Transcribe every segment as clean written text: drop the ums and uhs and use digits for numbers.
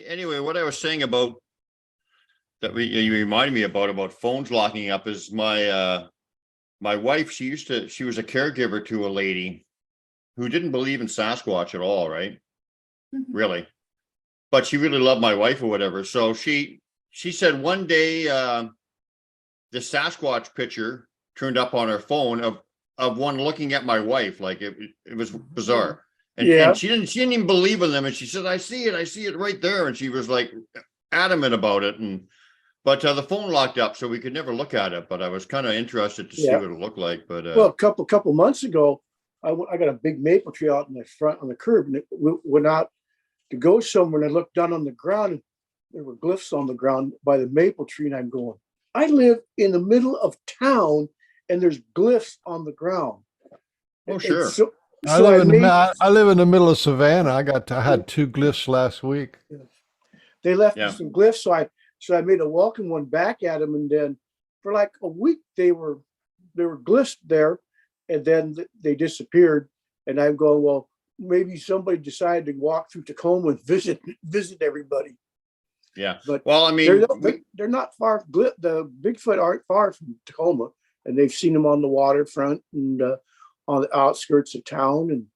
Anyway, what I was saying about you reminded me about phones locking up is my wife. She was a caregiver to a lady who didn't believe in Sasquatch at all, right? Mhm. Really, but she really loved my wife or whatever. So she said one day the Sasquatch picture turned up on her phone of one looking at my wife, like it was bizarre. And she didn't even believe in them. And she said, I see it right there. And she was like adamant about it. But the phone locked up, so we could never look at it. But I was kind of interested to see what it looked like. But well, a couple months ago, I got a big maple tree out in the front on the curb, and it went out to go somewhere. And I looked down on the ground, and there were glyphs on the ground by the maple tree. And I'm going, I live in the middle of town, and there's glyphs on the ground. Oh, sure. So I live in the middle of Savannah. I had 2 glyphs last week. They left me some glyphs, so I made a welcome one back at them, and then for like a week there were glyphs there, and then they disappeared. And I'm going, well, maybe somebody decided to walk through Tacoma and visit everybody. Yeah, but well, I mean, they're not far. The Bigfoot aren't far from Tacoma, and they've seen them on the waterfront and on the outskirts of town. And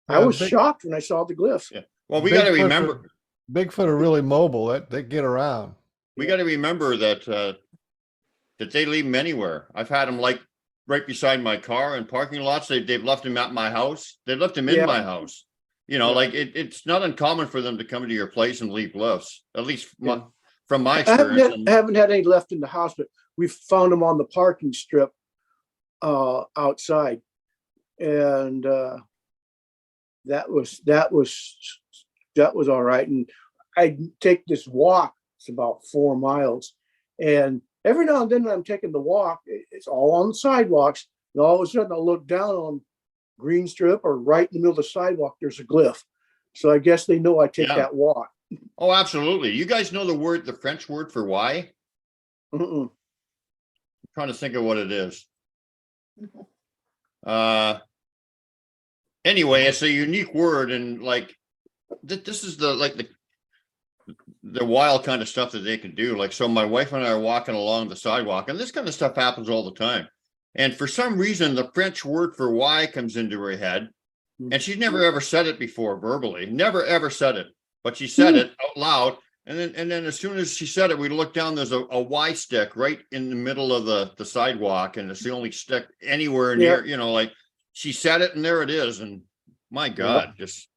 I was shocked when I saw the glyph. Yeah. Well, we got to remember, Bigfoot are really mobile. They get around. We got to remember that they leave them anywhere. I've had them like right beside my car in parking lots. They've left them at my house. They left them in my house. You know, like it's not uncommon for them to come to your place and leave glyphs. At least from my experience. I haven't had any left in the house, but we've found them on the parking strip outside, and that was all right. And I take this walk. It's about 4 miles, and every now and then when I'm taking the walk, it's all on the sidewalks, and all of a sudden I'll look down on green strip or right in the middle of the sidewalk, there's a glyph. So I guess they know I take that walk. Oh, absolutely. You guys know the French word for why? I'm trying to think of what it is. Anyway, it's a unique word, and like this is the wild kind of stuff that they can do. Like, so my wife and I are walking along the sidewalk, and this kind of stuff happens all the time. And for some reason, the French word for why comes into her head, and she's never ever said it before verbally, never ever said it, but she said it out loud. And then as soon as she said it, we looked down, there's a Y stick right in the middle of the sidewalk, and it's the only stick anywhere near, you know, like she said it and there it is. And my God, just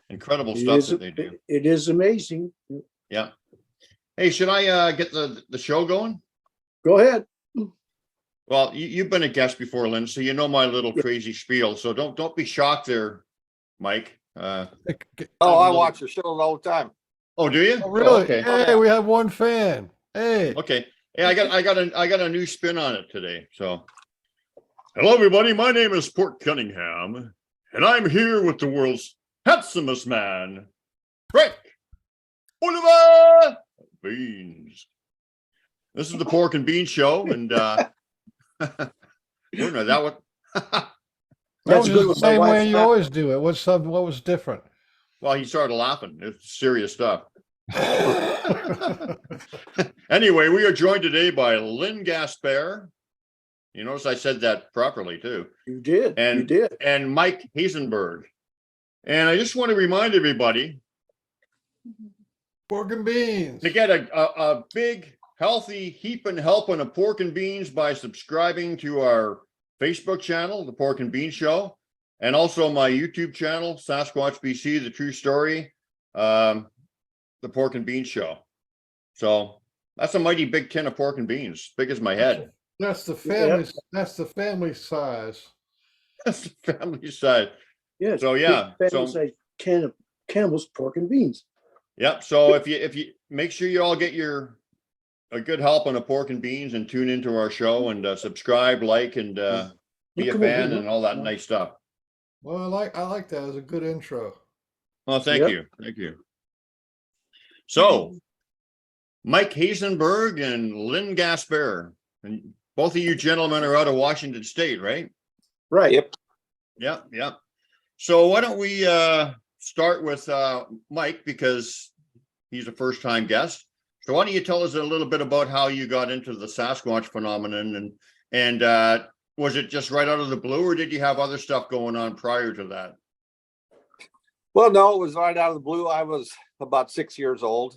incredible stuff that they do. It is amazing. Yeah. Hey, should I get the show going? Go ahead. Well, you've been a guest before, Lynn, so you know my little crazy spiel. So don't be shocked there, Mike. I watch the show all the time. Oh, do you? Oh, really? Oh, okay. Hey, we have one fan. Hey. Okay. Hey, I got a new spin on it today. So, hello, everybody. My name is Port Cunningham, and I'm here with the world's handsomest man, Frank Oliver Beans. This is the Pork and Beans Show, and you know that what? That's good. The same way you always do it. What was different? Well, he started laughing. It's serious stuff. Anyway, we are joined today by Lynn Gaspaire. You notice I said that properly too. You did. And you did. And Mike Hazenberg. And I just want to remind everybody, Pork and beans, to get a big, healthy heaping helping of pork and beans by subscribing to our Facebook channel, The Pork and Beans Show, and also my YouTube channel, Sasquatch BC, The True Story, The Pork and Beans Show. So that's a mighty big tin of pork and beans, big as my head. That's the family. Yep. That's the family size. That's the family size. Yeah. So yeah. So size can of Campbell's pork and beans. Yep. So if you make sure you all get a good help on the pork and beans and tune into our show and subscribe, like, and be a fan and all that nice stuff. Well, I like that as a good intro. Well, thank you. So, Mike Hazenberg and Lynn Gaspaire, and both of you gentlemen are out of Washington State, right? Right. Yep. Yep. So why don't we start with Mike because he's a first-time guest. So why don't you tell us a little bit about how you got into the Sasquatch phenomenon, and was it just right out of the blue, or did you have other stuff going on prior to that? Well, no, it was right out of the blue. I was about 6 years old,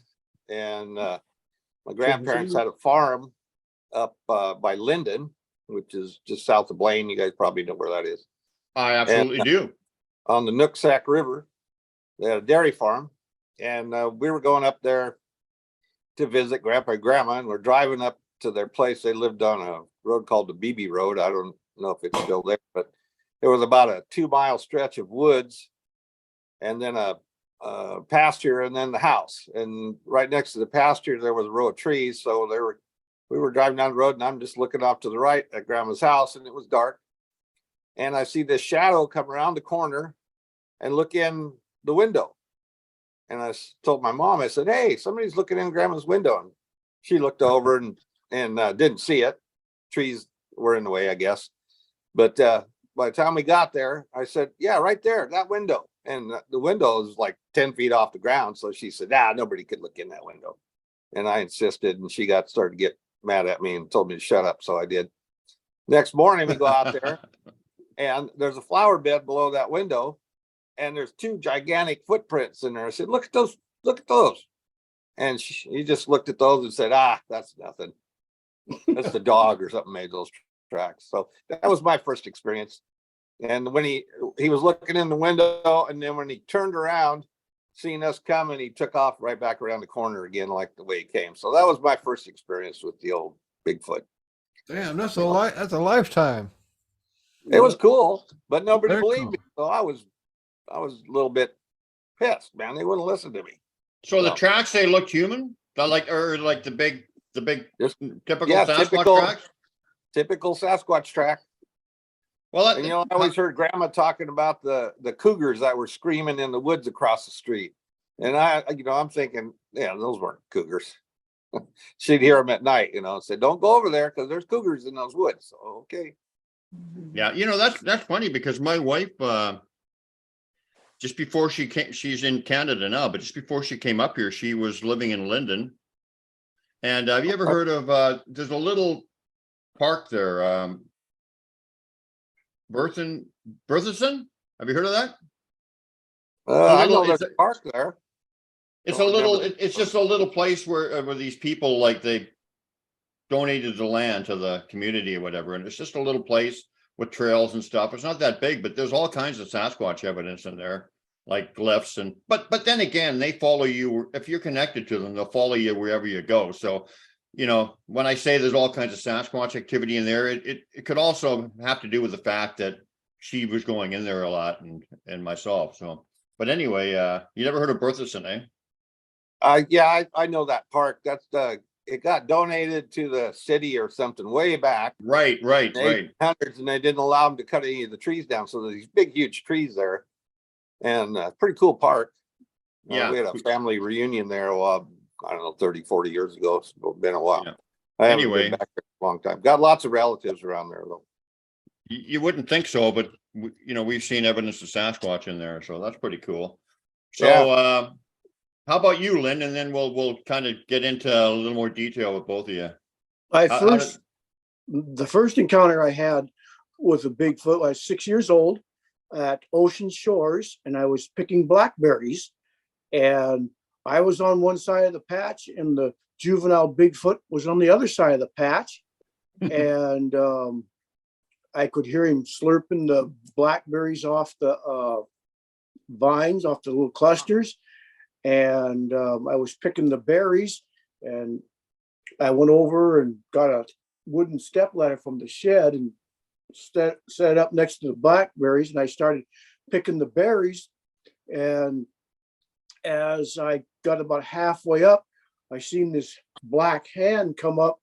and my grandparents had a farm up by Linden, which is just south of Blaine. You guys probably know where that is. I absolutely do. On the Nooksack River, they had a dairy farm, and we were going up there to visit Grandpa and Grandma, and we're driving up to their place. They lived on a road called the BB Road. I don't know if it's still there, but it was about a 2-mile stretch of woods, and then a pasture, and then the house. And right next to the pasture, there was a row of trees. So we were driving down the road, and I'm just looking off to the right at Grandma's house, and it was dark. And I see this shadow come around the corner and look in the window. And I told my mom, I said, "Hey, somebody's looking in Grandma's window." And she looked over and didn't see it. Trees were in the way, I guess. But by the time we got there, I said, "Yeah, right there, that window." And the window is like 10 feet off the ground. So she said, nobody could look in that window. And I insisted, and she started to get mad at me and told me to shut up. So I did. Next morning, we go out there, and there's a flower bed below that window, and there's 2 gigantic footprints in there. I said, "Look at those, look at those." And he just looked at those and said, "That's nothing. That's the dog or something made those tracks." So that was my first experience. And when he was looking in the window, and then when he turned around, seeing us coming, he took off right back around the corner again, like the way he came. So that was my first experience with the old Bigfoot. Damn, that's a lifetime. It was cool, but nobody Very believed cool. me. So I was a little bit pissed, man. They wouldn't listen to me. So the tracks, they looked human, like the big Just, typical yeah, Sasquatch tracks. typical Sasquatch track. Well, And I always heard Grandma talking about the cougars that were screaming in the woods across the street. And I'm thinking, yeah, those weren't cougars. She'd hear them at night, and say, "Don't go over there because there's cougars in those woods." So, okay. yeah, that's funny because my wife, just before she came, she's in Canada now, but just before she came up here, she was living in Linden. And have you ever heard of? There's a little park there, Berthenson. Have you heard of that? I know there's a park there. It's a little. It's just a little place where these people, like, they donated the land to the community or whatever, and it's just a little place with trails and stuff. It's not that big, but there's all kinds of Sasquatch evidence in there, like glyphs and. But then again, they follow you if you're connected to them. They'll follow you wherever you go. So, when I say there's all kinds of Sasquatch activity in there, it could also have to do with the fact that she was going in there a lot, and myself. So, but anyway, you never heard of Berthenson, eh? Yeah, I know that park. It got donated to the city or something way back. Right. Hundreds, and they didn't allow them to cut any of the trees down. So there's these big, huge trees there, and pretty cool park. Yeah, we had a family reunion there. I don't know, 30, 40 years ago. It's been a while. Yeah. I haven't Anyway, been back there a long time. Got lots of relatives around there though. you wouldn't think so, but we've seen evidence of Sasquatch in there, so that's pretty cool. So, Yeah. How about you, Lynn? And then we'll kind of get into a little more detail with both of you. The first encounter I had with a Bigfoot, I was 6 years old at Ocean Shores, and I was picking blackberries, and I was on one side of the patch, and the juvenile Bigfoot was on the other side of the patch, and I could hear him slurping the blackberries off the vines, off the little clusters. And I was picking the berries, and I went over and got a wooden step ladder from the shed and set it up next to the blackberries, and I started picking the berries. And as I got about halfway up, I seen this black hand come up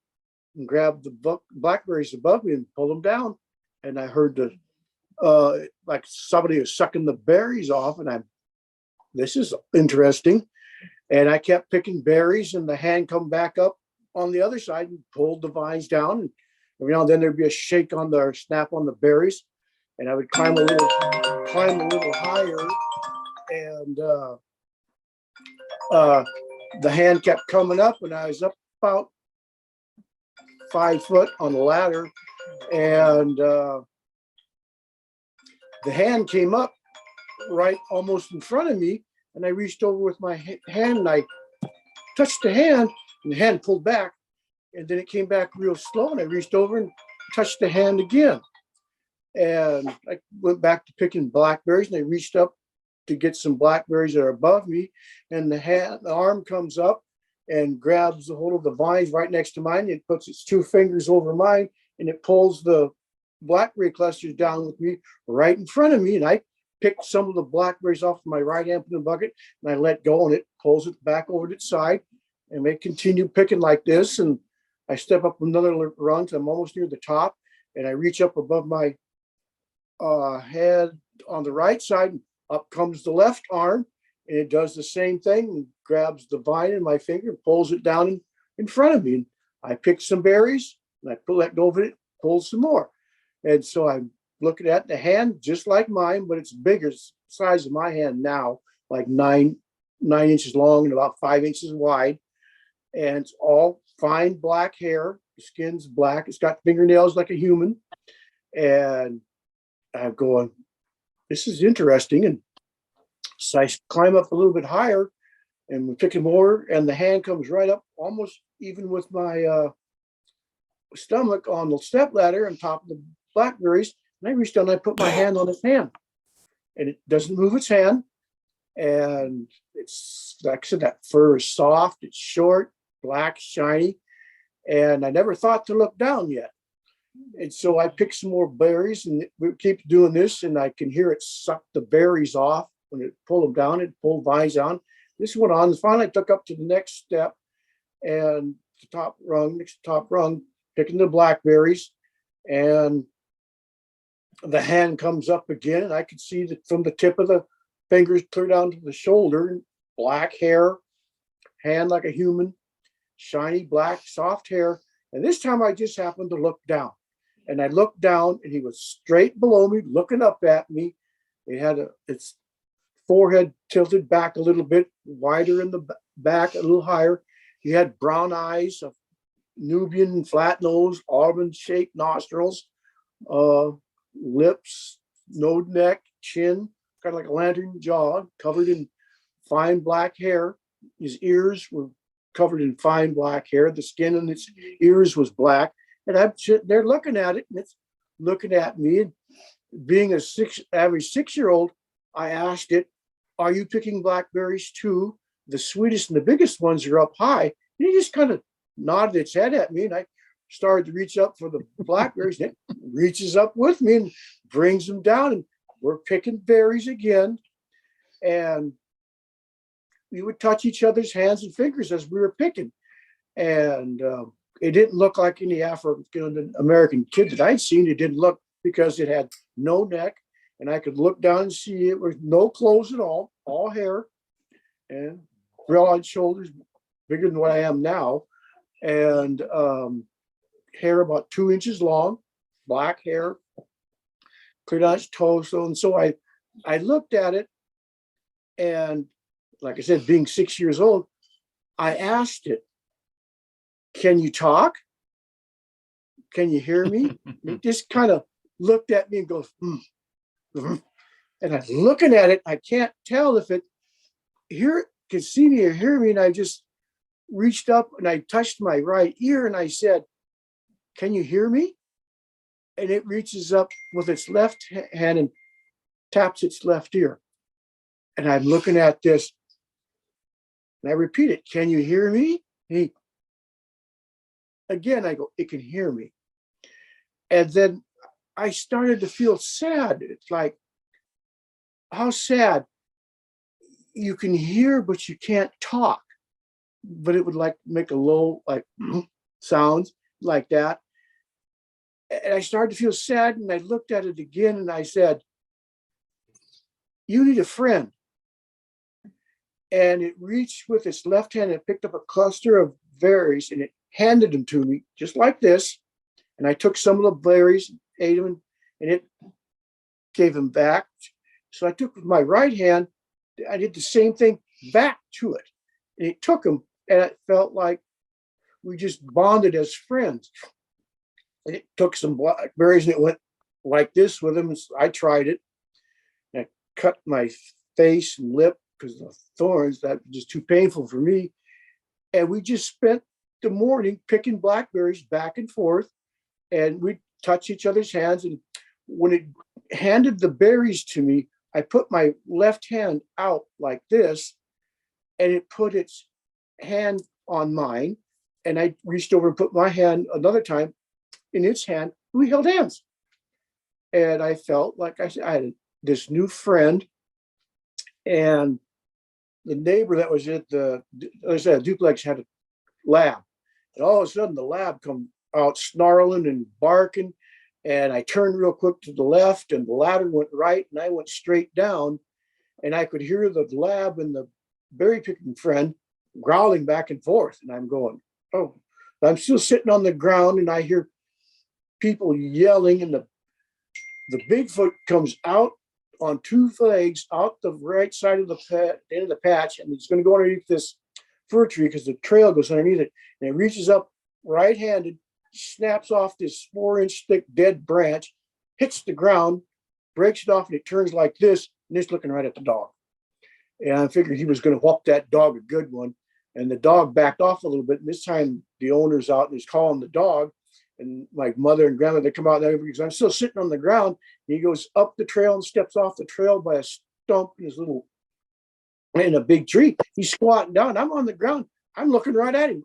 and grab the blackberries above me and pull them down. And I heard like somebody was sucking the berries off, and this is interesting. And I kept picking berries, and the hand come back up on the other side and pulled the vines down. And every now and then there'd be a shake on snap on the berries, and I would climb a little higher. And the hand kept coming up, and I was up about 5 foot on the ladder, and the hand came up right almost in front of me, and I reached over with my hand and I touched the hand, and the hand pulled back, and then it came back real slow, and I reached over and touched the hand again. And I went back to picking blackberries, and I reached up to get some blackberries that are above me, and the arm comes up and grabs a hold of the vines right next to mine. It puts its 2 fingers over mine, and it pulls the blackberry clusters down with me right in front of me. And I picked some of the blackberries off my right hand from the bucket, and I let go, and it pulls it back over to its side, and they continue picking like this. And I step up another rung till I'm almost near the top, and I reach up above my head on the right side, and up comes the left arm, and it does the same thing and grabs the vine in my finger and pulls it down in front of me. And I pick some berries, and I let go of it, pull some more. And so I'm looking at the hand just like mine, but it's bigger, size of my hand now, like 9 inches long and about 5 inches wide. And it's all fine black hair. The skin's black. It's got fingernails like a human. And I'm going, this is interesting. And so I climb up a little bit higher, and we're picking more, and the hand comes right up almost even with my stomach on the step ladder on top of the blackberries. And I reached down and I put my hand on its hand, and it doesn't move its hand. And it's, like I said, that fur is soft, it's short, black, shiny. And I never thought to look down yet. And so I picked some more berries, and we keep doing this, and I can hear it suck the berries off. When it pulled them down, it pulled vines down. This went on. Finally, I took up to the next step, and the next top rung, picking the blackberries, and the hand comes up again, and I could see that from the tip of the fingers clear down to the shoulder, black hair, hand like a human, shiny black, soft hair. And this time I just happened to look down. And I looked down, and he was straight below me, looking up at me. It had its forehead tilted back a little bit, wider in the back, a little higher. He had brown eyes, a Nubian flat nose, almond-shaped nostrils, lips, no neck, chin, kind of like a lantern jaw, covered in fine black hair. His ears were covered in fine black hair. The skin on its ears was black. And I'm sitting there looking at it, and it's looking at me. And being a average 6-year-old, I asked it, "Are you picking blackberries too? The sweetest and the biggest ones are up high." And he just kind of nodded its head at me, and I started to reach up for the blackberries, and it reaches up with me and brings them down, and we're picking berries again. And we would touch each other's hands and fingers as we were picking. And it didn't look like any African American kid that I'd seen. It didn't look, because it had no neck, and I could look down and see it was no clothes at all hair, and broad shoulders, bigger than what I am now, and hair about 2 inches long, black hair, clear down its torso. And so I looked at it, and like I said, being 6 years old, I asked it, "Can you talk? Can you hear me?" It just kind of looked at me and goes, and I'm looking at it. I can't tell if it can see me or hear me. And I just reached up and I touched my right ear, and I said, "Can you hear me?" And it reaches up with its left hand and taps its left ear. And I'm looking at this, and I repeat it, "Can you hear me?" And again, I go, "It can hear me." And then I started to feel sad. It's like, how sad. You can hear, but you can't talk. But it would like make a low, like sounds like that. And I started to feel sad, and I looked at it again, and I said, "You need a friend." And it reached with its left hand and picked up a cluster of berries, and it handed them to me just like this. And I took some of the berries, ate them, and it gave them back. So I took with my right hand I did the same thing back to it. And it took him, and it felt like we just bonded as friends. And it took some blackberries and it went like this with him. I tried it. And I cut my face and lip because of the thorns. That was just too painful for me. And we just spent the morning picking blackberries back and forth. And we'd touch each other's hands. And when it handed the berries to me, I put my left hand out like this, and it put its hand on mine. And I reached over and put my hand another time in its hand. We held hands. And I felt like I had this new friend. And the neighbor that was at the, like I said, duplex had a lab. And all of a sudden the lab come out snarling and barking. And I turned real quick to the left and the ladder went right and I went straight down. And I could hear the lab and the berry picking friend growling back and forth. And I'm going, oh, I'm still sitting on the ground and I hear people yelling and the Bigfoot comes out on two legs out the right side of the end of the patch, and he's going to go underneath this fir tree because the trail goes underneath it, and it reaches up right-handed, snaps off this 4-inch thick dead branch, hits the ground, breaks it off, and it turns like this, and it's looking right at the dog. And I figured he was going to whoop that dog a good one, and the dog backed off a little bit, and this time the owner's out and he's calling the dog. And my mother and grandmother come out there because I'm still sitting on the ground. He goes up the trail and steps off the trail by a stump in a big tree. He's squatting down. I'm on the ground. I'm looking right at him.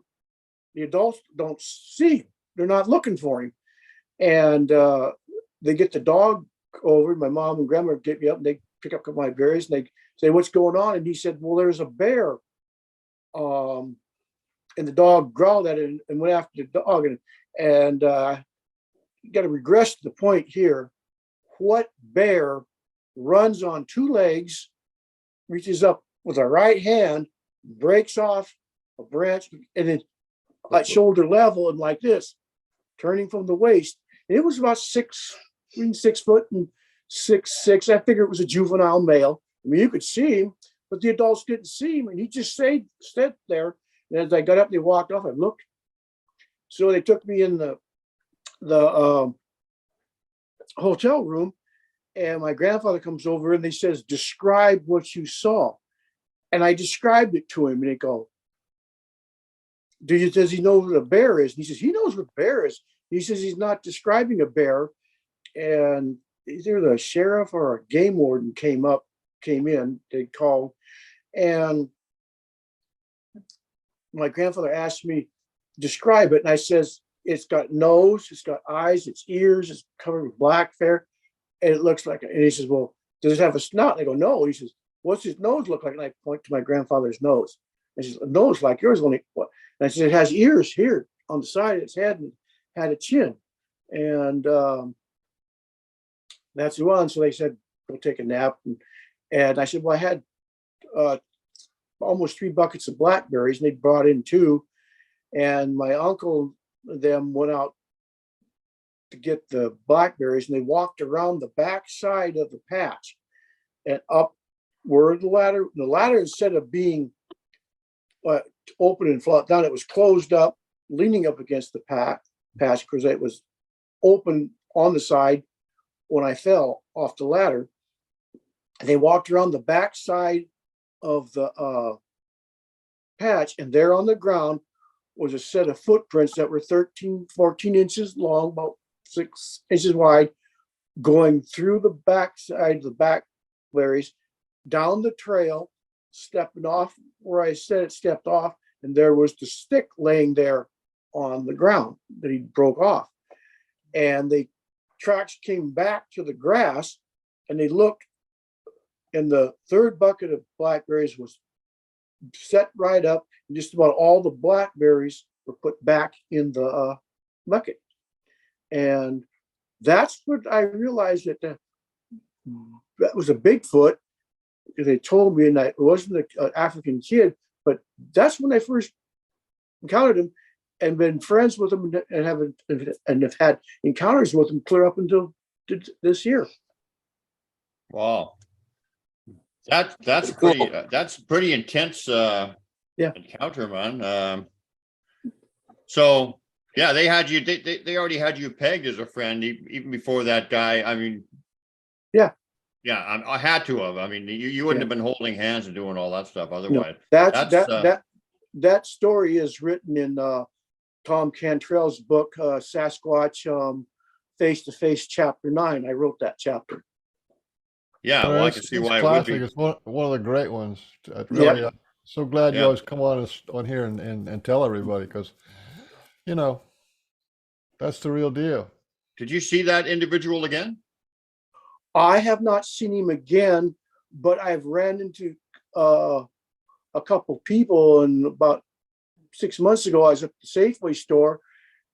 The adults don't see him. They're not looking for him. And they get the dog over. My mom and grandma get me up and they pick up my berries and they say, what's going on? And he said, well, there's a bear. And the dog growled at it and went after the dog. And you got to regress to the point here. What bear runs on two legs, reaches up with a right hand, breaks off a branch, and then at shoulder level and like this, turning from the waist. And it was about 6 foot and 6'6". I figured it was a juvenile male. I mean, you could see him, but the adults didn't see him, and he just stayed there. And as I got up, they walked off. I looked. So they took me in the hotel room, and my grandfather comes over and he says, describe what you saw. And I described it to him, and they go, does he know what a bear is? And he says, he knows what a bear is. He says he's not describing a bear. And either the sheriff or a game warden came in, they called. And my grandfather asked me, describe it. And I says, it's got nose, it's got eyes, it's ears, it's covered with black hair, and it looks like it. And he says, well, does it have a snout? And I go, no. He says, what's his nose look like? And I point to my grandfather's nose. And he says, a nose like yours, only what? And I said, it has ears here on the side of its head and had a chin. And that's the one. So they said, go take a nap. And I said, well, I had almost 3 buckets of blackberries, and they brought in 2. And my uncle and them went out to get the blackberries, and they walked around the back side of the patch and up where the ladder, instead of being open and flat down, it was closed up, leaning up against the patch because it was open on the side when I fell off the ladder. And they walked around the back side of the patch, and there on the ground was a set of footprints that were 14 inches long, about 6 inches wide, going through the back side of the blackberries, down the trail, stepping off where I said it stepped off, and there was the stick laying there on the ground that he broke off. And the tracks came back to the grass, and they looked, and the 3rd bucket of blackberries was set right up, and just about all the blackberries were put back in the bucket. And that's what I realized that was a Bigfoot. They told me, and it wasn't an African kid, but that's when I first encountered him and been friends with him and have had encounters with him clear up until this year. Wow. That's Pretty cool. pretty, that's pretty intense, Yeah. encounter, man. So, yeah, they already had you pegged as a friend even before that guy. I mean. Yeah. Yeah, I had to have. I mean, you wouldn't Yeah. have been holding hands and doing all that stuff No, otherwise. that's That's, that story is written in Tom Cantrell's book, Sasquatch, Face to Face, Chapter 9. I wrote that chapter. Yeah, well, I can see It's why it would classic. be. It's one of the great ones. Yep. So glad you Yeah. always come on here and tell everybody, because, you know, that's the real deal. Did you see that individual again? I have not seen him again, but I've ran into a couple people, and about 6 months ago, I was at the Safeway store,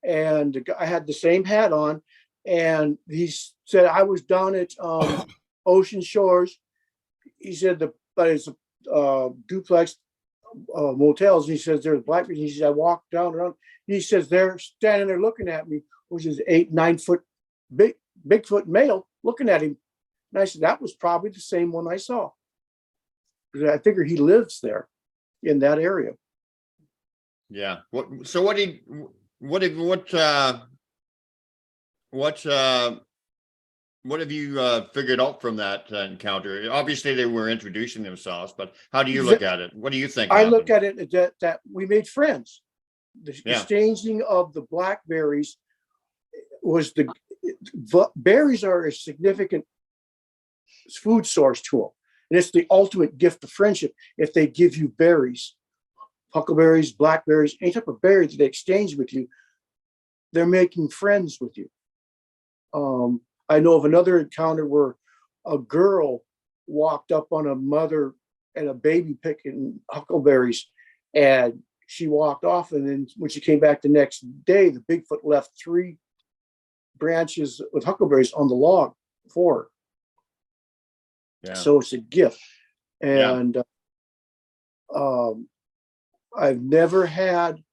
and I had the same hat on, and he said I was down at Ocean Shores. He said but it's duplex motels. And he says there's black people. He says I walked down around. He says they're standing there looking at me, which is 8-9 foot Bigfoot male looking at him. And I said that was probably the same one I saw. I figure he lives there in that area. Yeah. So what have you figured out from that encounter? Obviously, they were introducing themselves, but how do you look at it? What do you think I happened? look at it that we made friends. The Yeah. exchanging of the blackberries was berries are a significant food source to them. And it's the ultimate gift of friendship if they give you berries, huckleberries, blackberries, any type of berry that they exchange with you, they're making friends with you. I know of another encounter where a girl walked up on a mother and a baby picking huckleberries, and she walked off. And then when she came back the next day, the Bigfoot left 3 branches with huckleberries on the log for her. Yeah. So it's a gift. Yeah. And I've never had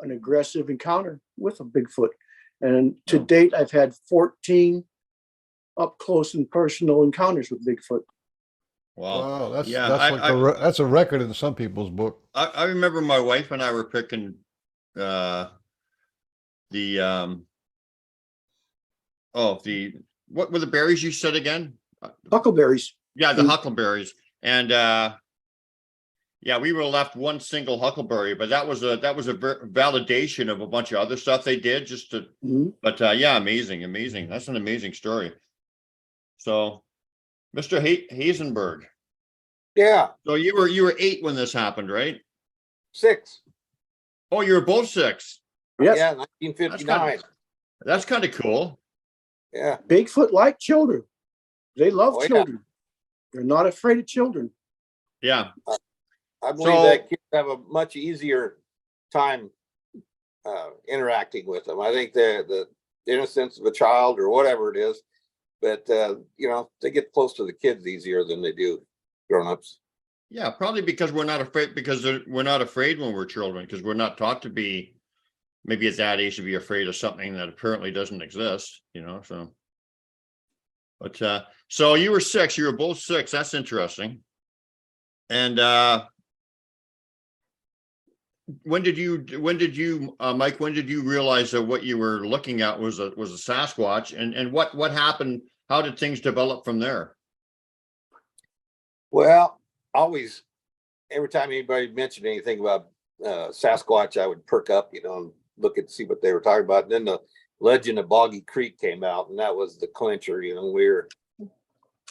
an aggressive encounter with a Bigfoot. And to No. date, I've had 14 up close and personal encounters with Bigfoot. Wow. Wow, Yeah, that's like that's a record in some people's book. I remember my wife and I were picking what were the berries you said again? Huckleberries. Yeah, the huckleberries. And yeah, we were left one single huckleberry, but that was a validation of a bunch of other stuff they did just to. Mhm. But yeah, amazing. That's an amazing story. So, Mr. Hazenberg. Yeah, So you were 8 when this happened, right? 6. Oh, you were both 6. Yes. Yeah, 1959. That's kind of cool. Yeah. Bigfoot like children. They love Oh, yeah. children. They're not afraid of children. Yeah. I believe that kids have a much easier time interacting with them. I think the innocence of a child or whatever it is, but they get close to the kids easier than they do grown-ups. Yeah, probably because we're not afraid, we're not afraid when we're children, because we're not taught to be, maybe at that age, to be afraid of something that apparently doesn't exist, so. But so you were 6, you were both 6. That's interesting. And when did you Mike, when did you realize that what you were looking at was a Sasquatch, and what happened? How did things develop from there? Well, always, every time anybody mentioned anything about Sasquatch, I would perk up, and look and see what they were talking about. And then the Legend of Boggy Creek came out, and that was the clincher.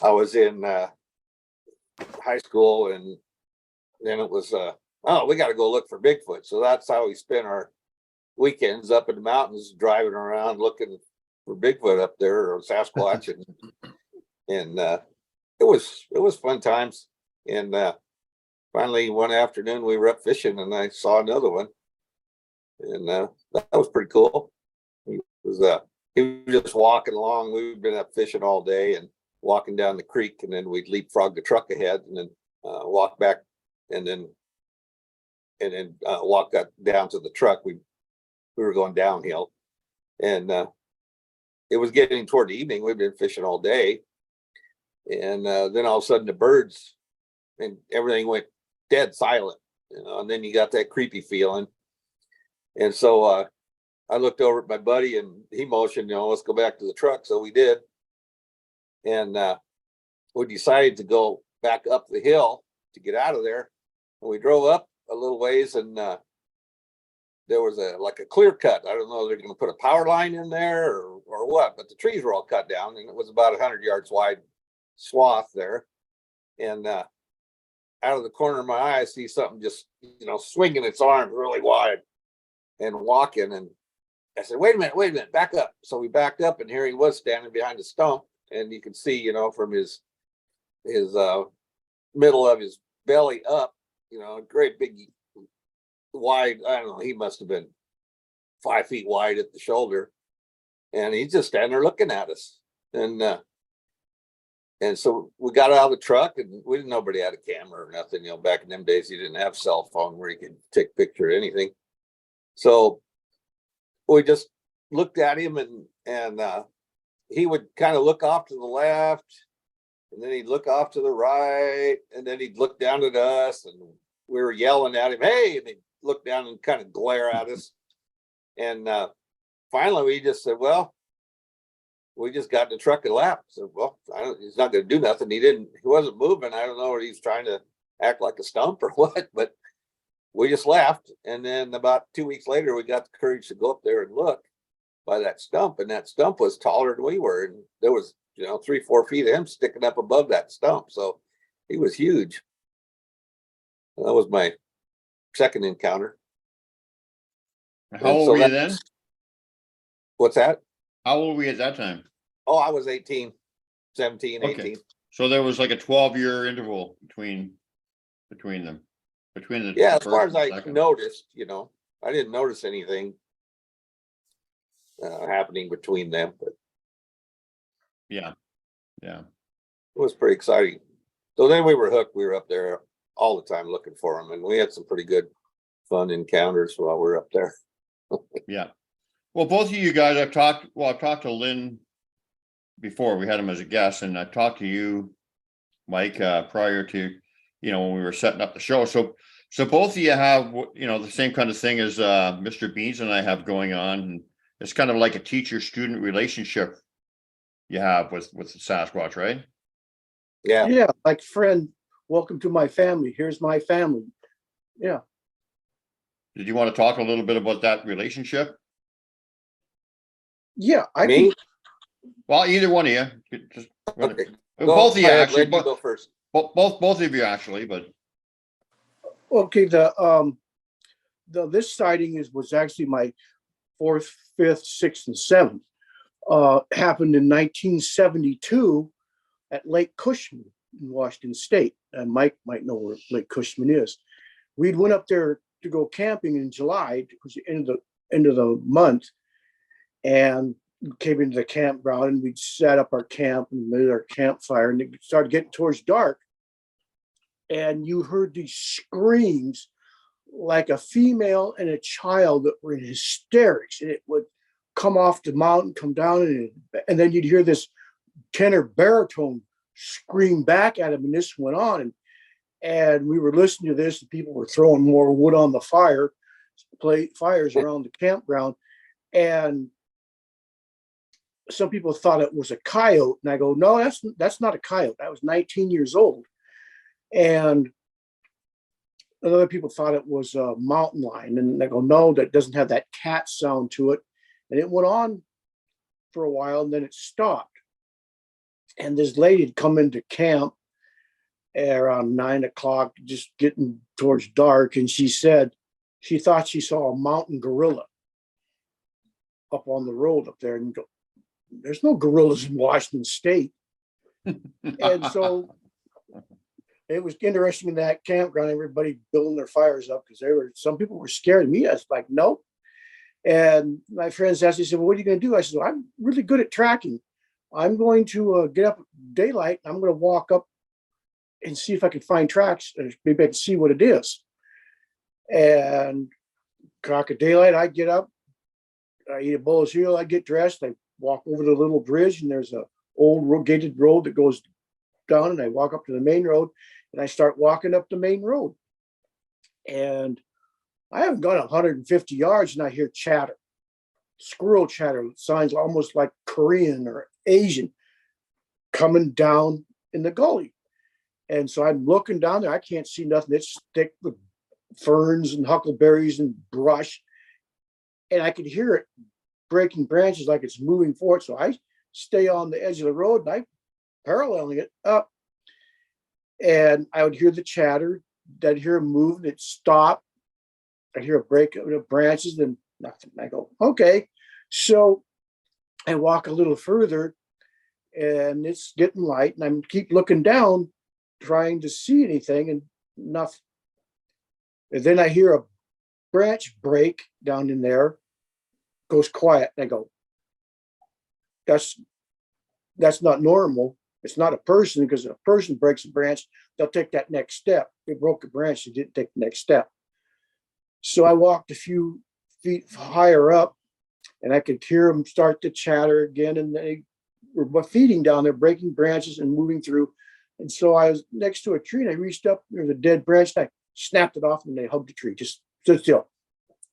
I was in high school, and then it was we got to go look for Bigfoot. So that's how we spent our weekends up in the mountains, driving around looking for Bigfoot up there, or Sasquatch, and it was fun times. And finally, one afternoon we were up fishing, and I saw another one, and that was pretty cool. He was just walking along. We've been up fishing all day and walking down the creek, and then we'd leapfrog the truck ahead, and then walk back, and then walk down to the truck. We were going downhill, and it was getting toward the evening. We'd been fishing all day, and then all of a sudden the birds and everything went dead silent, and then you got that creepy feeling. And so I looked over at my buddy and he motioned, let's go back to the truck. So we did. And we decided to go back up the hill to get out of there. And we drove up a little ways and there was a clear cut. I don't know if they're going to put a power line in there or what, but the trees were all cut down and it was about 100 yards wide swath there. And out of the corner of my eye, I see something just, swinging its arms really wide and walking. And I said, wait a minute, back up. So we backed up and here he was standing behind a stump. And you can see, from his middle of his belly up, a great big wide, I don't know, he must have been 5 feet wide at the shoulder. And he's just standing there looking at us. And so we got out of the truck and nobody had a camera or nothing. Back in them days, you didn't have cell phone where you could take a picture of anything. So we just looked at him and he would kind of look off to the left and then he'd look off to the right and then he'd look down at us and we were yelling at him, hey, and he'd look down and kind of glare at us. And finally we just said, well, we just got in the truck and left. So, well, he's not going to do nothing. He wasn't moving. I don't know if he's trying to act like a stump or what, but we just left. And then about 2 weeks later, we got the courage to go up there and look by that stump. And that stump was taller than we were. And there was, 3-4 feet of him sticking up above that stump. So he was huge. And that was my second encounter. How old were you then? What's that? How old were you at that time? Oh, I was 18, 17, Okay. 18. So there was like a 12-year interval between them. Yeah, as far as I second. noticed, I didn't notice anything happening between them, but Yeah. it was pretty exciting. So then we were hooked. We were up there all the time looking for them, and we had some pretty good fun encounters while we were up there. Yeah. Well, both of you guys, I've talked to Lynn before. We had him as a guest, and I talked to you, Mike, prior to, when we were setting up the show. So both of you have, the same kind of thing as Mr. Beans and I have going on. And it's kind of like a teacher-student relationship you have with the Sasquatch, right? Yeah. Yeah, like friend, welcome to my family. Here's my family. Yeah. Did you want to talk a little bit about that relationship? Yeah, I Me? Well, either one of you. Just Okay. both of you ahead, actually. Lynn, you go first. Both of you actually, but okay. This sighting was actually my 4th, 5th, 6th, and 7th. Happened in 1972 at Lake Cushman in Washington State. And Mike might know where Lake Cushman is. We'd went up there to go camping in July. It was the end of the month, and came into the campground and we set up our camp and made our campfire, and it started getting towards dark. And you heard these screams like a female and a child that were in hysterics, and it would come off the mountain, come down, and then you'd hear this tenor baritone scream back at him, and this went on. And we were listening to this, and people were throwing more wood on the fires around the campground. And some people thought it was a coyote. And I go, no, that's not a coyote. I was 19 years old. And other people thought it was a mountain lion. And I go, no, that doesn't have that cat sound to it. And it went on for a while, and then it stopped. And this lady had come into camp around 9 o'clock, just getting towards dark. And she said she thought she saw a mountain gorilla up on the road up there. And go, there's no gorillas in Washington State. And so it was interesting in that campground, everybody building their fires up because some people were scared of me. I was like, nope. And my friends asked me, said, well, what are you going to do? I said, well, I'm really good at tracking. I'm going to get up at daylight. I'm going to walk up and see if I can find tracks. And maybe I can see what it is. And crack of daylight, I get up, I eat a bowl of cereal, I get dressed, I walk over the little bridge, and there's a old gated road that goes down, and I walk up to the main road, And I start walking up the main road. And I haven't gone 150 yards and I hear chatter, squirrel chatter, sounds almost like Korean or Asian coming down in the gully. And so I'm looking down there. I can't see nothing. It's thick with ferns and huckleberries and brush. And I could hear it breaking branches like it's moving forward. So I stay on the edge of the road and I paralleling it up. And I would hear the chatter. I'd hear it move and it stop. I'd hear a break of branches and nothing. I go, okay. So I walk a little further and it's getting light and I keep looking down, trying to see anything and nothing. And then I hear a branch break down in there, goes quiet. And I go, that's not normal. It's not a person, because if a person breaks a branch, they'll take that next step. They broke a branch, they didn't take the next step. So I walked a few feet higher up and I could hear them start to chatter again. And they were feeding down there, breaking branches and moving through. And so I was next to a tree and I reached up, there was a dead branch and I snapped it off and they hugged the tree, just stood still.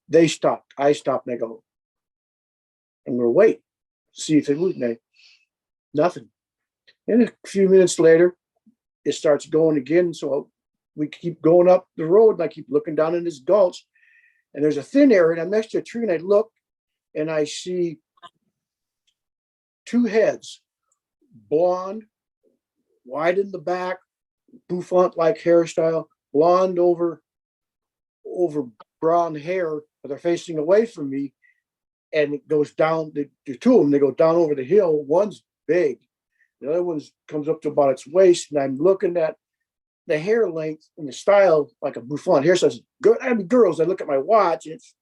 They stopped, I stopped and I go, I'm gonna wait, see if they move. Nothing. And a few minutes later, it starts going again. So we keep going up the road and I keep looking down in this gulch and there's a thin area and I'm next to a tree and I look and I see two heads, blonde, wide in the back, bouffant-like hairstyle, blonde over brown hair, but they're facing away from me. And it goes down, the two of them, they go down over the hill. One's big. The other one comes up to about its waist. And I'm looking at the hair length and the style like a bouffant hairstyle. Good. I mean, girls, I look at my watch. It's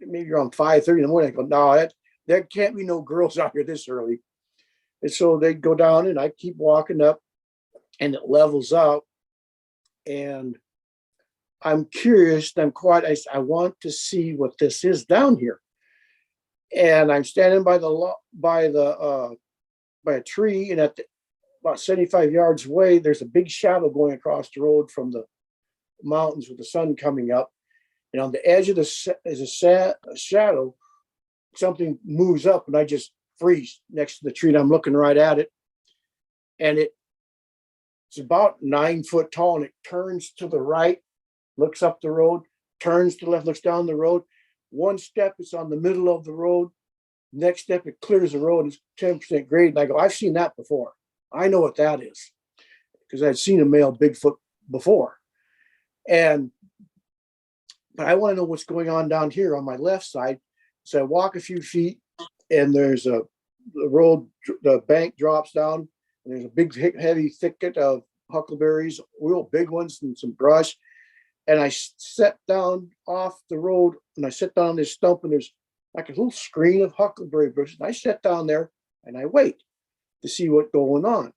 maybe around 5:30 in the morning. I go, no, there can't be no girls out here this early. And so they go down and I keep walking up and it levels out. And I'm curious. And I want to see what this is down here. And I'm standing by a tree, and about 75 yards away, there's a big shadow going across the road from the mountains with the sun coming up. And on the edge of is a shadow, something moves up, and I just freeze next to the tree, and I'm looking right at it. And it's about 9 foot tall, and it turns to the right, looks up the road, turns to the left, looks down the road. One step, it's on the middle of the road. Next step, it clears the road. It's 10% grade. And I go, I've seen that before. I know what that is because I'd seen a male Bigfoot before. But I want to know what's going on down here on my left side. So I walk a few feet and there's the bank drops down and there's a big, heavy thicket of huckleberries, real big ones and some brush. And I sat down off the road and I sit down on this stump and there's like a little screen of huckleberry bushes. And I sit down there and I wait to see what's going on.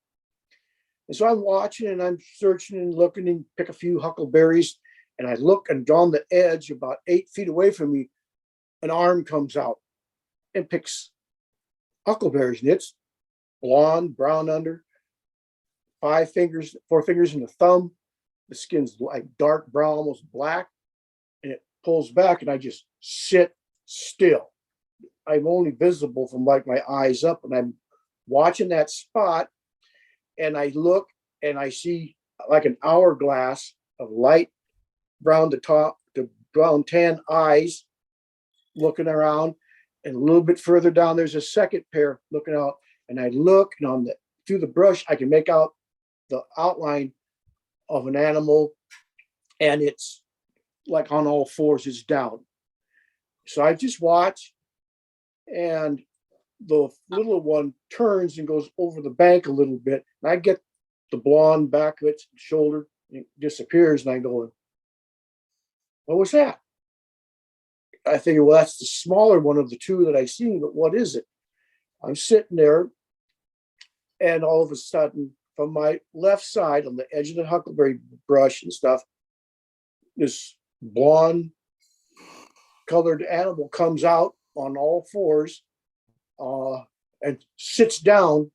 And so I'm watching and I'm searching and looking and pick a few huckleberries. And I look and on the edge about 8 feet away from me, an arm comes out and picks huckleberries. And it's blonde, brown under, 4 fingers in the thumb. The skin's like dark brown, almost black, and it pulls back and I just sit still. I'm only visible from like my eyes up and I'm watching that spot and I look and I see like an hourglass of light brown to top to brown tan eyes looking around, and a little bit further down there's a second pair looking out, and I look and through the brush I can make out the outline of an animal, and it's like on all fours, it's down. So I just watch, and the little one turns and goes over the bank a little bit, and I get the blonde back of its shoulder, and it disappears, and I go, what was that? I figure, well, that's the smaller one of the two that I seen, but what is it? I'm sitting there, and all of a sudden, from my left side on the edge of the huckleberry brush and stuff, this blonde colored animal comes out on all fours and sits down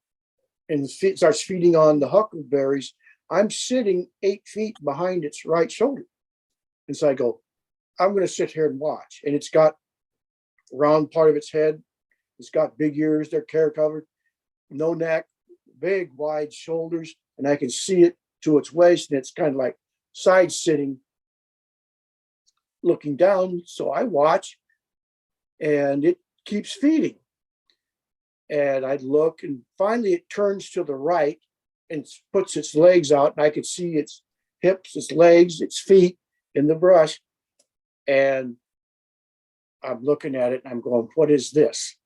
and starts feeding on the huckleberries I'm sitting 8 feet behind its right shoulder. And so I go, I'm going to sit here and watch. And it's got round part of its head. It's got big ears. They're care covered, no neck, big wide shoulders. And I can see it to its waist. And it's kind of like side sitting, looking down. So I watch and it keeps feeding. And I look and finally it turns to the right and puts its legs out. And I could see its hips, its legs, its feet in the brush. And I'm looking at it and I'm going, what is this?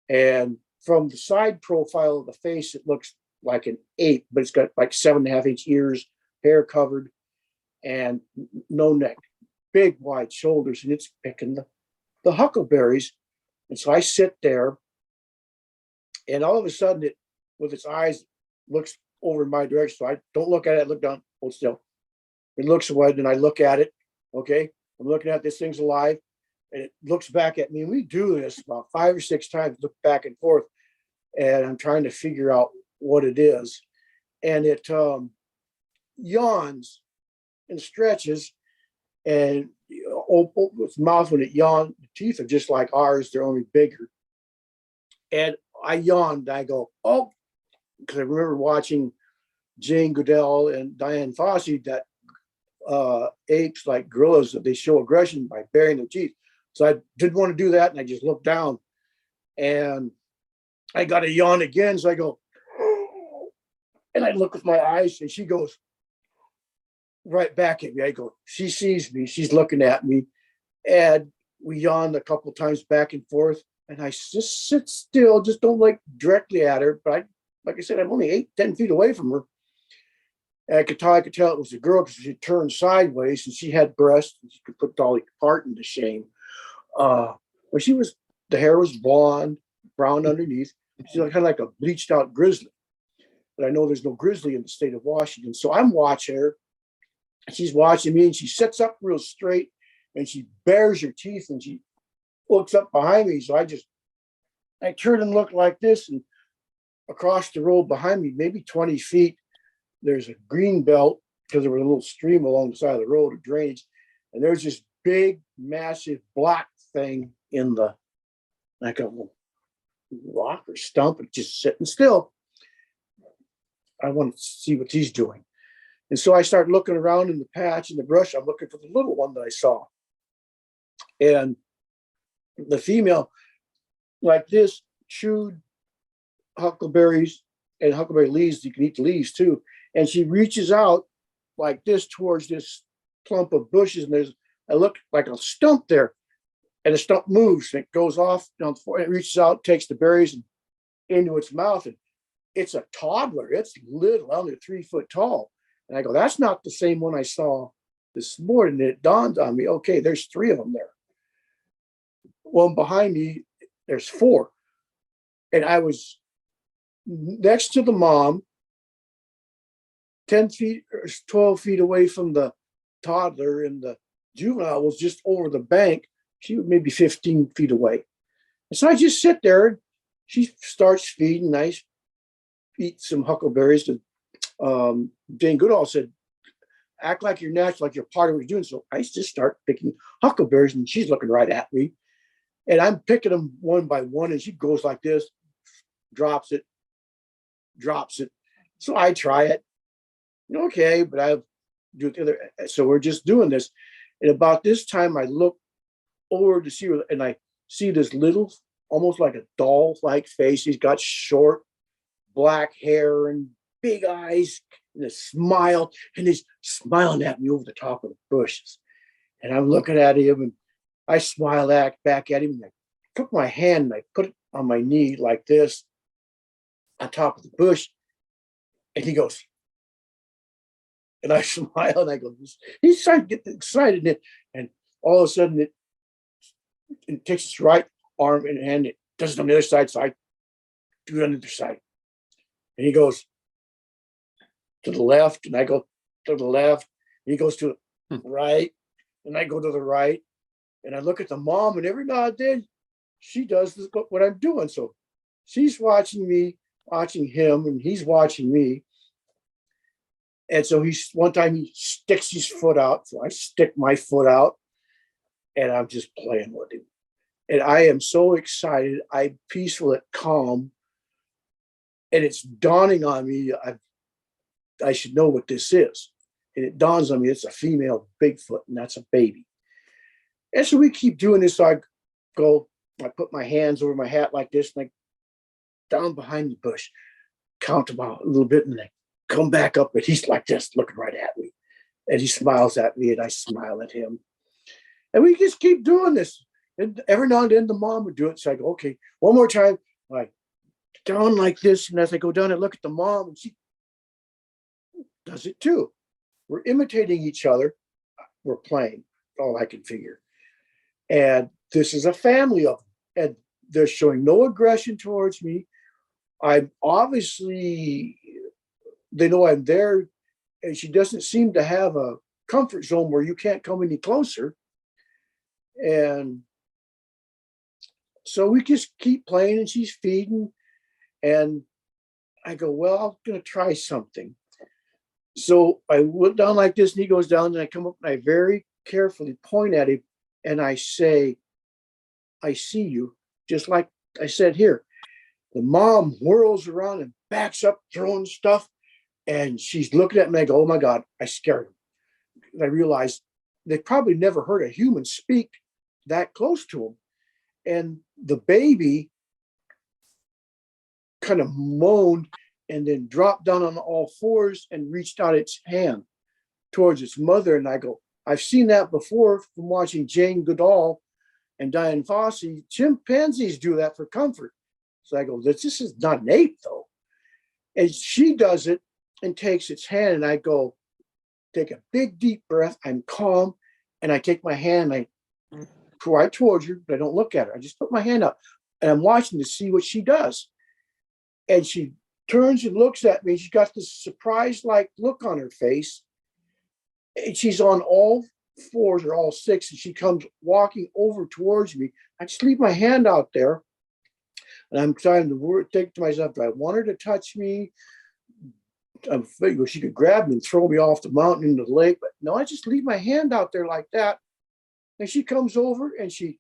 And from the side profile of the face, it looks like an ape, but it's got like 7.5-inch ears, hair covered, and no neck, big wide shoulders, and it's picking the huckleberries. And so I sit there, and all of a sudden, it, with its eyes, looks over in my direction. So I don't look at it, I look down, hold still. It looks away, and I look at it. Okay, I'm looking at this thing's alive, and it looks back at me. And we do this about 5 or 6 times, look back and forth, and I'm trying to figure out what it is. And it yawns and stretches, and opens its mouth when it yawns. The teeth are just like ours, they're only bigger. And I yawned. I go, oh, because I remember watching Jane Goodell and Diane Fossey that apes like gorillas, that they show aggression by baring their teeth. So I didn't want to do that, and I just looked down, and I got a yawn again. So I go, and I look with my eyes, and she goes right back at me. I go, she sees me, she's looking at me, and we yawned a couple times back and forth. And I just sit still, just don't look directly at her. But like I said, I'm only 8-10 feet away from her. And I could tell it was a girl because she turned sideways and she had breasts. And she could put Dolly Parton to shame. But the hair was blonde, brown underneath. She's kind of like a bleached out grizzly. But I know there's no grizzly in the state of Washington. So I'm watching her. She's watching me, and she sits up real straight, and she bares her teeth, and she looks up behind me. So I turn and look like this, and across the road behind me, maybe 20 feet, there's a green belt, because there was a little stream along the side of the road, a drainage, and there's this big, massive black thing in the, like a rock or stump, and just sitting still. I want to see what he's doing. And so I start looking around in the patch and the brush. I'm looking for the little one that I saw. And the female, like this, chewed huckleberries and huckleberry leaves. You can eat the leaves too. And she reaches out like this towards this clump of bushes. And I look like a stump there. And the stump moves and it goes off down the floor. It reaches out, takes the berries and into its mouth. And it's a toddler. It's little, only 3 foot tall. And I go, that's not the same one I saw this morning. And it dawned on me, okay, there's 3 of them there. One behind me, there's 4. And I was next to the mom, 10 feet or 12 feet away from the toddler, and the juvenile was just over the bank. She was maybe 15 feet away. And so I just sit there. She starts feeding. I eat some huckleberries. Jane Goodall said, act like you're natural, like you're part of what you're doing. So I just start picking huckleberries, and she's looking right at me. And I'm picking them one by one, and she goes like this, drops it. So I try it. Okay, but I do it the other. So we're just doing this. And about this time, I look over to see her, and I see this little, almost like a doll-like face. He's got short black hair and big eyes and a smile, and he's smiling at me over the top of the bushes. And I'm looking at him, and I smile back at him, and I took my hand and I put it on my knee like this on top of the bush. And he goes, and I smile and I go, he's starting to get excited. And all of a sudden it takes his right arm and hand, it does it on the other side. So I do it on the other side. And he goes to the left, and I go to the left. And he goes to the right, and I go to the right. And I look at the mom, and every now and then she does what I'm doing. So she's watching me, watching him, and he's watching me. And so one time he sticks his foot out. So I stick my foot out and I'm just playing with him. And I am so excited. I'm peaceful and calm. And it's dawning on me, I should know what this is. And it dawns on me, it's a female Bigfoot, and that's a baby. And so we keep doing this. So I put my hands over my hat like this, and I down behind the bush, count about a little bit, and I come back up, and he's like this, looking right at me. And he smiles at me, and I smile at him. And we just keep doing this. And every now and then the mom would do it. So I go, okay, one more time. I down like this. And as I go down and look at the mom, and she does it too. We're imitating each other. We're playing, all I can figure. And this is a family of them. And they're showing no aggression towards me. I'm obviously, they know I'm there. And she doesn't seem to have a comfort zone where you can't come any closer. And so we just keep playing, and she's feeding. And I go, well, I'm going to try something. So I look down like this, and he goes down, and I come up and I very carefully point at him, and I say, I see you, just like I said here. The mom whirls around and backs up, throwing stuff, and she's looking at me. I go, oh my God, I scared him. And I realized they probably never heard a human speak that close to him. And the baby kind of moaned and then dropped down on all fours and reached out its hand towards its mother. And I go, I've seen that before from watching Jane Goodall and Diane Fossey. Chimpanzees do that for comfort. So I go, this is not an ape though. And she does it and takes its hand, and I go, take a big deep breath. I'm calm, and I take my hand, I right towards her, but I don't look at her. I just put my hand up, and I'm watching to see what she does. And she turns and looks at me. She's got this surprise-like look on her face. And she's on all fours or all six, and she comes walking over towards me. I just leave my hand out there, and I'm trying to think to myself, do I want her to touch me? I'm thinking she could grab me and throw me off the mountain into the lake, but no, I just leave my hand out there like that. And she comes over and she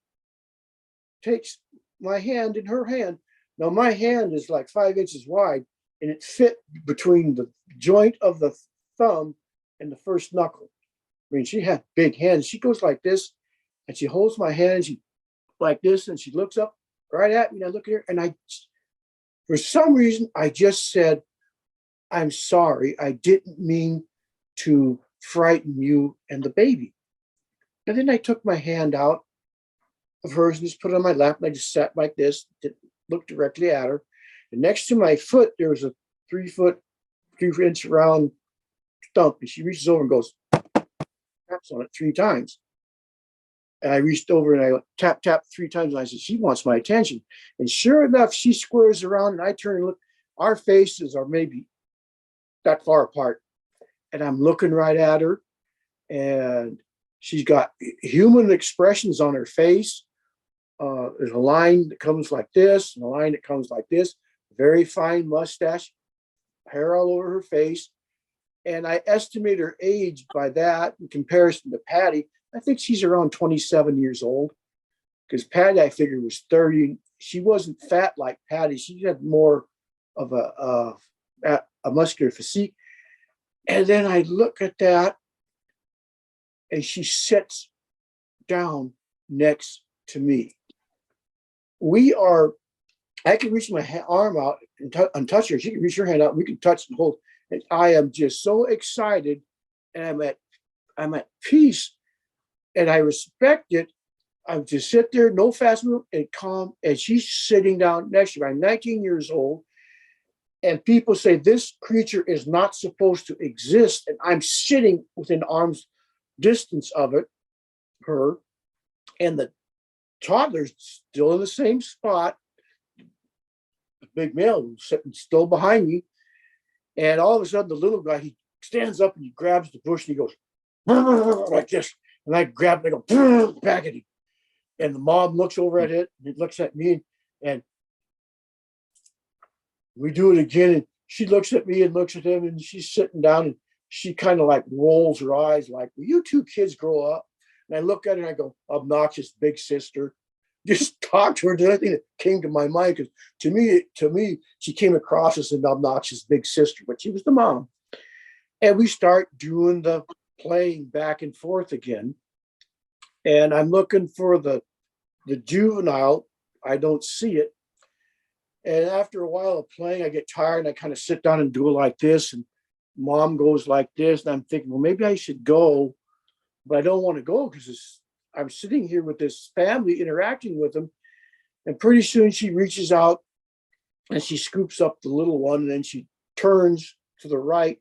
takes my hand in her hand. Now my hand is like 5 inches wide, and it fit between the joint of the thumb and the first knuckle. I mean, she had big hands. She goes like this, and she holds my hand, and she like this, and she looks up right at me, and I look at her, and for some reason, I just said, I'm sorry, I didn't mean to frighten you and the baby. And then I took my hand out of hers and just put it on my lap, and I just sat like this, looked directly at her. And next to my foot, there was a 3-inch round stump, and she reaches over and goes, taps on it 3 times. And I reached over and I tap 3 times, and I said, she wants my attention. And sure enough, she squares around, and I turn and look. Our faces are maybe that far apart, and I'm looking right at her, and she's got human expressions on her face. There's a line that comes like this, and a line that comes like this, very fine mustache, hair all over her face. And I estimate her age by that in comparison to Patty. I think she's around 27 years old, because Patty, I figured, was 30. She wasn't fat like Patty. She had more of a muscular physique. And then I look at that, and she sits down next to me. I can reach my arm out and touch her. She can reach her hand out. We can touch and hold. And I am just so excited, and I'm at peace, and I respect it. I just sit there, no fast move, and calm. And she's sitting down next to me. I'm 19 years old. And people say this creature is not supposed to exist. And I'm sitting within arm's distance of her. And the toddler's still in the same spot. The big male was sitting still behind me. And all of a sudden, the little guy, he stands up and he grabs the bush and he goes like this. And I grab it and I go back at him. And the mom looks over at it, and it looks at me, and we do it again. And she looks at me and looks at him, and she's sitting down, and she kind of like rolls her eyes like, will you two kids grow up? And I look at her and I go, obnoxious big sister. Just talk to her. The only thing that came to my mind, because to me, she came across as an obnoxious big sister, but she was the mom. And we start doing the playing back and forth again. And I'm looking for the juvenile. I don't see it. And after a while of playing, I get tired and I kind of sit down and do it like this. And mom goes like this. And I'm thinking, well, maybe I should go, but I don't want to go because I'm sitting here with this family interacting with them. And pretty soon she reaches out and she scoops up the little one. And then she turns to the right.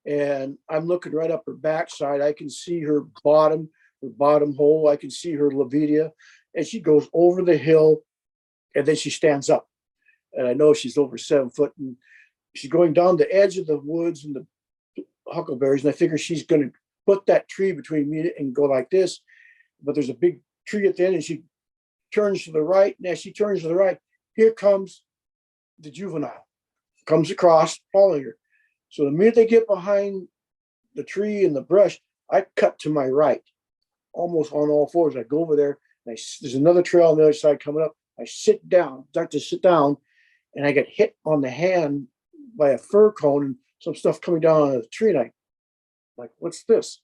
And I'm looking right up her backside. I can see her bottom hole. I can see her labia. And she goes over the hill and then she stands up. And I know she's over 7 foot. And she's going down the edge of the woods and the huckleberries. And I figure she's going to put that tree between me and go like this. But there's a big tree at the end and she turns to the right. And as she turns to the right, here comes the juvenile, comes across, following her. So the minute they get behind the tree and the brush, I cut to my right, almost on all fours. I go over there. And there's another trail on the other side coming up. I start to sit down, and I get hit on the hand by a fir cone and some stuff coming down on the tree. And I'm like, what's this?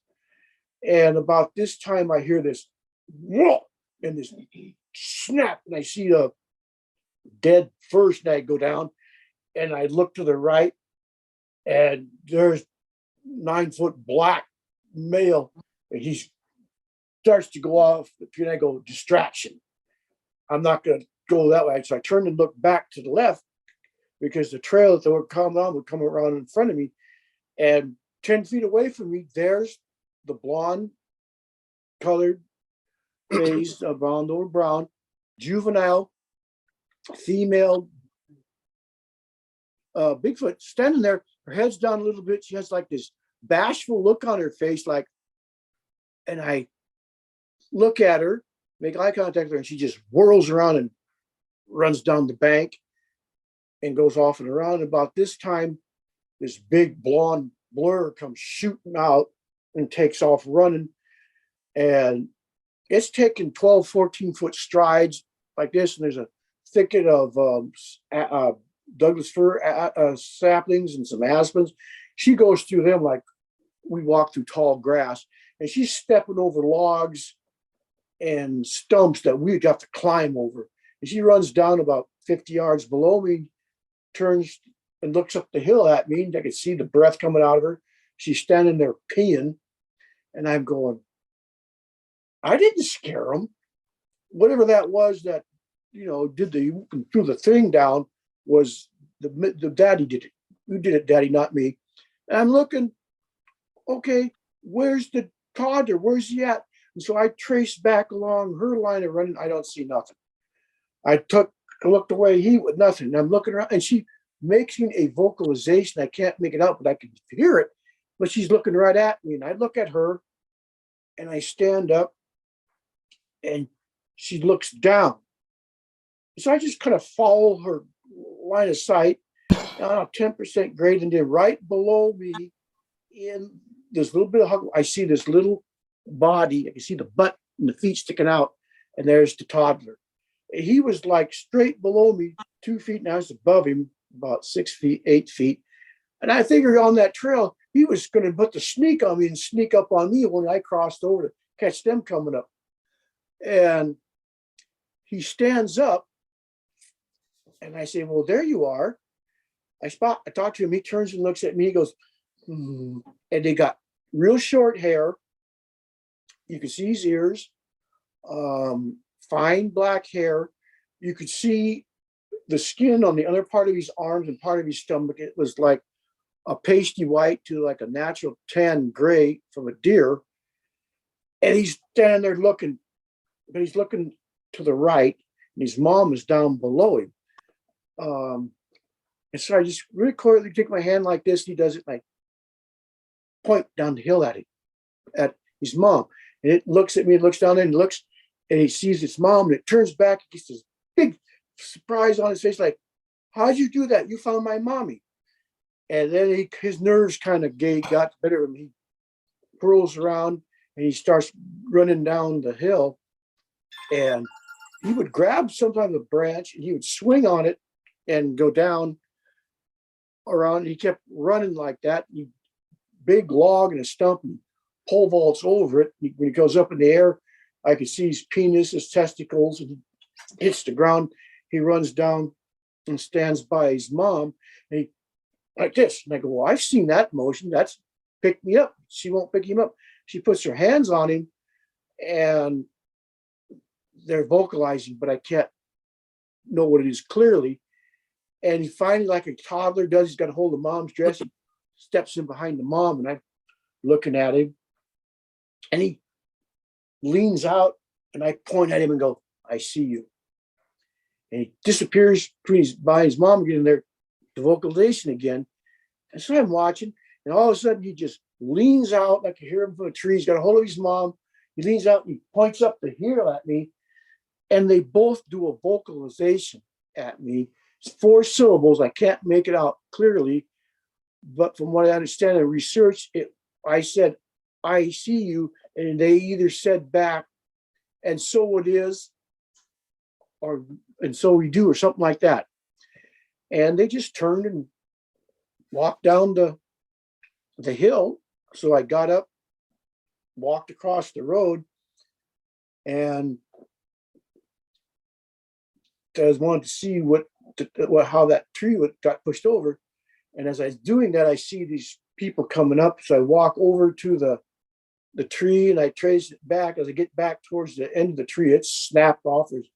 And about this time, I hear this, whoa, and this snap, and I see a dead fir snag go down. And I look to the right, and there's 9 foot black male, and he starts to go off. And I go, distraction. I'm not going to go that way. So I turned and looked back to the left because the trail that they would come on would come around in front of me. And 10 feet away from me, there's the blonde colored face, brown over brown, juvenile, female, Bigfoot standing there. Her head's down a little bit. She has like this bashful look on her face, like, and I look at her, make eye contact with her, and she just whirls around and runs down the bank and goes off and around. About this time, this big blonde blur comes shooting out and takes off running. And it's taking 12, 14 foot strides like this. And there's a thicket of Douglas fir saplings and some aspens. She goes through them like we walk through tall grass, and she's stepping over logs and stumps that we'd have to climb over. And she runs down about 50 yards below me, turns and looks up the hill at me, and I could see the breath coming out of her. She's standing there peeing, and I'm going, I didn't scare him. Whatever that was that, threw the thing down was the daddy did it. You did it, daddy, not me. And I'm looking, okay, where's the toddler? Where's he at? And so I traced back along her line of running. I don't see nothing. I looked away, he with nothing. And I'm looking around, and she making a vocalization. I can't make it out, but I can hear it. But she's looking right at me, and I look at her, and I stand up, and she looks down. So I just kind of follow her line of sight, 10% grade, and then right below me, in this little bit of hug, I see this little body. I can see the butt and the feet sticking out, and there's the toddler. He was like straight below me, 2 feet, and I was above him about 6 feet, 8 feet. And I figured on that trail, he was going to put the sneak on me and sneak up on me when I crossed over to catch them coming up. And he stands up, and I say, well, there you are. I talk to him. He turns and looks at me. He goes, and they got real short hair. You could see his ears, fine black hair. You could see the skin on the other part of his arms and part of his stomach. It was like a pasty white to like a natural tan gray from a deer. And he's standing there looking, but he's looking to the right, and his mom is down below him. And so I just really quietly take my hand like this. He does it, and I point down the hill at him, at his mom. And it looks at me, looks down there, and looks, and he sees his mom, and it turns back. He gets this big surprise on his face, like, how'd you do that? You found my mommy. And then his nerves kind of got the better of him. He whirls around and he starts running down the hill. And he would grab sometimes a branch and he would swing on it and go down around. He kept running like that. Big log and a stump and pole vaults over it. When he goes up in the air, I could see his penis, his testicles, and he hits the ground. He runs down and stands by his mom, and he like this. And I go, well, I've seen that motion. That's pick me up. She won't pick him up. She puts her hands on him, and they're vocalizing, but I can't know what it is clearly. And he finally, like a toddler does, he's got a hold of mom's dress. He steps in behind the mom, and I'm looking at him, and he leans out, and I point at him and go, I see you. And he disappears by his mom again, there, the vocalization again. And so I'm watching, and all of a sudden he just leans out, like you hear him from a tree. He's got a hold of his mom. He leans out and he points up the heel at me, and they both do a vocalization at me. It's 4 syllables. I can't make it out clearly, but from what I understand in research, I said, I see you, and they either said back, and so it is, or and so we do, or something like that. And they just turned and walked down the hill. So I got up, walked across the road, and I wanted to see how that tree got pushed over. And as I was doing that, I see these people coming up. So I walk over to the tree and I trace it back. As I get back towards the end of the tree, it snapped off. There's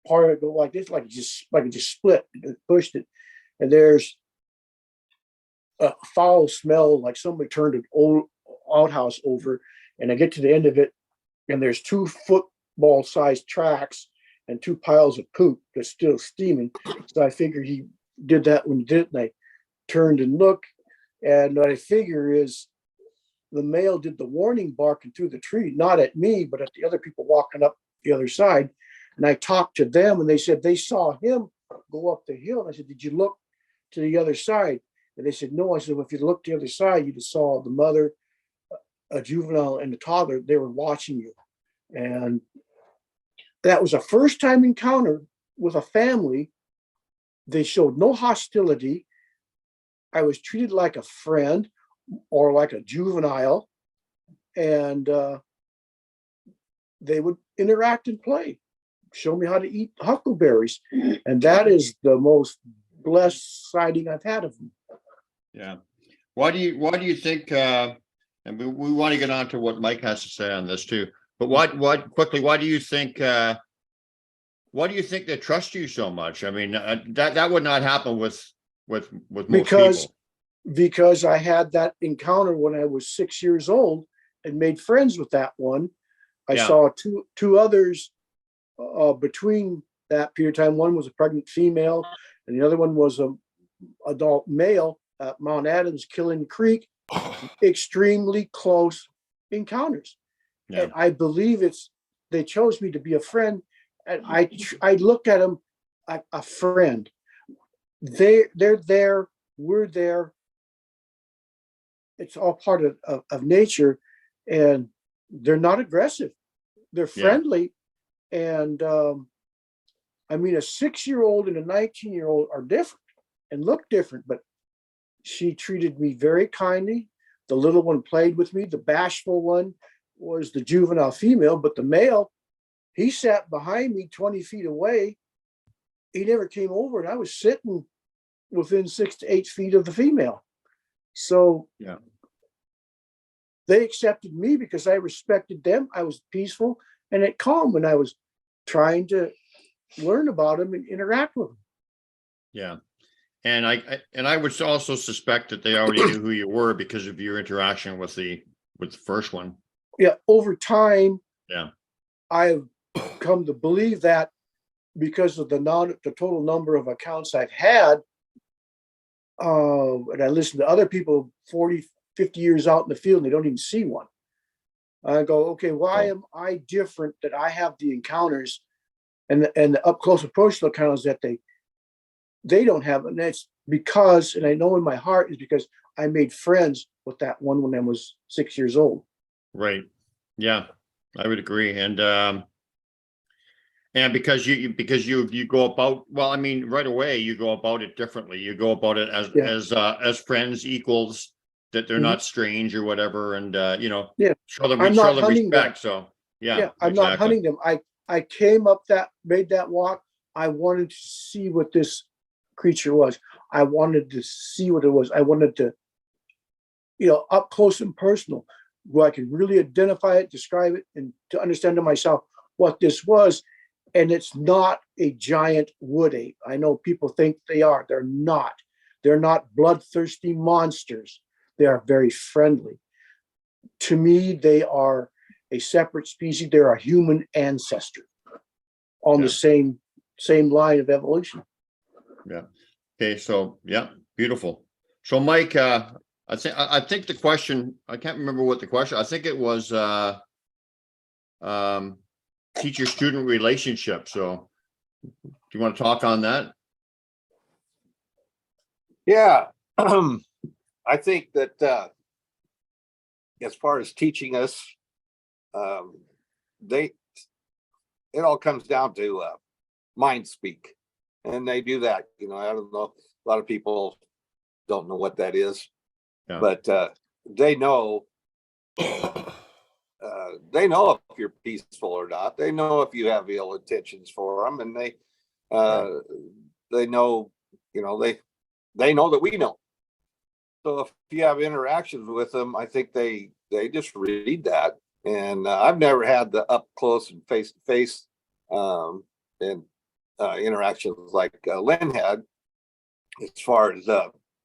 part of it go like this, like it just split, it pushed it. And there's a foul smell, like somebody turned an old outhouse over. And I get to the end of it, and there's 2 football-sized tracks and 2 piles of poop that's still steaming. So I figured he did that when he did it. And I turned and looked, and what I figure is the male did the warning barking through the tree, not at me, but at the other people walking up the other side. And I talked to them, and they said they saw him go up the hill. And I said, did you look to the other side? And they said, no. I said, well, if you looked to the other side, you just saw the mother, a juvenile, and a toddler. They were watching you. And that was a first-time encounter with a family. They showed no hostility. I was treated like a friend or like a juvenile, and they would interact and play, show me how to eat huckleberries. And that is the most blessed sighting I've had of them. Yeah. Why do you think, and we want to get on to what Mike has to say on this too, but why do you think they trust you so much? I mean, that would not happen with most people. Because I had that encounter when I was 6 years old and made friends with that one. I saw two others between that period of time. One was a pregnant female, and the other one was an adult male at Mount Adams, Killing Creek. Extremely close encounters. Yeah. And I believe they chose me to be a friend, and I look at them like a friend. They're there, we're there. It's all part of nature, and they're not aggressive. They're friendly. Yeah. And I mean, a 6-year-old and a 19-year-old are different and look different, but she treated me very kindly. The little one played with me. The bashful one was the juvenile female, but the male, he sat behind me 20 feet away. He never came over, and I was sitting within 6 to 8 feet of the female. So they accepted me because I respected them. I was peaceful and at calm when I was trying to learn about them and interact with them. Yeah. And I would also suspect that they already knew who you were because of your interaction with the first one. Yeah. Over time, yeah, I've come to believe that because of the total number of accounts I've had. And I listen to other people 40, 50 years out in the field, and they don't even see one. I go, okay, why am I different that I have the encounters and the up close and personal encounters that they don't have? And it's because, and I know in my heart is because I made friends with that one when I was 6 years old. Right. Yeah, I would agree. And because you go about, well, I mean, right away, you go about it differently. You go about it Yeah. as friends, equals, that they're Mhm. not strange or whatever. And, Yeah. show them, I'm show not them hunting them. respect. So, yeah, Yeah, I'm not exactly. hunting them. I came up made that walk. I wanted to see what this creature was. I wanted to see what it was. I wanted to, up close and personal, where I could really identify it, describe it, and to understand to myself what this was. And it's not a giant wood ape. I know people think they are. They're not. They're not bloodthirsty monsters. They are very friendly. To me, they are a separate species. They're a human ancestor on the same line of evolution. Yeah. Okay. So, yeah, beautiful. So, Mike, I think the question, I can't remember what the question, I think it was, teacher-student relationship. So do you want to talk on that? Yeah. I think that as far as teaching us, it all comes down to mind speak, and they do that. I don't know. A lot of people don't know what that is, Yeah. but they know. They know if you're peaceful or not. They know if you have ill intentions for them, and they know. They know that we know. So if you have interactions with them, I think they just read that. And I've never had the up close and face to face and interactions like Lynn had, as far as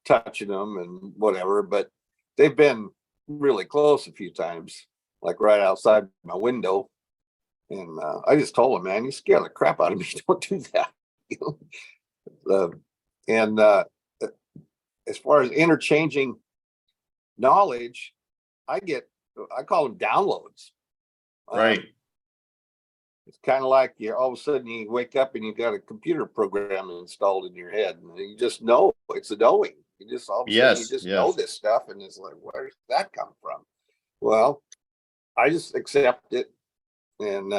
touching them and whatever. But they've been really close a few times, like right outside my window. And I just told him, man, you scare the crap out of me. Don't do that. And as far as interchanging knowledge, I call them downloads. Right. It's kind of like all of a sudden you wake up and you got a computer program installed in your head, and you just know. It's a knowing. You just all of a sudden you just know this stuff, and it's like, where did that come from? Well, I just accept it, and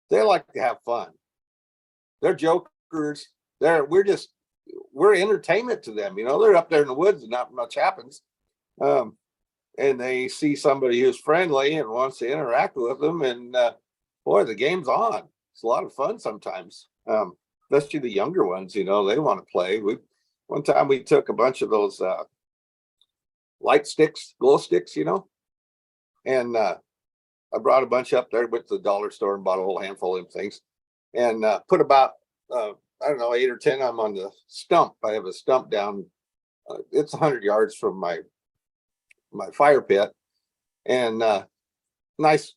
they like to have fun. They're jokers. We're entertainment to them. They're up there in the woods and not much happens. And they see somebody who's friendly and wants to interact with them. And boy, the game's on. It's a lot of fun sometimes. Especially the younger ones, they want to play. One time we took a bunch of those light sticks, glow sticks, and I brought a bunch up there, went to the dollar store and bought a whole handful of things, and put about I don't know, 8 or 10 of them on the stump. I have a stump down. It's 100 yards from my fire pit, and nice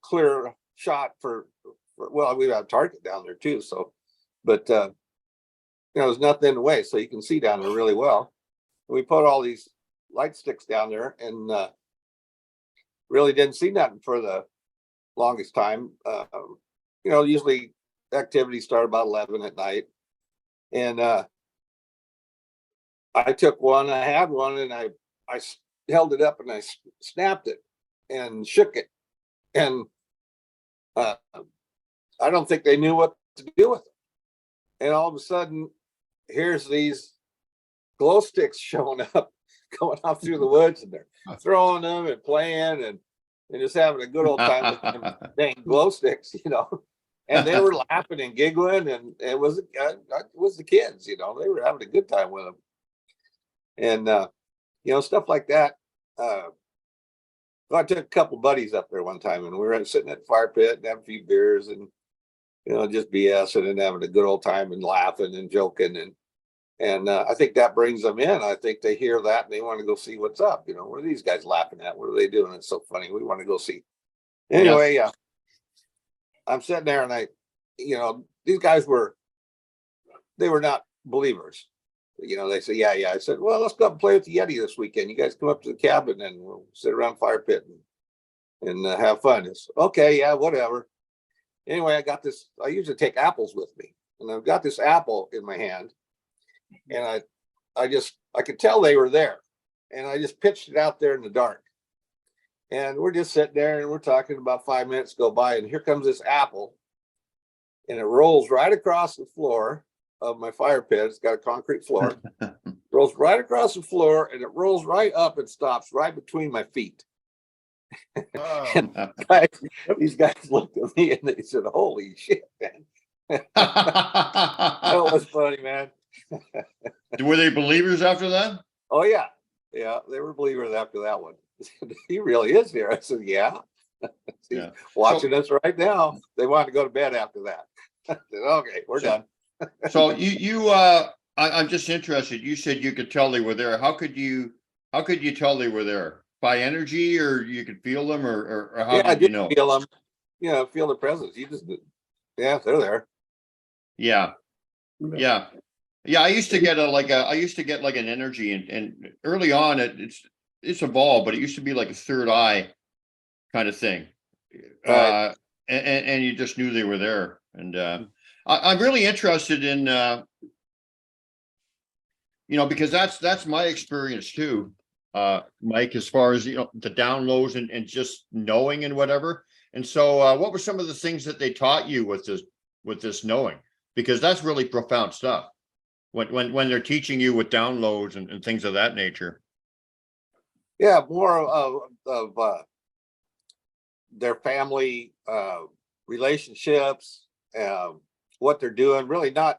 clear shot for well, we have a target down there too. So, but there's nothing in the way, so you can see down there really well. We put all these light sticks down there, and really didn't see nothing for the longest time. Usually activities start about 11 at night, and I took one. I had one, and I held it up and I snapped it and shook it, and I don't think they knew what to do with it. And all of a sudden, here's these glow sticks showing up, going off through the woods, and they're throwing them and playing and just having a good old time with them dang glow sticks, And they were laughing and giggling, and it was the kids, they were having a good time with them. And stuff like that. I took a couple buddies up there one time, and we were sitting at the fire pit and having a few beers and just BSing and having a good old time and laughing and joking, and I think that brings them in. I think they hear that and they want to go see what's up. What are these guys laughing at? What are they doing? It's so funny. We want to go see. Anyway, Yes. I'm sitting there, and these guys were not believers. They say, yeah. I said, well, let's go up and play with the Yeti this weekend. You guys come up to the cabin and we'll sit around fire pit and have fun. It's okay, yeah, whatever. Anyway, I usually take apples with me, and I've got this apple in my hand, and I could tell they were there, and I just pitched it out there in the dark. And we're just sitting there and we're talking. About 5 minutes go by, and here comes this apple, and it rolls right across the floor of my fire pit. It's got a concrete floor. Rolls right across the floor, and it rolls right up and stops right between my feet. Wow. And these guys looked at me and they said, "Holy shit, man." That was funny, man. Were they believers after that? Oh yeah. Yeah, they were believers after that one. He really is here. I said, yeah. He's Yeah. watching us right now. They wanted to go to bed after that. I said, okay, we're done. So I'm just interested. You said you could tell they were there. How could you tell they were there? By energy, or you could feel them, or how Yeah, I did you did know? feel them. Feel the presence. Yeah, they're there. Yeah. Yeah. Yeah. I used to get like an energy, and early on it's evolved, but it used to be like a third eye kind of thing. Right. And you just knew they were there. And I'm really interested in because that's my experience too, Mike, as far as the downloads and just knowing and whatever. And so what were some of the things that they taught you with this knowing? Because that's really profound stuff when they're teaching you with downloads and things of that nature. Yeah, more of their family relationships, what they're doing. Really not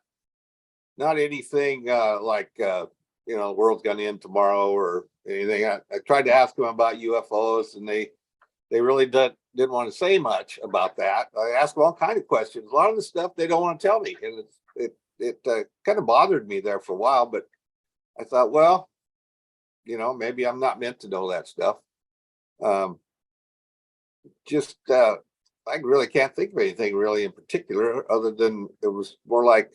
anything like the world's gonna end tomorrow or anything. I tried to ask them about UFOs, and they really didn't want to say much about that. I asked them all kind of questions. A lot of the stuff they don't want to tell me, and it kind of bothered me there for a while. But I thought, well, maybe I'm not meant to know that stuff. I really can't think of anything really in particular, other than it was more like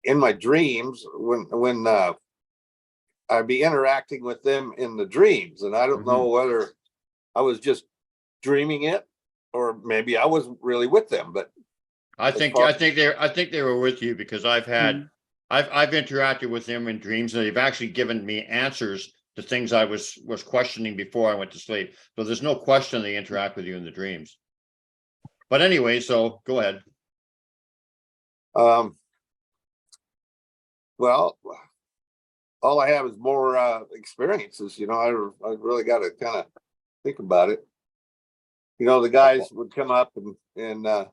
in my dreams when I'd be interacting with them in the dreams, and I don't know whether I was just dreaming it or maybe I wasn't really with them. But I think they were with you, because I've interacted with them in dreams, and they've actually given me answers to things I was questioning before I went to sleep. So there's no question they interact with you in the dreams. But anyway, so go ahead. Well, all I have is more experiences. I really got to kind of think about it. The guys would come up and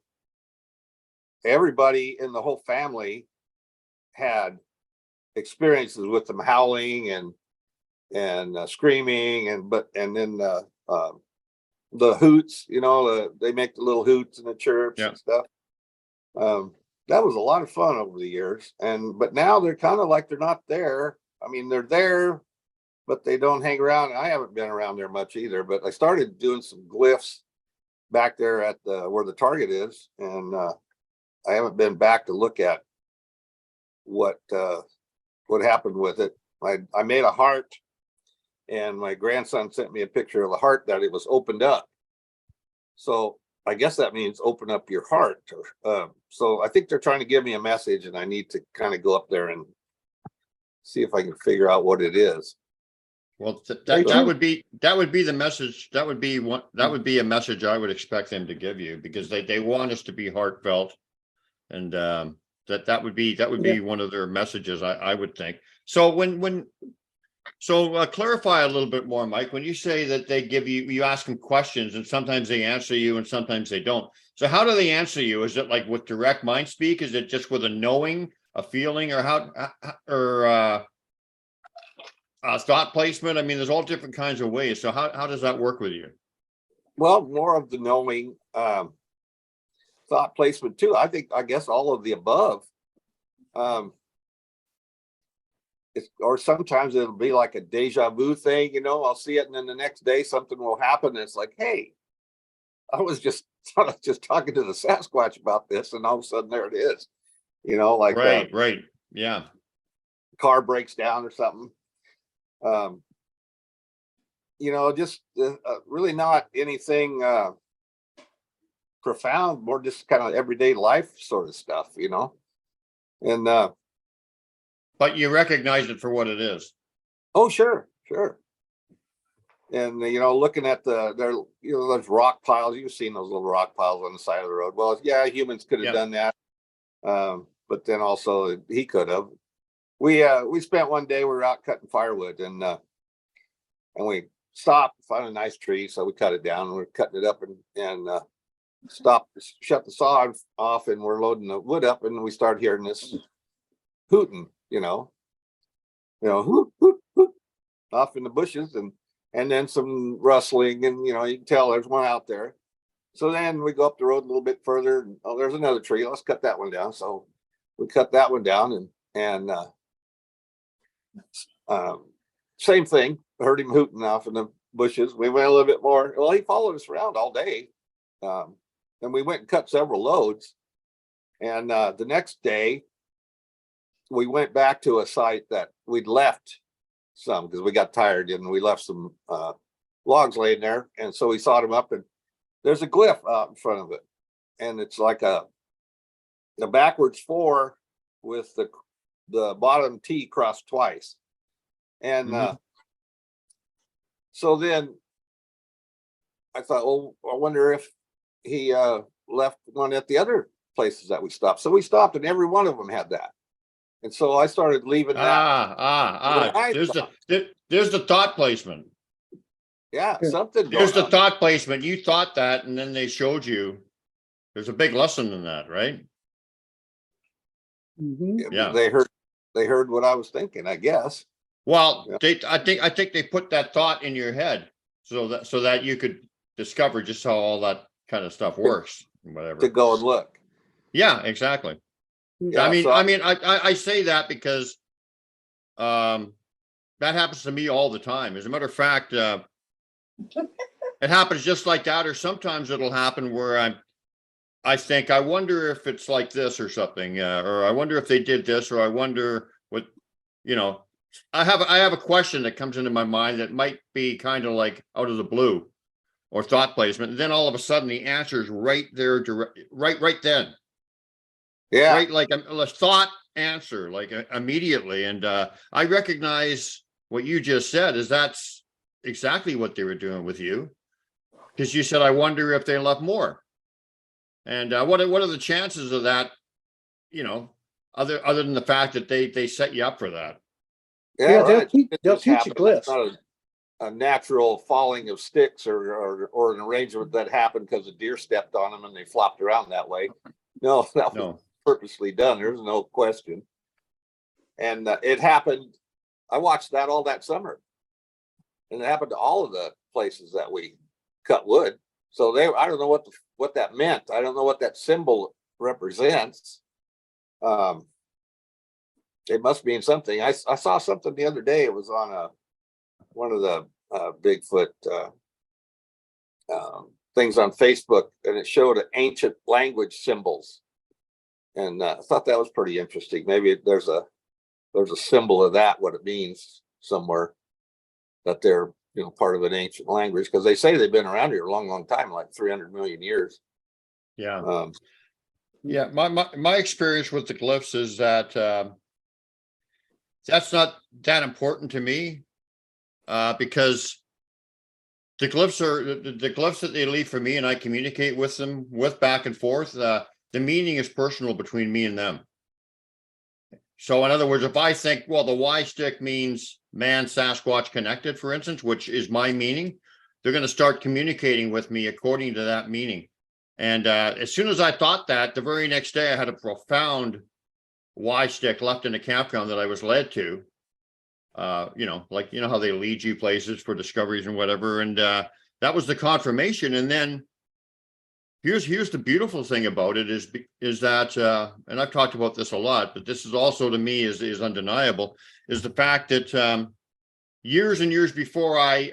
everybody in the whole family had experiences with them howling and screaming, and then the hoots, they make the little hoots and the chirps and stuff. That was a lot of fun over the years. But now they're kind of like they're not there. I mean, they're there, but they don't hang around. I haven't been around there much either, but I started doing some glyphs back there at where the target is, and I haven't been back to look at what happened with it. I made a heart, and my grandson sent me a picture of the heart that it was opened up. So I guess that means open up your heart. So I think they're trying to give me a message, and I need to kind of go up there and see if I can figure out what it is. Well, that would be the message. That would be a message I would expect them to give you, because they want us to be heartfelt, and that would be one of their messages, I would think. So clarify a little bit more, Mike, when you say that they give you ask them questions, and sometimes they answer you and sometimes they don't. So how do they answer you? Is it like with direct mind speak? Is it just with a knowing, a feeling, or thought placement? I mean, there's all different kinds of ways. So how does that work with you? Well, more of the knowing, thought placement too. I guess all of the above. Or sometimes it'll be like a deja vu thing, I'll see it, and then the next day something will happen, and it's like, hey, I was just talking to the Sasquatch about this, and all of a sudden there it is, like right, yeah, car breaks down or something. Just really not anything profound, more just kind of everyday life sort of stuff, you know? And, But you recognize it for what it is. oh, sure, sure. And, you know, looking at those rock piles, you've seen those little rock piles on the side of the road. Well, yeah, humans could have Yeah. done that. But then also he could have. We spent one day, we were out cutting firewood and we stopped, found a nice tree. So we cut it down and we're cutting it up and stopped, shut the saw off and we're loading the wood up and we start hearing this hooting, hoot, hoot, hoot, off in the bushes and then some rustling and, you can tell there's one out there. So then we go up the road a little bit further and, oh, there's another tree. Let's cut that one down. So we cut that one down and same thing. Heard him hooting off in the bushes. We went a little bit more. Well, he followed us around all day. And we went and cut several loads. And the next day, we went back to a site that we'd left some because we got tired and we left some logs laying there. And so we sawed them up and there's a glyph out in front of it. And it's like a backwards 4 with the bottom T crossed twice. And so then I thought, well, I wonder if he left one at the other places that we stopped. So we stopped and every one of them had that. And so I started leaving that. There's the thought placement. Yeah, something. There's the thought placement. You thought that, and then they showed you. There's a big lesson in that, right? Yeah. They heard what I was thinking, I guess. Well, yeah. I think they put that thought in your head so that you could discover just how all that kind of stuff works, whatever. To go and look. Yeah, exactly. Yeah, I say that because that happens to me all the time. As a matter of fact, it happens just like that, or sometimes it'll happen where I think, I wonder if it's like this or something, or I wonder if they did this, or I wonder what, I have a question that comes into my mind that might be kind of like out of the blue or thought placement. And then all of a sudden the answer is right there, right then. Yeah. Right. Like a thought answer, like immediately. And I recognize what you just said is that's exactly what they were doing with you. Because you said, I wonder if they left more. And what are the chances of that, other than the fact that they set you up for that? Yeah, right. They'll teach you glyphs. It's not a natural falling of sticks or an arrangement that happened because a deer stepped on them and they flopped around that way. No, that was purposely done. There's no question. And it happened. I watched that all that summer. And it happened to all of the places that we cut wood. So I don't know what that meant. I don't know what that symbol represents. It must mean something. I saw something the other day. It was on one of the Bigfoot things on Facebook, and it showed ancient language symbols. And I thought that was pretty interesting. Maybe there's a symbol of that, what it means somewhere, that they're part of an ancient language, because they say they've been around here a long, long time, like 300 million years. Yeah. Yeah. My experience with the glyphs is that that's not that important to me, because the glyphs are the glyphs that they leave for me, and I communicate with them back and forth. The meaning is personal between me and them. So in other words, if I think, well, the Y stick means man, Sasquatch connected, for instance, which is my meaning, they're going to start communicating with me according to that meaning. And as soon as I thought that, the very next day I had a profound Y stick left in a campground that I was led to. Like, how they lead you places for discoveries and whatever. And that was the confirmation. And then here's the beautiful thing about it is that, and I've talked about this a lot, but this is also to me is undeniable, is the fact that years and years before I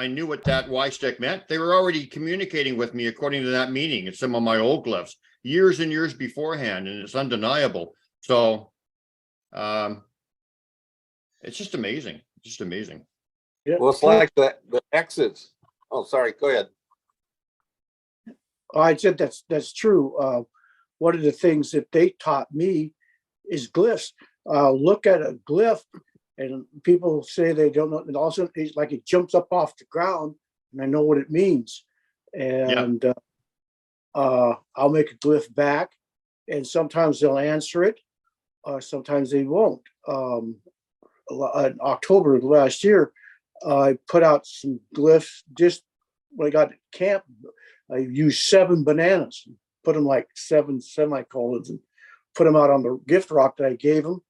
knew what that Y stick meant, they were already communicating with me according to that meaning in some of my old glyphs years and years beforehand, and it's undeniable. So it's just amazing. Just amazing. Yeah. Well, it's like the X's. Oh, sorry. Go ahead. I said that's true. One of the things that they taught me is glyphs. Look at a glyph, and people say they don't know, and also it's like it jumps up off the ground, and I know what it means. And I'll make a glyph back, and sometimes they'll answer it, sometimes they won't. In October of last year, I put out some glyphs just when I got to camp. I used 7 bananas, put them like 7 semicolons, and put them out on the gift rock that I gave them.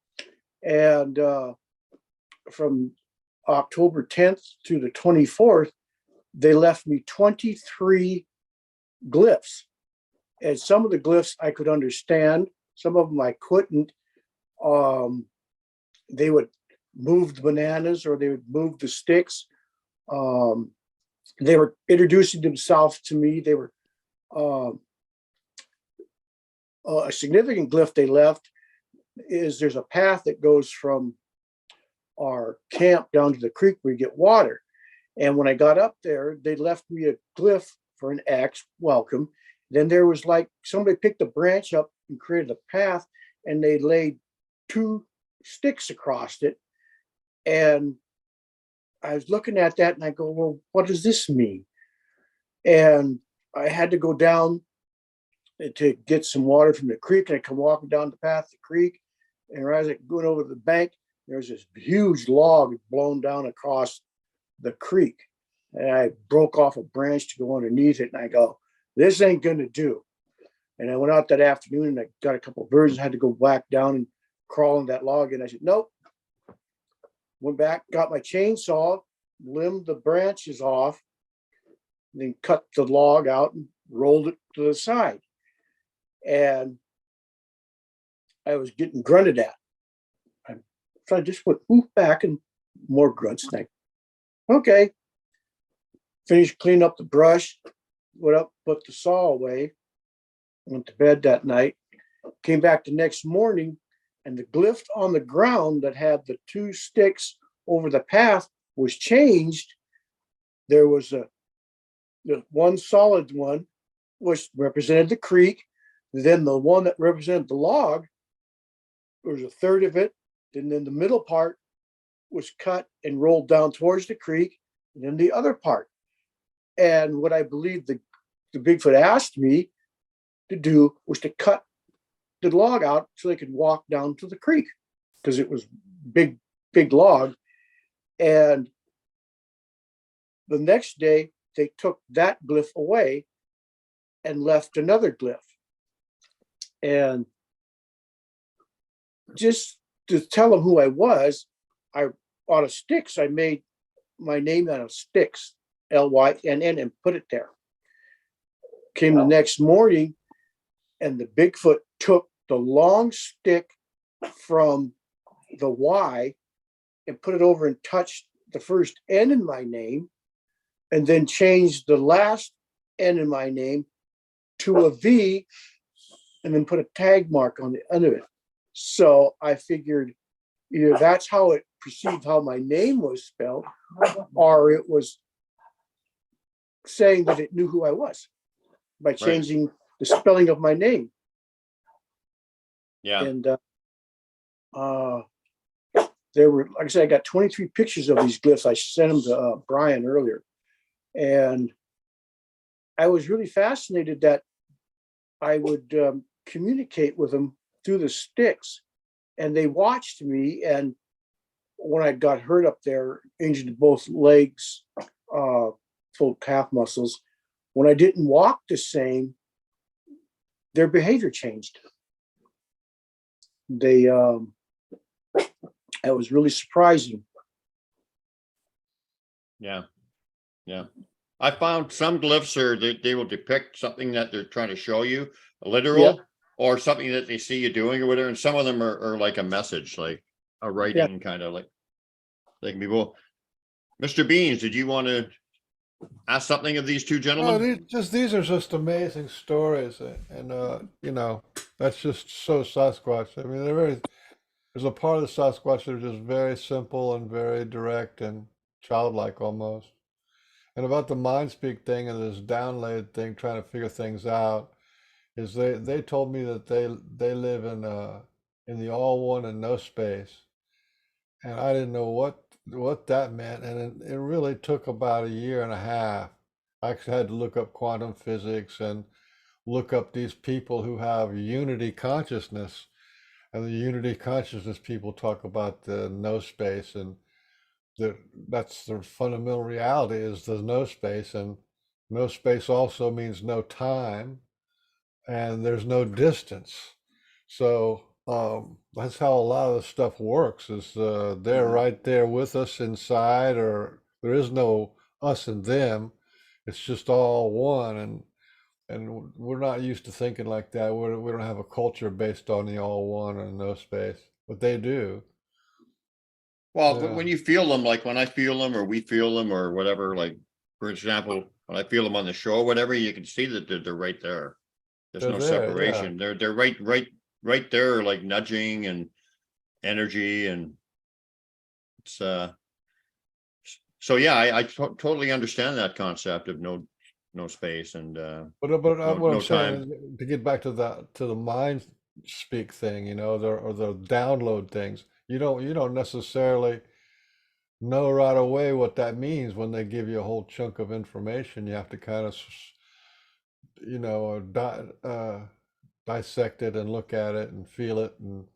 And from October 10th to the 24th, they left me 23 glyphs. And some of the glyphs I could understand, some of them I couldn't. They would move the bananas or they would move the sticks. They were introducing themselves to me. They were a significant glyph they left is there's a path that goes from our camp down to the creek where we get water. And when I got up there, they left me a glyph for an X, welcome. Then there was like somebody picked a branch up and created a path, and they laid 2 sticks across it. And I was looking at that and I go, well, what does this mean? And I had to go down to get some water from the creek, and I come walking down the path of the creek. And as I going over the bank, there's this huge log blown down across the creek. And I broke off a branch to go underneath it. And I go, this ain't going to do. And I went out that afternoon and I got a couple of birds and had to go back down and crawl in that log. And I said, nope. Went back, got my chainsaw, limbed the branches off, then cut the log out and rolled it to the side. And I was getting grunted at. So I just went back and more grunts. Okay. Finished cleaning up the brush, went up, put the saw away, went to bed that night, came back the next morning, and the glyph on the ground that had the 2 sticks over the path was changed. There was the one solid one, which represented the creek. Then the one that represented the log, there was a third of it. And then the middle part was cut and rolled down towards the creek. And then the other part. And what I believe the Bigfoot asked me to do was to cut the log out so they could walk down to the creek, because it was big log. And the next day they took that glyph away and left another glyph. And just to tell them who I was, on of sticks, I made my name out of sticks, Lynn, and put it there. Came the next morning, and the Bigfoot took the long stick from the Y and put it over and touched the first N in my name, and then changed the last N in my name to a V, and then put a tag mark on the end of it. So I figured either that's how it perceived how my name was spelled, or it was saying that it knew who I was by changing the spelling of my name. Yeah. And there were, like I said, I got 23 pictures of these glyphs. I sent them to Brian earlier. And I was really fascinated that I would communicate with them through the sticks. And they watched me. And when I got hurt up there, injured both legs, full calf muscles, when I didn't walk the same, their behavior changed. That was really surprising. Yeah. Yeah. I found some glyphs are they will depict something that they're trying to show you, literal, or something that they see you doing or whatever. And some of them are like a message, like a writing kind of like they can be both. Mr. Beans, did you want to ask something of these 2 gentlemen? No, these are just amazing stories, and that's just so Sasquatch. I mean, there's a part of the Sasquatch that are just very simple and very direct and childlike almost. And about the mind speak thing and this download thing, trying to figure things out, is they told me that they live in the all one and no space, and I didn't know what that meant, and it really took about a year and a half. I actually had to look up quantum physics and look up these people who have unity consciousness, and the unity consciousness people talk about the no space, and that's the fundamental reality is there's no space, and no space also means no time, and there's no distance. So that's how a lot of the stuff works is they're right there with us inside, or there is no us and them. It's just all one, and we're not used to thinking like that. We don't have a culture based on the all one and no space, but they do. Well, Yeah, when you feel them, like when I feel them or we feel them or whatever, like for example, when I feel them on the show or whatever, you can see that they're right there. There's they're no there. Yeah, separation. They're right there, like nudging and energy, and it's so yeah, I totally understand that concept of no space and but what I'm no saying time. is to get back to the mind speak thing, or the download things. You don't necessarily know right away what that means when they give you a whole chunk of information. You have to kind of, dissect it and look at it and feel it and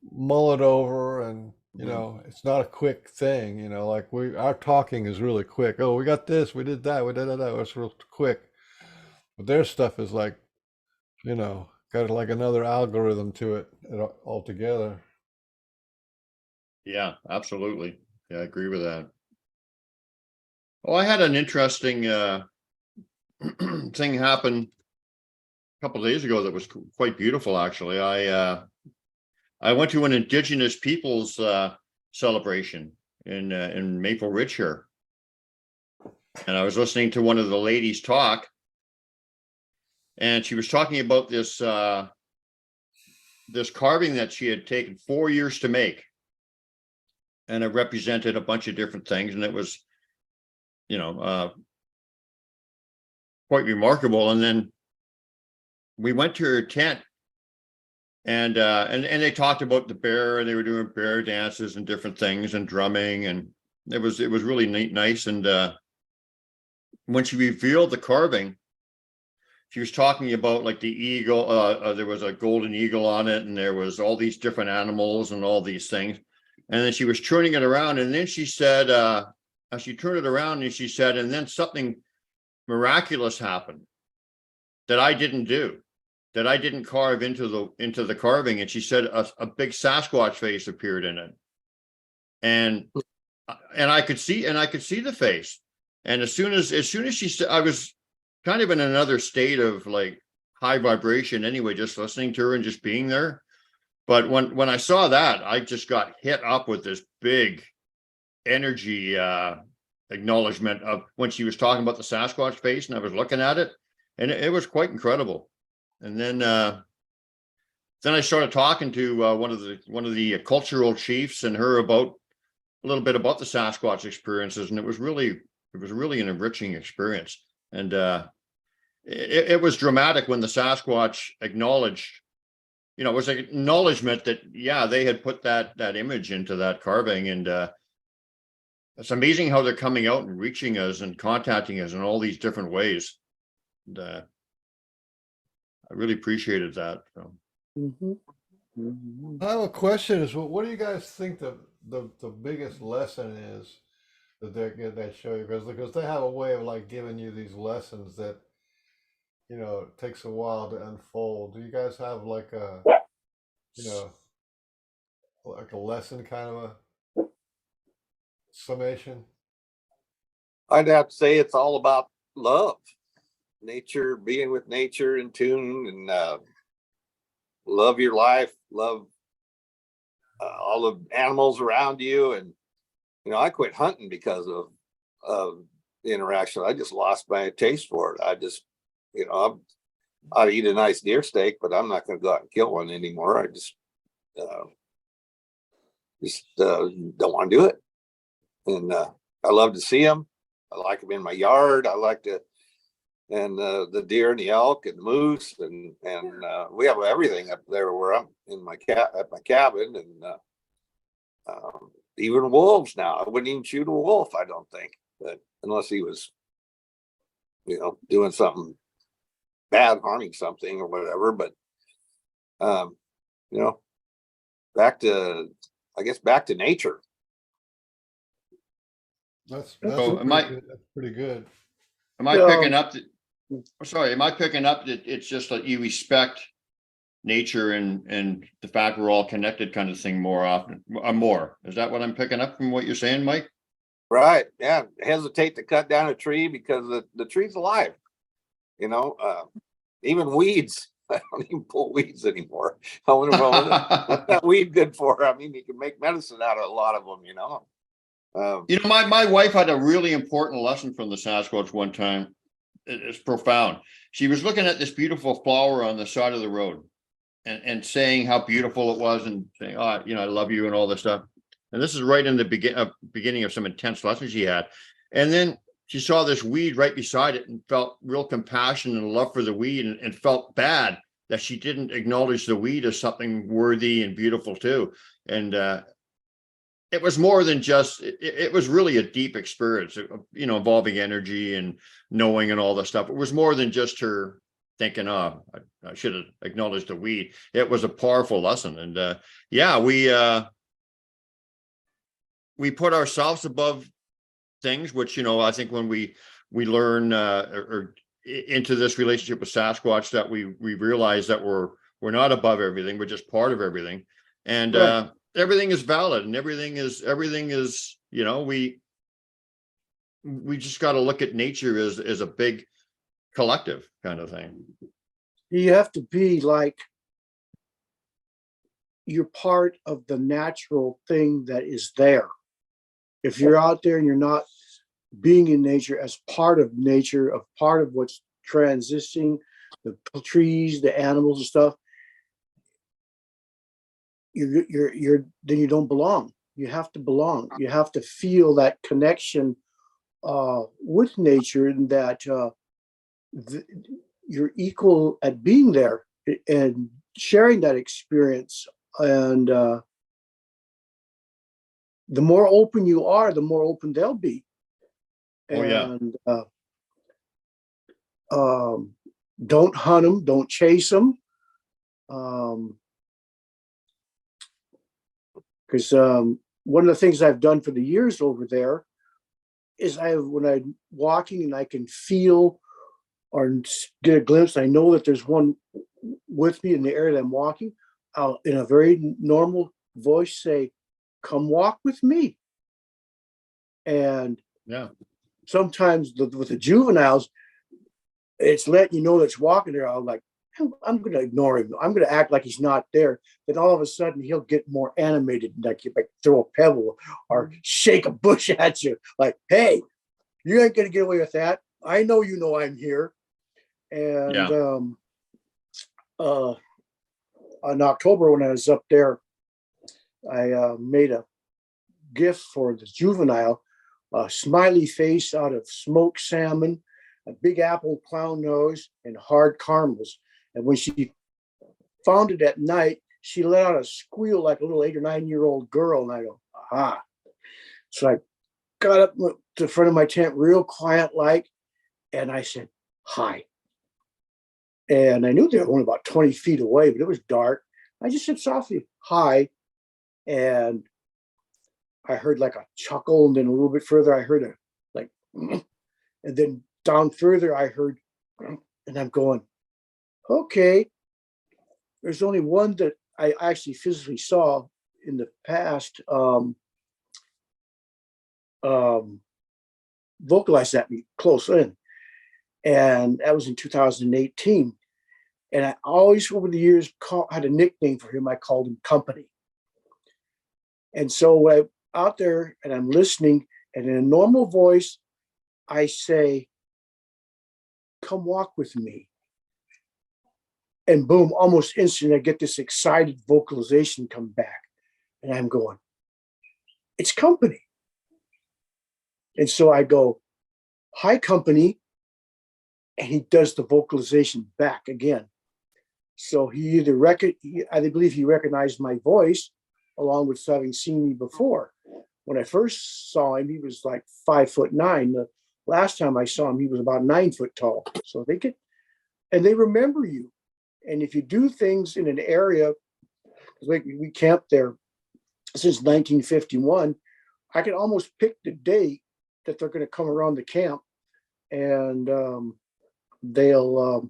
mull it over. And, Mhm. it's not a quick thing, like our talking is really quick. Oh, we got this, we did that, we did that. It's real quick. But their stuff is like, got like another algorithm to it altogether. Yeah, absolutely. Yeah, I agree with that. Oh, I had an interesting thing happen a couple days ago that was quite beautiful, actually. I went to an Indigenous peoples celebration in Maple Ridge here, and I was listening to one of the ladies talk, and she was talking about this carving that she had taken 4 years to make, and it represented a bunch of different things, and it was, you know, quite remarkable. And then we went to her tent, and they talked about the bear, and they were doing bear dances and different things and drumming, and it was really neat, nice. And when she revealed the carving, she was talking about like the eagle. There was a golden eagle on it, and there was all these different animals and all these things. And then she was turning it around, and then she said, as she turned it around, and she said, and then something miraculous happened that I didn't do, that I didn't carve into the carving. And she said a big Sasquatch face appeared in it, and I could see the face. And as soon as she said, I was kind of in another state of like high vibration anyway, just listening to her and just being there. But when I saw that, I just got hit up with this big energy acknowledgement of when she was talking about the Sasquatch face, and I was looking at it, and it was quite incredible. And then I started talking to one of the cultural chiefs and her about a little bit about the Sasquatch experiences, and it was really an enriching experience. And it was dramatic when the Sasquatch acknowledged, it was an acknowledgement that, yeah, they had put that image into that carving. And it's amazing how they're coming out and reaching us and contacting us in all these different ways. And I really appreciated that. So. Mhm. Mhm. I have a question is what do you guys think the biggest lesson is that they show you? Because they have a way of like giving you these lessons that, it takes a while to unfold. Do you guys have you know, like a lesson kind of a summation? I'd have to say it's all about love, nature, being with nature in tune, and love your life, love all the animals around you. And I quit hunting because of the interaction. I just lost my taste for it. I just, I'd eat a nice deer steak, but I'm not going to go out and kill one anymore. I just don't want to do it. And I love to see them. I like them in my yard. I like to, and the deer and the elk and the moose and we have everything up there where I'm in my at my cabin, and even wolves now. I wouldn't even shoot a wolf, I don't think, but unless he was, doing something bad, harming something or whatever. But back to, I guess, back to nature. That's So am I, that's pretty good. am I picking up that, sorry, am I picking up that it's just that you respect nature and the fact we're all connected kind of thing more often, more? Is that what I'm picking up from what you're saying, Mike? Right. Yeah. Hesitate to cut down a tree because the tree's alive. Even weeds. I don't even pull weeds anymore. I wonder, what's that weed good for? I mean, you can make medicine out of a lot of them, My wife had a really important lesson from the Sasquatch one time. It's profound. She was looking at this beautiful flower on the side of the road and saying how beautiful it was and saying, oh, I love you and all this stuff. And this is right in the beginning of some intense lessons she had. And then she saw this weed right beside it and felt real compassion and love for the weed and felt bad that she didn't acknowledge the weed as something worthy and beautiful too. And it was more than just, it was really a deep experience, involving energy and knowing and all this stuff. It was more than just her thinking, oh, I should have acknowledged the weed. It was a powerful lesson. And we put ourselves above things, which, I think when we learn or into this relationship with Sasquatch, that we realize that we're not above everything. We're just part of everything. And right. Everything is valid and everything is, we just got to look at nature as a big collective kind of thing. You have to be like, you're part of the natural thing that is there. If you're out there and you're not being in nature as part of nature, of part of what's transitioning, the trees, the animals and stuff, you're then you don't belong. You have to belong. You have to feel that connection with nature, and that you're equal at being there and sharing that experience. And the more open you are, the more open they'll be. And don't hunt them, don't chase them. Because one of the things I've done for the years over there is when I'm walking and I can feel or get a glimpse, I know that there's one with me in the area that I'm walking, I'll, in a very normal voice, say, come walk with me. And sometimes with the juveniles, it's letting you know that's walking there. I'm like, I'm going to ignore him. I'm going to act like he's not there. Then all of a sudden he'll get more animated, like you might throw a pebble or shake a bush at you. Like, hey, you ain't going to get away with that. I know you know I'm here. And in October when I was up there, I made a gift for the juvenile, a smiley face out of smoked salmon, a big apple clown nose, and hard caramels. And when she found it at night, she let out a squeal like a little 8 or 9 year old girl. And I go, aha. So I got up to the front of my tent real quiet like, and I said, hi. And I knew they were only about 20 feet away, but it was dark. I just said softly, hi. And I heard like a chuckle. And then a little bit further, I heard a like, and then down further, I heard, and I'm going, okay. There's only one that I actually physically saw in the past, vocalized at me close in. And that was in 2018. And I always, over the years, had a nickname for him. I called him Company. And so when I'm out there and I'm listening, and in a normal voice, I say, come walk with me. And boom, almost instantly, I get this excited vocalization come back. And I'm going, it's Company. And so I go, high company, and he does the vocalization back again. So he I believe he recognized my voice along with having seen me before. When I first saw him, he was like 5'9". The last time I saw him, he was about 9 foot tall. So they remember you. And if you do things in an area, like we camped there since 1951, I can almost pick the day that they're going to come around the camp, and they'll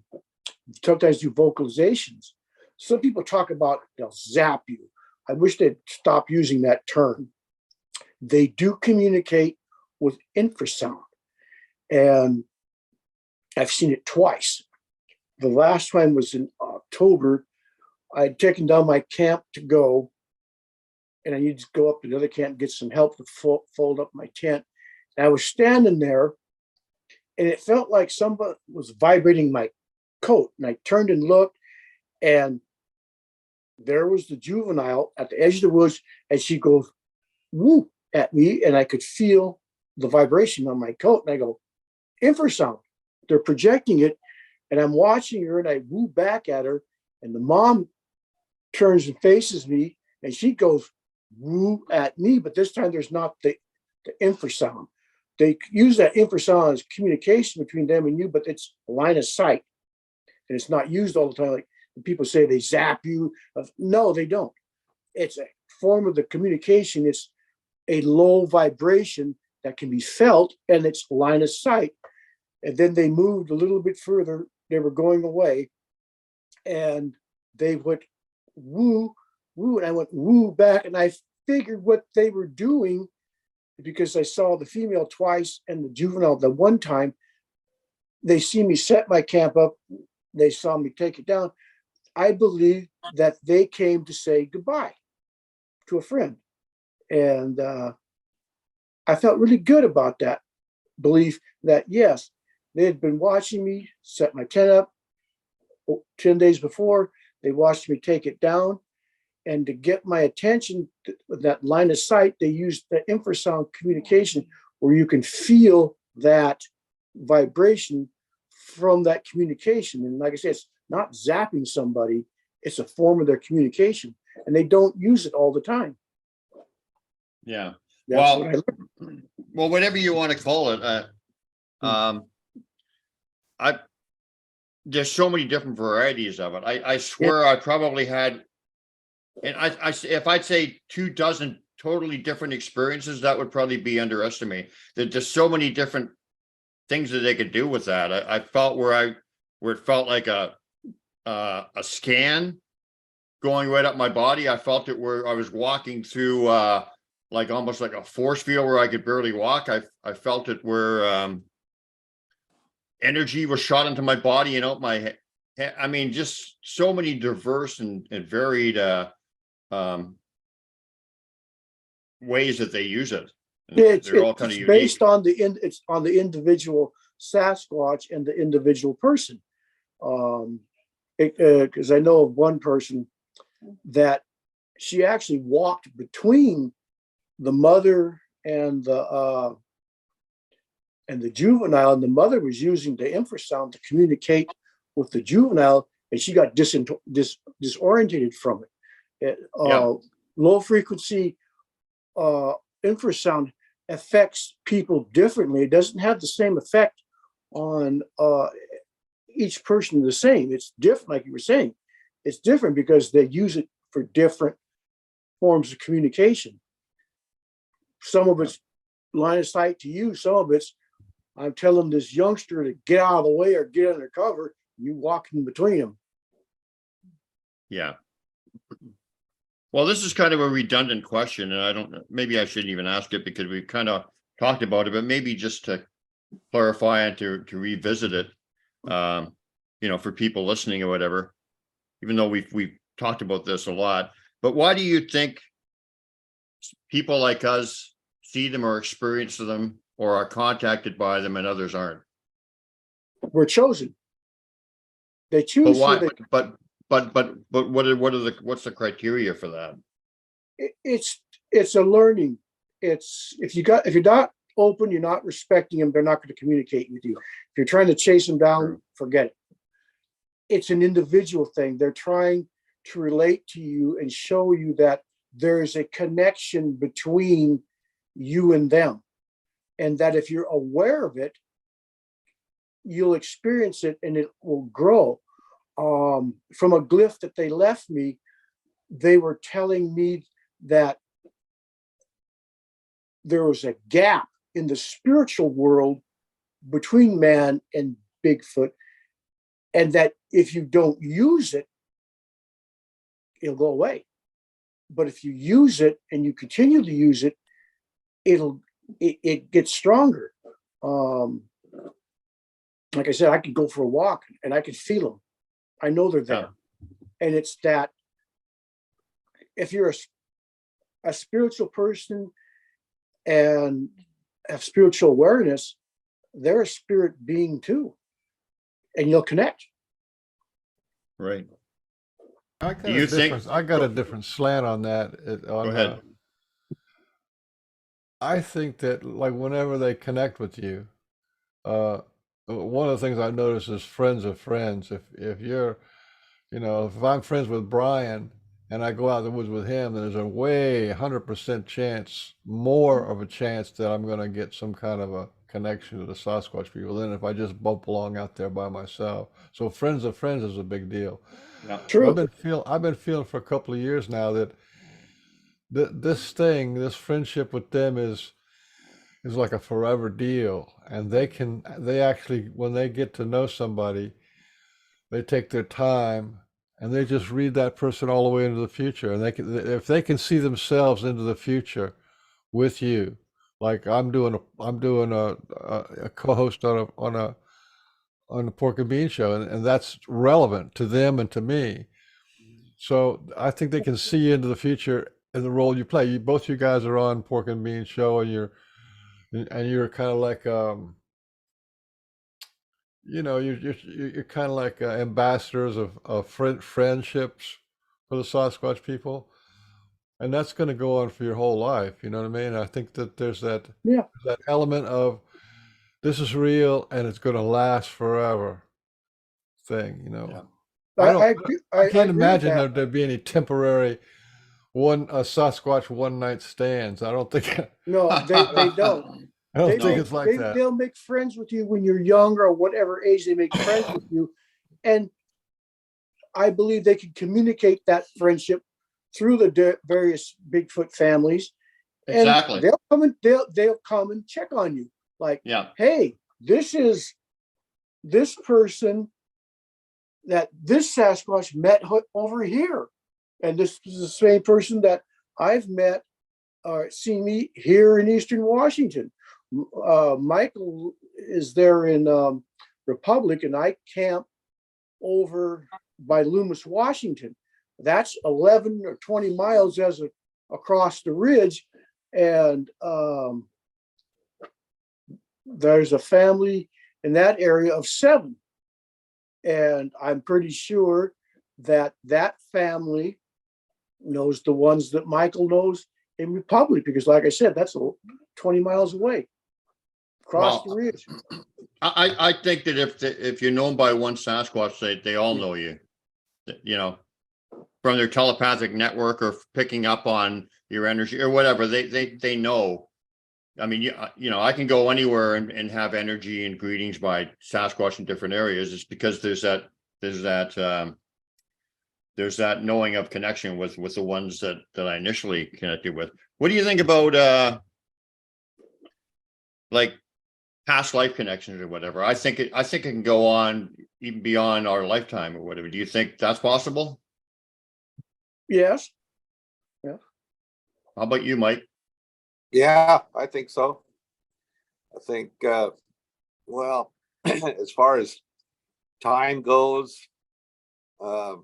sometimes do vocalizations. Some people talk about they'll zap you. I wish they'd stop using that term. They do communicate with infrasound, and I've seen it twice. The last time was in October. I'd taken down my camp to go, and I needed to go up to the other camp and get some help to fold up my tent. And I was standing there, and it felt like somebody was vibrating my coat. And I turned and looked, and there was the juvenile at the edge of the woods, and she goes, woo, at me, and I could feel the vibration on my coat. And I go, infrasound. They're projecting it, and I'm watching her, and I woo back at her, and the mom turns and faces me, and she goes woo at me, but this time there's not the infrasound. They use that infrasound as communication between them and you, but it's line of sight, and it's not used all the time. Like people say they zap you. No, they don't. It's a form of the communication. It's a low vibration that can be felt, and it's line of sight. And then they moved a little bit further. They were going away, and they went woo, woo, and I went woo back, and I figured what they were doing, because I saw the female twice and the juvenile the one time. They see me set my camp up. They saw me take it down. I believe that they came to say goodbye to a friend. And I felt really good about that belief that, yes, they had been watching me set my tent up 10 days before. They watched me take it down. And to get my attention with that line of sight, they used the infrasound communication, where you can feel that vibration from that communication. And like I said, it's not zapping somebody, it's a form of their communication. And they don't use it all the time. Yeah. That's Well, whatever you want to call it. There's so many different varieties of it. I swear I probably had, and if I'd say 24 totally different experiences, that would probably be underestimated. There's so many different things that they could do with that. I felt where it felt like a scan going right up my body. I felt it where I was walking through like almost like a force field where I could barely walk. I felt it where energy was shot into my body and out my head. I mean, just so many diverse and varied ways that they use it. It's unique. Based on it's on the individual Sasquatch and the individual person. Because I know of one person that she actually walked between the mother and the juvenile, and the mother was using the infrasound to communicate with the juvenile, and she got disorientated from it. Low frequency infrasound affects people differently. It doesn't have the same effect on each person the same. It's different, like you were saying. It's different because they use it for different forms of communication. Some of it's line of sight to you. Some of it's, I'm telling this youngster to get out of the way or get under cover. You walk in between them. Yeah. Well, this is kind of a redundant question, and maybe I shouldn't even ask it because we kind of talked about it, but maybe just to clarify and to revisit it, for people listening or whatever, even though we've talked about this a lot. But why do you think people like us see them or experience them or are contacted by them and others aren't? We're chosen. They choose. But why? But what's the criteria for that? It's a learning. It's if you're not open, you're not respecting them, they're not going to communicate with you. If you're trying to chase them down, forget it. It's an individual thing. They're trying to relate to you and show you that there's a connection between you and them. And that if you're aware of it, you'll experience it and it will grow. From a glyph that they left me, they were telling me that there was a gap in the spiritual world between man and Bigfoot, and that if you don't use it, it'll go away. But if you use it and you continue to use it, it gets stronger. Like I said, I could go for a walk and I could feel them. I know they're there. And it's that if you're a spiritual person and have spiritual awareness, they're a spirit being too. And you'll connect. Right. I got Do you think? I got a different slant on that. Go ahead. I think that like whenever they connect with you, one of the things I notice is friends of friends. If you're, if I'm friends with Brian and I go out in the woods with him, then there's a way 100% chance, more of a chance that I'm going to get some kind of a connection to the Sasquatch people than if I just bump along out there by myself. So friends of friends is a big deal. Yeah. True. I've been feeling for a couple of years now that this friendship with them is like a forever deal, and they actually, when they get to know somebody, they take their time and they just read that person all the way into the future, and if they can see themselves into the future with you, like I'm doing a co-host on the Pork and Bean show, and that's relevant to them and to me. So I think they can see into the future in the role you play. Both you guys are on Pork and Bean show, and you're kind of like you're kind of like ambassadors of friendships for the Sasquatch people, and that's going to go on for your whole life. You know what I mean? I think that there's that element of this is real and it's going to last forever thing. Yeah. I can't imagine there'd be any temporary Sasquatch one night stands. I don't think. No, they don't. I don't think it's like that. They'll make friends with you when you're younger or whatever age they make friends with you. And I believe they can communicate that friendship through the various Bigfoot families. Exactly. And they'll come and check on you. Like, yeah, hey, this is this person that this Sasquatch met over here. And this is the same person that I've met or seen me here in Eastern Washington. Michael is there in Republic, and I camp over by Loomis, Washington. That's 11 or 20 miles across the ridge. And there's a family in that area of 7. And I'm pretty sure that family knows the ones that Michael knows in Republic, because like I said, that's 20 miles away across the ridge. I think that if you're known by one Sasquatch, they all know you, from their telepathic network or picking up on your energy or whatever, they know. I mean, I can go anywhere and have energy and greetings by Sasquatch in different areas. It's because there's that knowing of connection with the ones that I initially connected with. What do you think about like past life connections or whatever? I think it can go on even beyond our lifetime or whatever. Do you think that's possible? Yes. Yeah. How about you, Mike? Yeah, I think so. I think, well, as far as time goes, we're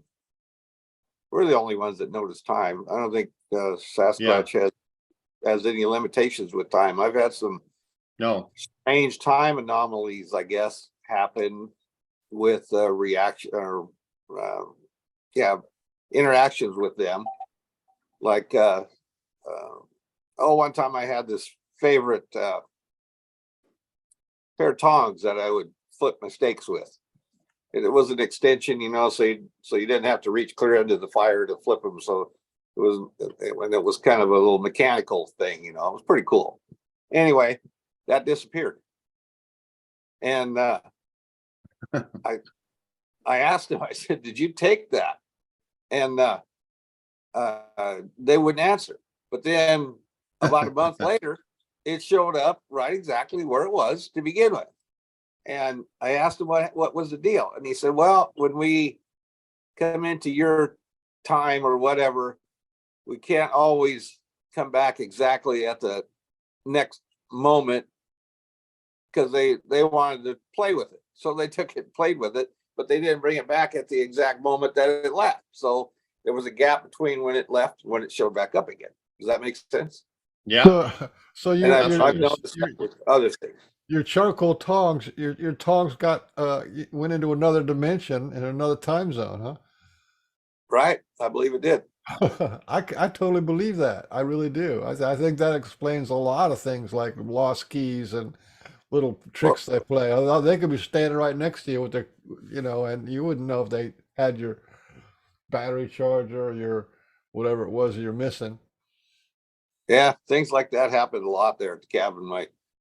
the only ones that notice time. I don't think Sasquatch has any limitations with time. I've had some strange time anomalies, I guess, happen with reaction or interactions with them. Like one time I had this favorite pair of tongs that I would flip my steaks with. And it was an extension, so you didn't have to reach clear into the fire to flip them. So it was kind of a little mechanical thing, it was pretty cool. Anyway, that disappeared. And I asked him, I said, did you take that? And they wouldn't answer. But then about a month later, it showed up right exactly where it was to begin with. And I asked him what was the deal. And he said, well, when we come into your time or whatever, we can't always come back exactly at the next moment because they wanted to play with it. So they took it and played with it, but they didn't bring it back at the exact moment that it left. So there was a gap between when it left and when it showed back up again. Does that make sense? Yeah. So And I've noticed that with other things. your charcoal tongs, your tongs went into another dimension in another time zone, huh? Right. I believe it did. I totally believe that. I really do. I think that explains a lot of things like lost keys and little tricks they play. They could be standing right next to you with their, and you wouldn't know if they had your battery charger or your whatever it was you're missing. Yeah, things like that happened a lot there at the cabin.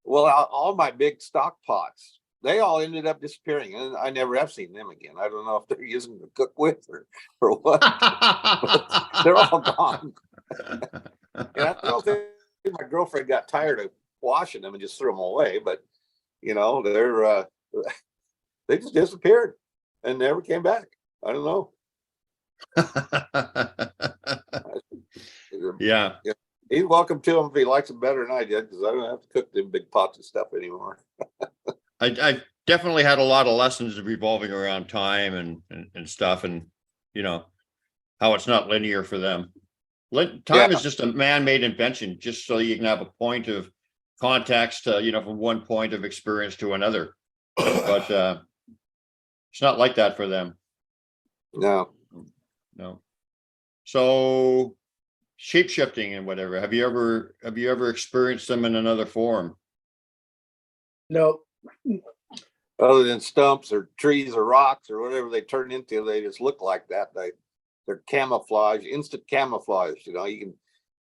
All my big stock pots, they all ended up disappearing, and I never have seen them again. I don't know if they're using them to cook with or what. But they're all gone. And I don't think my girlfriend got tired of washing them and just threw them away. But they're they just disappeared and never came back. I don't know. Yeah. He's welcome to them if he likes them better than I did, because I don't have to cook them big pots of stuff anymore. I definitely had a lot of lessons revolving around time and stuff, and how it's not linear for them. Time is just a man-made invention, just so you can have a point of context, from one point of experience to another. But it's not like that for them. No. So shape shifting and whatever. Have you ever experienced them in another form? No, Other than stumps or trees or rocks or whatever they turn into, they just look like that. They're camouflage, instant camouflage.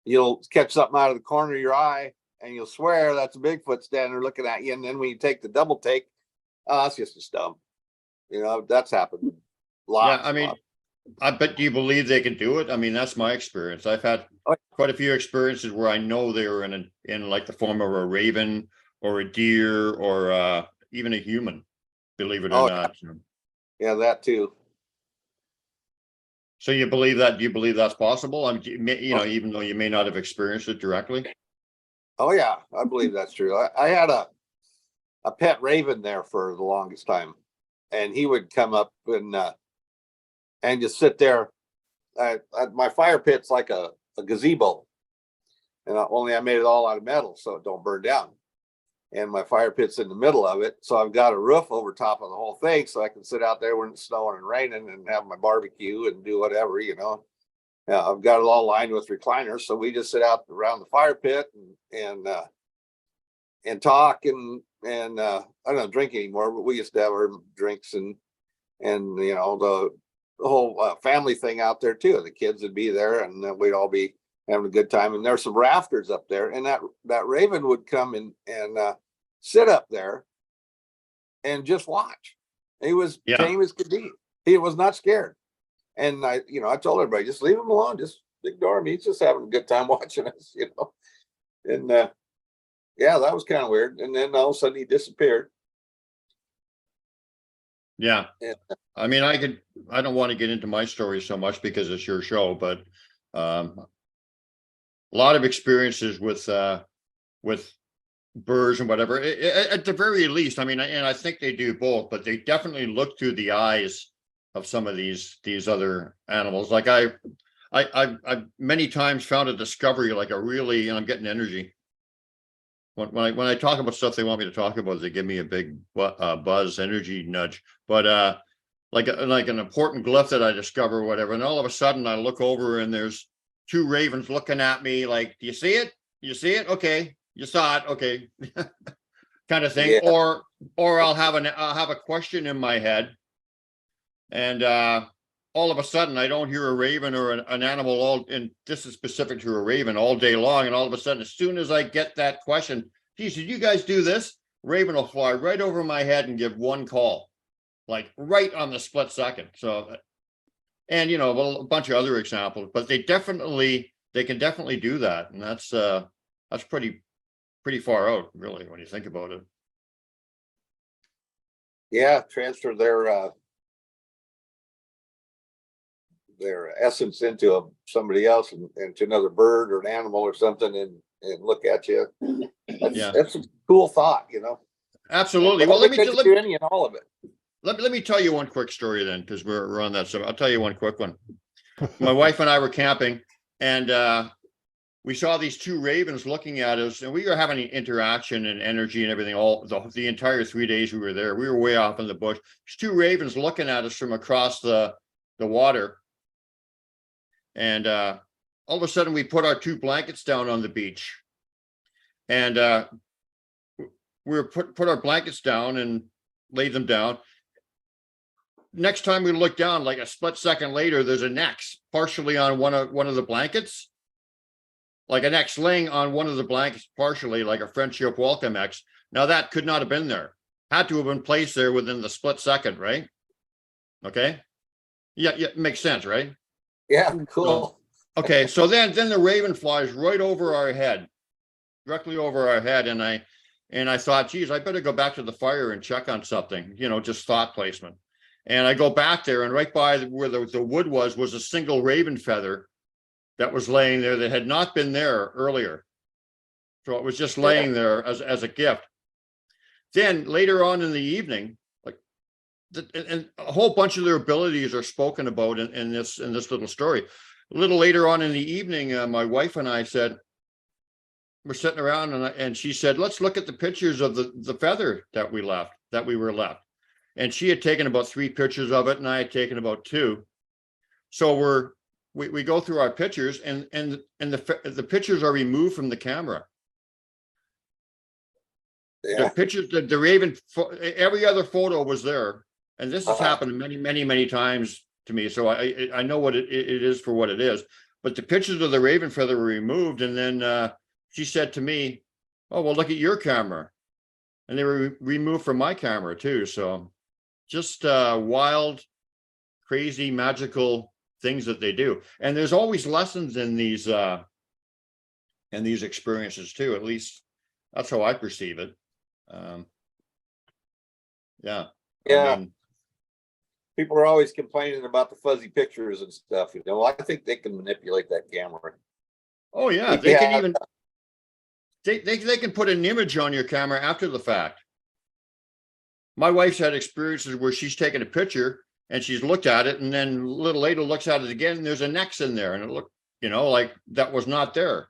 You'll catch something out of the corner of your eye and you'll swear that's a Bigfoot standing there looking at you. And then when you take the double take, it's just a stump. That's happened a lot. Yeah, I mean, but do you believe they can do it? I mean, that's my experience. I've had quite a few experiences where I know they were in like the form of a raven or a deer or even a human, believe it or not. Yeah, that too. So you believe that? Do you believe that's possible? I mean, even though you may not have experienced it directly. Oh yeah, I believe that's true. I had a pet raven there for the longest time, and he would come up and just sit there. My fire pit's like a gazebo, and only I made it all out of metal so it don't burn down. And my fire pit's in the middle of it, so I've got a roof over top of the whole thing, so I can sit out there when it's snowing and raining and have my barbecue and do whatever. Yeah, I've got it all lined with recliners, so we just sit out around the fire pit and talk and I don't drink anymore, but we used to have our drinks and the whole family thing out there too. The kids would be there and we'd all be having a good time. And there's some rafters up there, and that raven would come and sit up there and just watch. He was tame as could be. He was not scared. And I told everybody, just leave him alone. Just ignore him. He's just having a good time watching us, And that was kind of weird. And then all of a sudden he disappeared. Yeah. I mean, I don't want to get into my story so much because it's your show, but a lot of experiences with birds and whatever. At the very least, I mean, and I think they do both, but they definitely look through the eyes of some of these other animals. Like I many times found a discovery, like and I'm getting energy. When I talk about stuff they want me to talk about, they give me a big buzz, energy nudge. But like an important glyph that I discover or whatever, and all of a sudden I look over and there's two ravens looking at me like, do you see it? You see it? Okay. You saw it. Okay. kind of thing, Yeah. or I'll have a question in my head, and all of a sudden I don't hear a raven or an animal, and this is specific to a raven, all day long, and all of a sudden, as soon as I get that question, geez, did you guys do this? Raven will fly right over my head and give one call, like right on the split second. So, and a bunch of other examples, but they can definitely do that, and that's pretty far out, really, when you think about it. Yeah, transfer their essence into somebody else and to another bird or an animal or something, and look at you. That's a cool thought, Absolutely. Well, Well, let me do any and all of it. let me tell you one quick story then, because we're on that. So I'll tell you one quick one. My wife and I were camping, and we saw these two ravens looking at us, and we were having an interaction and energy and everything. All the entire 3 days we were there, we were way off in the bush. These two ravens looking at us from across the water, and all of a sudden we put our two blankets down on the beach, and we were put our blankets down and laid them down. Next time we look down, like a split second later, there's an X partially on one of the blankets, like an X laying on one of the blankets partially, like a friendship welcome X. Now that could not have been there. Had to have been placed there within the split second, right? Okay. Yeah, makes sense, right? Yeah, cool. Okay, so then the raven flies right over our head, directly over our head, and I thought, geez, I better go back to the fire and check on something, just thought placement. And I go back there, and right by where the wood was a single raven feather that was laying there that had not been there earlier. So it was just laying there as a gift. Then later on in the evening, and a whole bunch of their abilities are spoken about in this little story. A little later on in the evening, my wife and I said, we're sitting around, and she said, let's look at the pictures of the feather that we were left. And she had taken about 3 pictures of it, and I had taken about 2. So we go through our pictures, and the pictures are removed from the camera. Yeah. The pictures, the raven, every other photo was there, and this has happened many times to me. So I know what it is for what it is. But the pictures of the raven feather were removed, and then she said to me, "Oh, well, look at your camera," and they were removed from my camera too. So just wild, crazy, magical things that they do. And there's always lessons in these experiences too. At least that's how I perceive it. Yeah. Yeah. People are always complaining about the fuzzy pictures and stuff. I think they can manipulate that camera. Oh yeah, they can even they can put an image on your camera after the fact. My wife's had experiences where she's taken a picture and she's looked at it, and then a little later looks at it again, and there's an X in there, and it looked, like that was not there.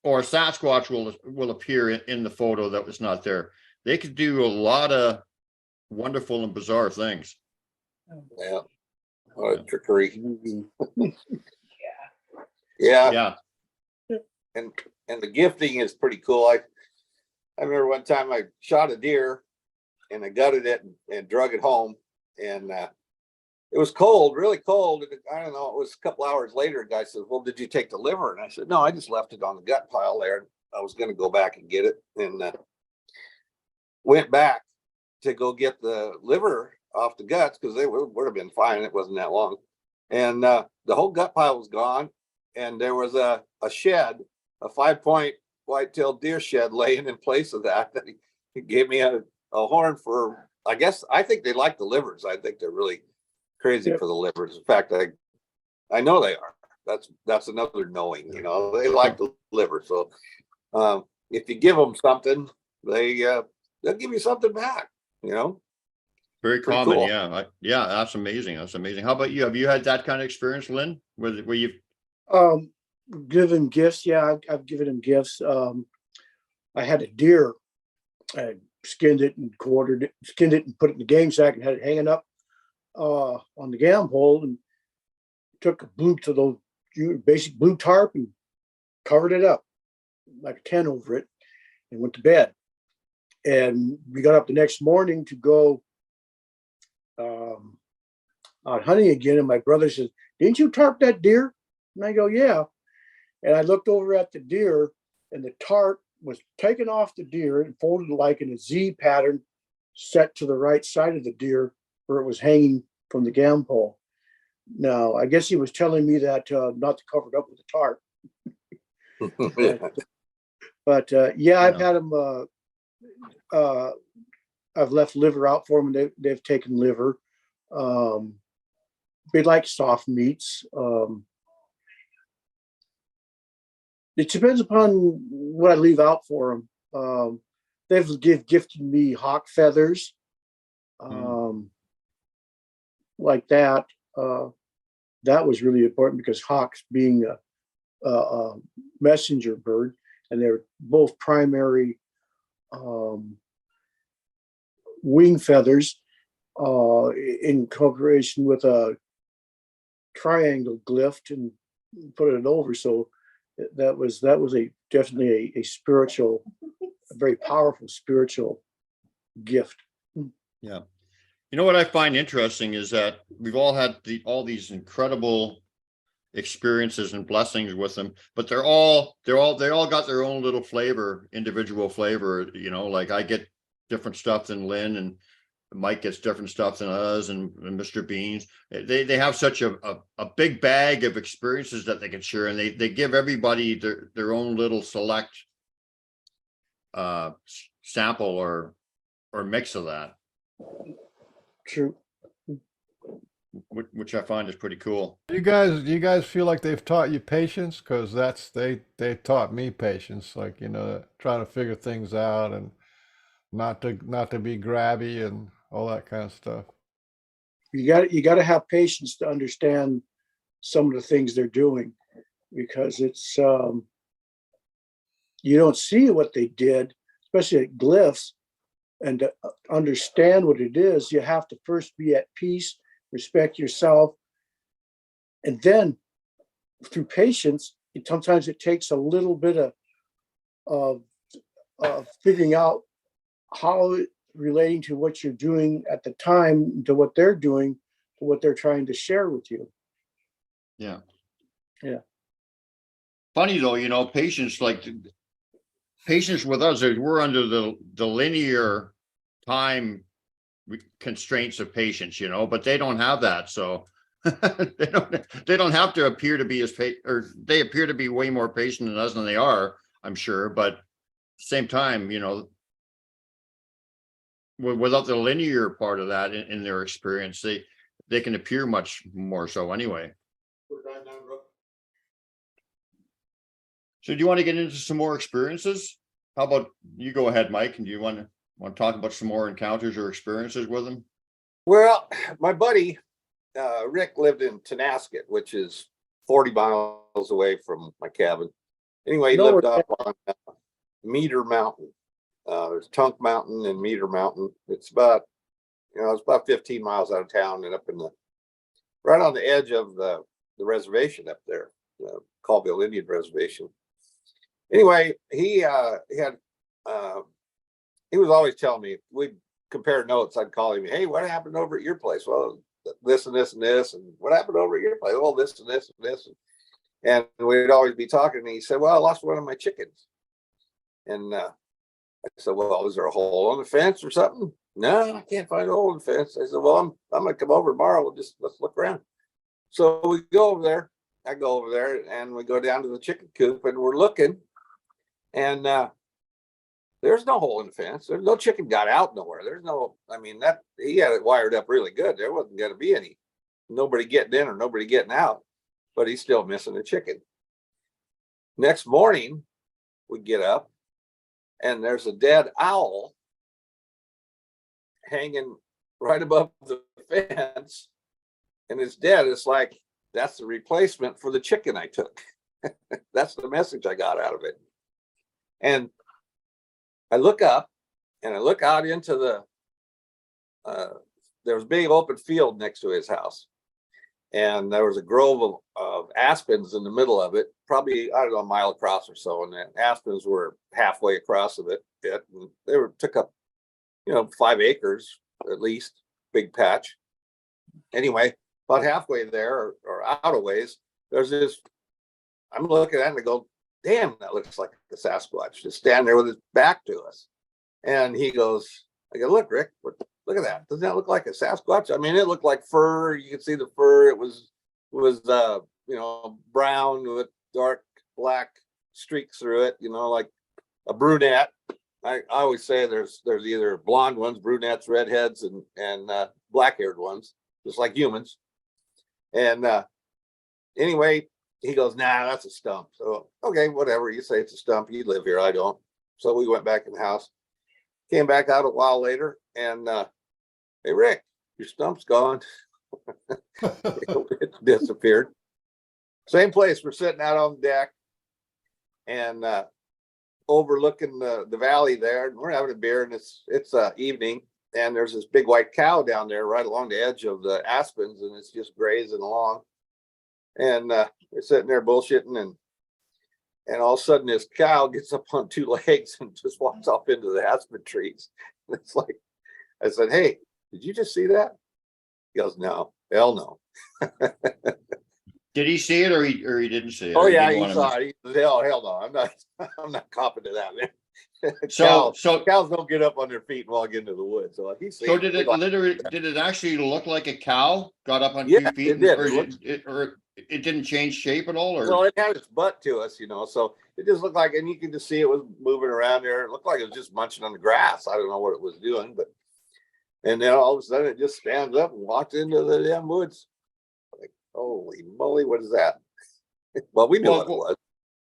Or a Sasquatch will appear in the photo that was not there. They could do a lot of wonderful and bizarre things. Yeah. What a trickery. Yeah. Yeah. And the gifting is pretty cool. I remember one time I shot a deer and I gutted it and drug it home, and it was cold, really cold. And I don't know, it was a couple hours later, a guy said, "Well, did you take the liver?" And I said, "No, I just left it on the gut pile there. I was going to go back and get it." And went back to go get the liver off the guts, because they would have been fine. It wasn't that long. And the whole gut pile was gone. And there was a shed, a 5-point white-tailed deer shed laying in place of that. He gave me a horn for, I think they like the livers. I think they're really crazy for the livers. In fact, I know they are. That's another knowing, they like the liver. So if you give them something, they'll give you something back, Very Pretty common. cool. Yeah, that's amazing. How about you? Have you had that kind of experience, Lynn, where you've Given gifts? Yeah, I've given him gifts. I had a deer. I skinned it and put it in the game sack and had it hanging up on the gam pole, and took a basic blue tarp and covered it up like a tent over it, and went to bed. And we got up the next morning to go out hunting again. And my brother says, "Didn't you tarp that deer?" And I go, "Yeah." And I looked over at the deer, and the tarp was taken off the deer and folded like in a Z pattern, set to the right side of the deer where it was hanging from the gam pole. Now, I guess he was telling me that not to cover it up with a tarp. But yeah, I've had them. I've left liver out for them. They've taken liver. They like soft meats. It depends upon what I leave out for them. They've gifted me hawk feathers, like that. That was really important because hawks being a messenger bird, and they're both primary wing feathers in cooperation with a triangle glyph and put it over. So that was definitely a spiritual, a very powerful spiritual gift. Yeah. You know what I find interesting is that we've all had all these incredible experiences and blessings with them, but they all got their own little flavor, individual flavor. You know, like I get different stuff than Lynn, and Mike gets different stuff than us, and Mr. Beans. They have such a big bag of experiences that they can share, and they give everybody their own little select sample or mix of that. True. Which I find is pretty cool. You guys feel like they've taught you patience? Because they taught me patience, like, you know, trying to figure things out and not to be grabby and all that kind of stuff. You got to have patience to understand some of the things they're doing, because it's you don't see what they did, especially at glyphs, and to understand what it is, you have to first be at peace, respect yourself, and then through patience, sometimes it takes a little bit of figuring out how relating to what you're doing at the time to what they're doing, to what they're trying to share with you. Yeah. Yeah. Funny though, you know, patience with us, we're under the linear time constraints of patience, you know, but they don't have that. So they don't have to appear to be or they appear to be way more patient than us than they are, I'm sure. But at the same time, you know, without the linear part of that in their experience, they can appear much more so anyway. So do you want to get into some more experiences? How about you go ahead, Mike? And do you want to talk about some more encounters or experiences with them? Well, my buddy Rick lived in Tenasket, which is 40 miles away from my cabin. Anyway, he lived up on Meter Mountain. There's Tunk Mountain and Meter Mountain. It's about 15 miles out of town and up in right on the edge of the reservation up there, the Colville Indian Reservation. Anyway, he was always telling me, we'd compare notes. I'd call him, "Hey, what happened over at your place?" "Well, this and this and this." "And what happened over at your place?" "Well, this and this and this." And we'd always be talking. And he said, "Well, I lost one of my chickens." And I said, "Well, is there a hole on the fence or something?" "No, I can't find a hole in the fence." I said, "Well, I'm going to come over tomorrow. Let's look around." So we go over there. I go over there and we go down to the chicken coop and we're looking, and there's no hole in the fence. There's no chicken got out nowhere. There's no, that he had it wired up really good. There wasn't going to be nobody getting in or nobody getting out, but he's still missing a chicken. Next morning, we get up and there's a dead owl hanging right above the fence, and it's dead. It's like, that's the replacement for the chicken I took. That's the message I got out of it. And I look up and I look out into there was a big open field next to his house. And there was a grove of aspens in the middle of it, probably, a mile across or so. And the aspens were halfway across of it. And they took up 5 acres at least, big patch. Anyway, about halfway there or out of ways, there's this, I'm looking at it and I go, damn, that looks like the Sasquatch, just standing there with his back to us. And he goes, I go, look, Rick, look at that. Doesn't that look like a Sasquatch? I mean, it looked like fur. You could see the fur. It was brown with dark black streaks through it, like a brunette. I always say there's either blonde ones, brunettes, redheads, and black-haired ones, just like humans. And anyway, he goes, nah, that's a stump. So, okay, whatever. You say it's a stump. You live here. I don't. So we went back in the house, came back out a while later, and hey, Rick, your stump's gone. It disappeared. Same place. We're sitting out on the deck and overlooking the valley there. And we're having a beer, and it's evening. And there's this big white cow down there right along the edge of the aspens, and it's just grazing along. And we're sitting there bullshitting, and all of a sudden this cow gets up on 2 legs and just walks off into the aspen trees. And it's like, I said, hey, did you just see that? He goes, no, hell no. Did he see it or he didn't see it? Oh Or yeah, didn't he want to saw it. He said, hell no, I'm not copping to that, man. So Cows don't get up on their feet and walk into the woods. So did it actually look like a cow got up on 2 Yeah, feet? it did. Or it didn't change shape at all? Or Well, it had its butt to us, so it just looked like, and you could just see it was moving around there. It looked like it was just munching on the grass. I don't know what it was doing, and then all of a sudden it just stands up and walks into the damn woods. Like, holy moly, what is that? Well, we knew what it was.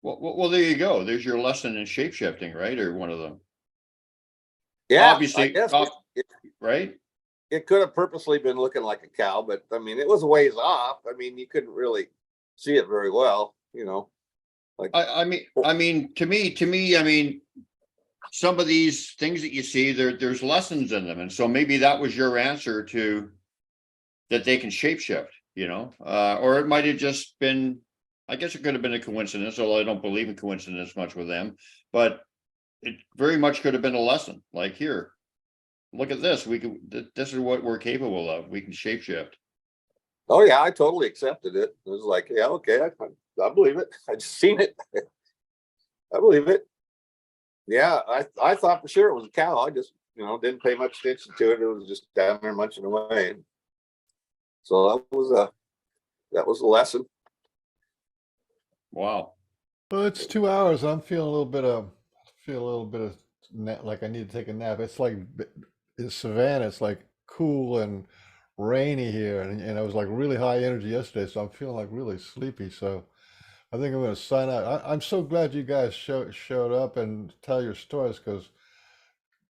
Well, there you go. There's your lesson in shape shifting, right? Or one of them. Yeah, Obviously, I guess right? it could have purposely been looking like a cow, but I mean, it was a ways off. I mean, you couldn't really see it very well, Like, I mean, to me, I mean, some of these things that you see, there's lessons in them, and so maybe that was your answer to that they can shapeshift, or it might have just been. I guess it could have been a coincidence, although I don't believe in coincidence much with them, but it very much could have been a lesson. Like, here, look at this. This is what we're capable of. We can shapeshift. oh yeah, I totally accepted it. It was like, yeah, okay, I believe it. I just seen it. I believe it. Yeah, I thought for sure it was a cow. I just, didn't pay much attention to it. It was just down there munching away. So that was a lesson. Wow. Well, it's 2 hours. I'm feeling a little bit of like I need to take a nap. It's like in Savannah, it's like cool and rainy here, and it was like really high energy yesterday, so I'm feeling like really sleepy. So I think I'm going to sign out. I'm so glad you guys showed up and tell your stories, because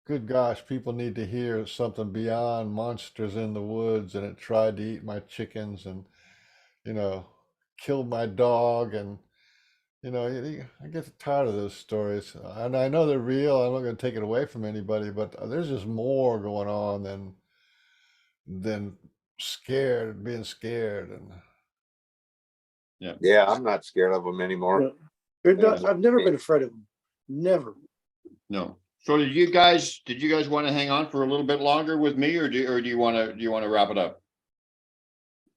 good gosh, people need to hear something beyond monsters in the woods and it tried to eat my chickens and killed my dog, and I get tired of those stories, and I know they're real. I'm not going to take it away from anybody, but there's just more going on than being scared, and Yeah, I'm not scared of them anymore. I've never been afraid of them. Never. No. So did you guys want to hang on for a little bit longer with me, or do you want to wrap it up?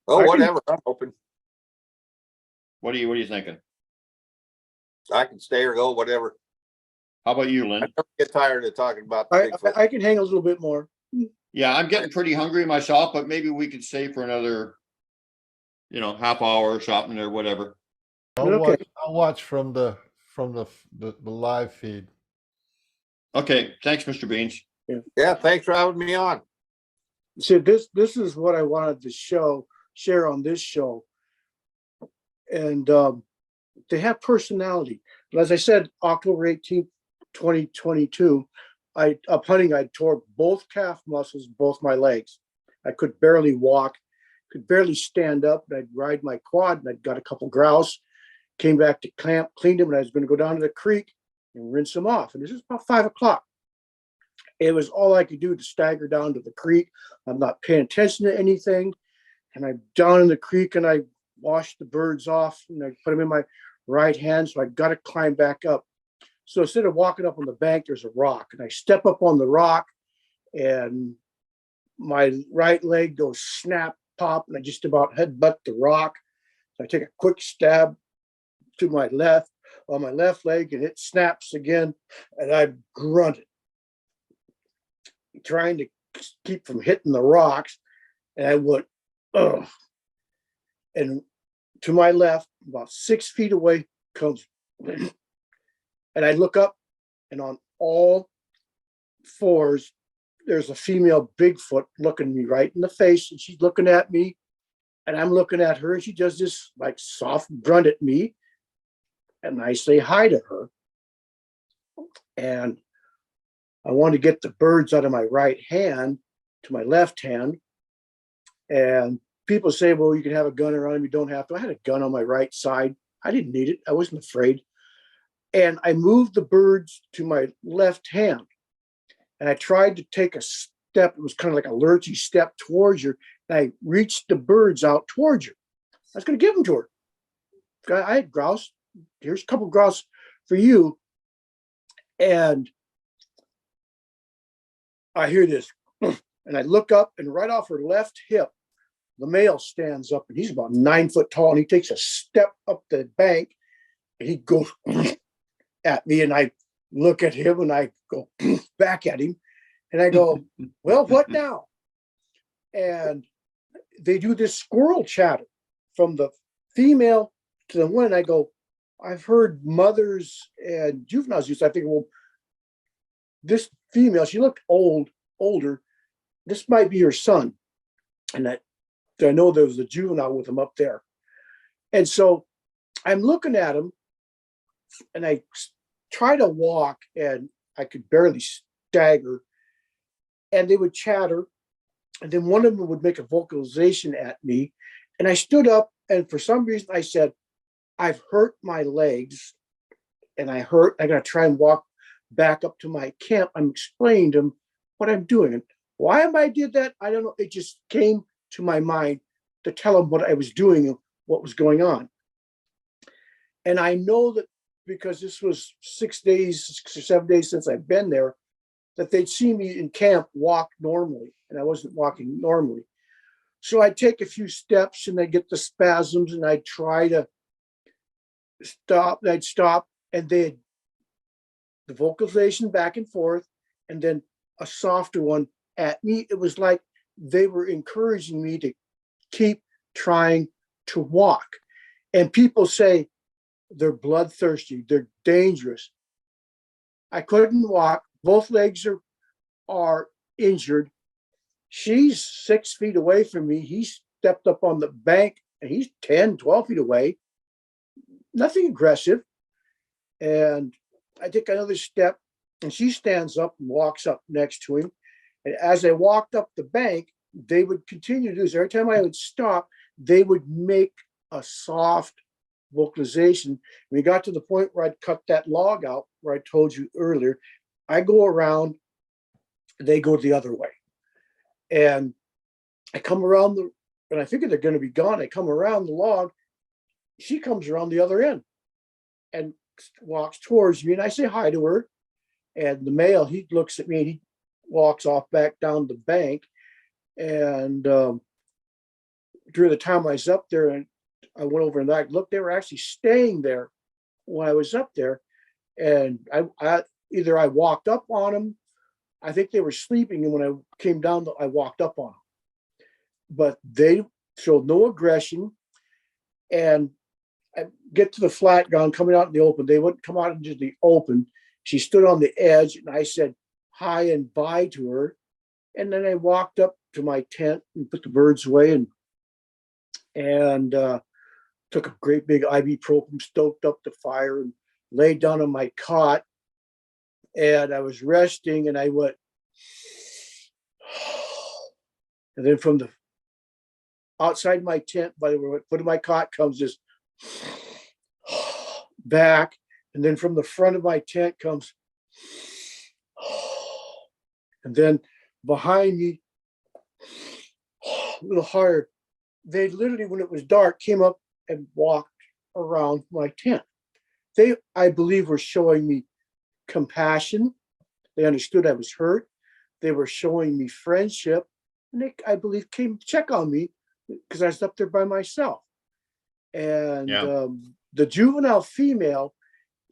Oh, whatever. I'm open. What are you thinking? I can stay or go, whatever. How about you, Lynn? I never get tired of talking about Bigfoot. I can hang a little bit more. Yeah, I'm getting pretty hungry myself, but maybe we could stay for another, half hour or something or whatever. Okay. I'll watch from the live feed. Okay, thanks, Mr. Beans. Yeah, thanks for having me on. See, this is what I wanted to share on this show. And they have personality. But as I said, October 18th, 2022, up hunting, I tore both calf muscles, both my legs. I could barely walk, could barely stand up. And I'd ride my quad, and I'd got a couple grouse, came back to camp, cleaned them, and I was going to go down to the creek and rinse them off. And this is about 5 o'clock. It was all I could do to stagger down to the creek. I'm not paying attention to anything. And I'm down in the creek, and I washed the birds off, and I put them in my right hand. So I got to climb back up. So instead of walking up on the bank, there's a rock, and I step up on the rock, and my right leg goes snap, pop, and I just about headbutt the rock. So I take a quick stab to my left on my left leg, and it snaps again, and I grunted, trying to keep from hitting the rocks. And I went, ugh. And to my left, about 6 feet away, comes, and I look up, and on all fours, there's a female Bigfoot looking me right in the face, and she's looking at me, and I'm looking at her, and she does this like soft grunt at me, and I say hi to her. And I want to get the birds out of my right hand to my left hand. And people say, well, you can have a gun around him, you don't have to. I had a gun on my right side. I didn't need it. I wasn't afraid. And I moved the birds to my left hand. And I tried to take a step. It was kind of like a lurchy step towards her. And I reached the birds out towards her. I was going to give them to her. I had grouse. Here's a couple of grouse for you. And I hear this. And I look up, and right off her left hip, the male stands up, and he's about 9 foot tall, and he takes a step up the bank, and he goes at me, and I look at him, and I go back at him, and I go, well, what now? And they do this squirrel chatter from the female to the one. I go, I've heard mothers and juveniles use. I think, well, this female, she looked older. This might be her son. And I know there was a juvenile with him up there. And so I'm looking at him, and I try to walk, and I could barely stagger. And they would chatter. And then one of them would make a vocalization at me. And I stood up, and for some reason I said, I've hurt my legs, and I gotta try and walk back up to my camp. I'm explaining to them what I'm doing. And why I did that, I don't know. It just came to my mind to tell them what I was doing and what was going on. And I know that because this was 6 or 7 days since I've been there, that they'd see me in camp walk normally, and I wasn't walking normally. So I'd take a few steps, and I'd get the spasms, and I'd try to stop, and I'd stop, and they'd the vocalization back and forth, and then a softer one at me. It was like they were encouraging me to keep trying to walk. And people say they're bloodthirsty, they're dangerous. I couldn't walk. Both legs are injured. She's 6 feet away from me. He stepped up on the bank, and he's 10, 12 feet away. Nothing aggressive. And I take another step, and she stands up and walks up next to him. And as I walked up the bank, they would continue to do this. Every time I would stop, they would make a soft vocalization. When we got to the point where I'd cut that log out, where I told you earlier, I go around, they go the other way. And I come around and I figure they're going to be gone. I come around the log. She comes around the other end and walks towards me. And I say hi to her. And the male, he looks at me, and he walks off back down the bank. And during the time I was up there, and I went over and I looked, they were actually staying there when I was up there. And I either I walked up on them, I think they were sleeping, and when I came down, I walked up on them. But they showed no aggression. And I get to the flat ground, coming out in the open. They wouldn't come out into the open. She stood on the edge, and I said hi and bye to her. And then I walked up to my tent and put the birds away, and took a great big ibuprofen, stoked up the fire, and laid down on my cot. And I was resting, and I went, and then from the outside my tent, by the foot of my cot, comes this back, and then from the front of my tent comes, and then behind me, a little higher. They literally, when it was dark, came up and walked around my tent. They, I believe, were showing me compassion. They understood I was hurt. they were showing me friendship, and they, I believe, came to check on me because I was up there by myself. And Yeah. the juvenile female,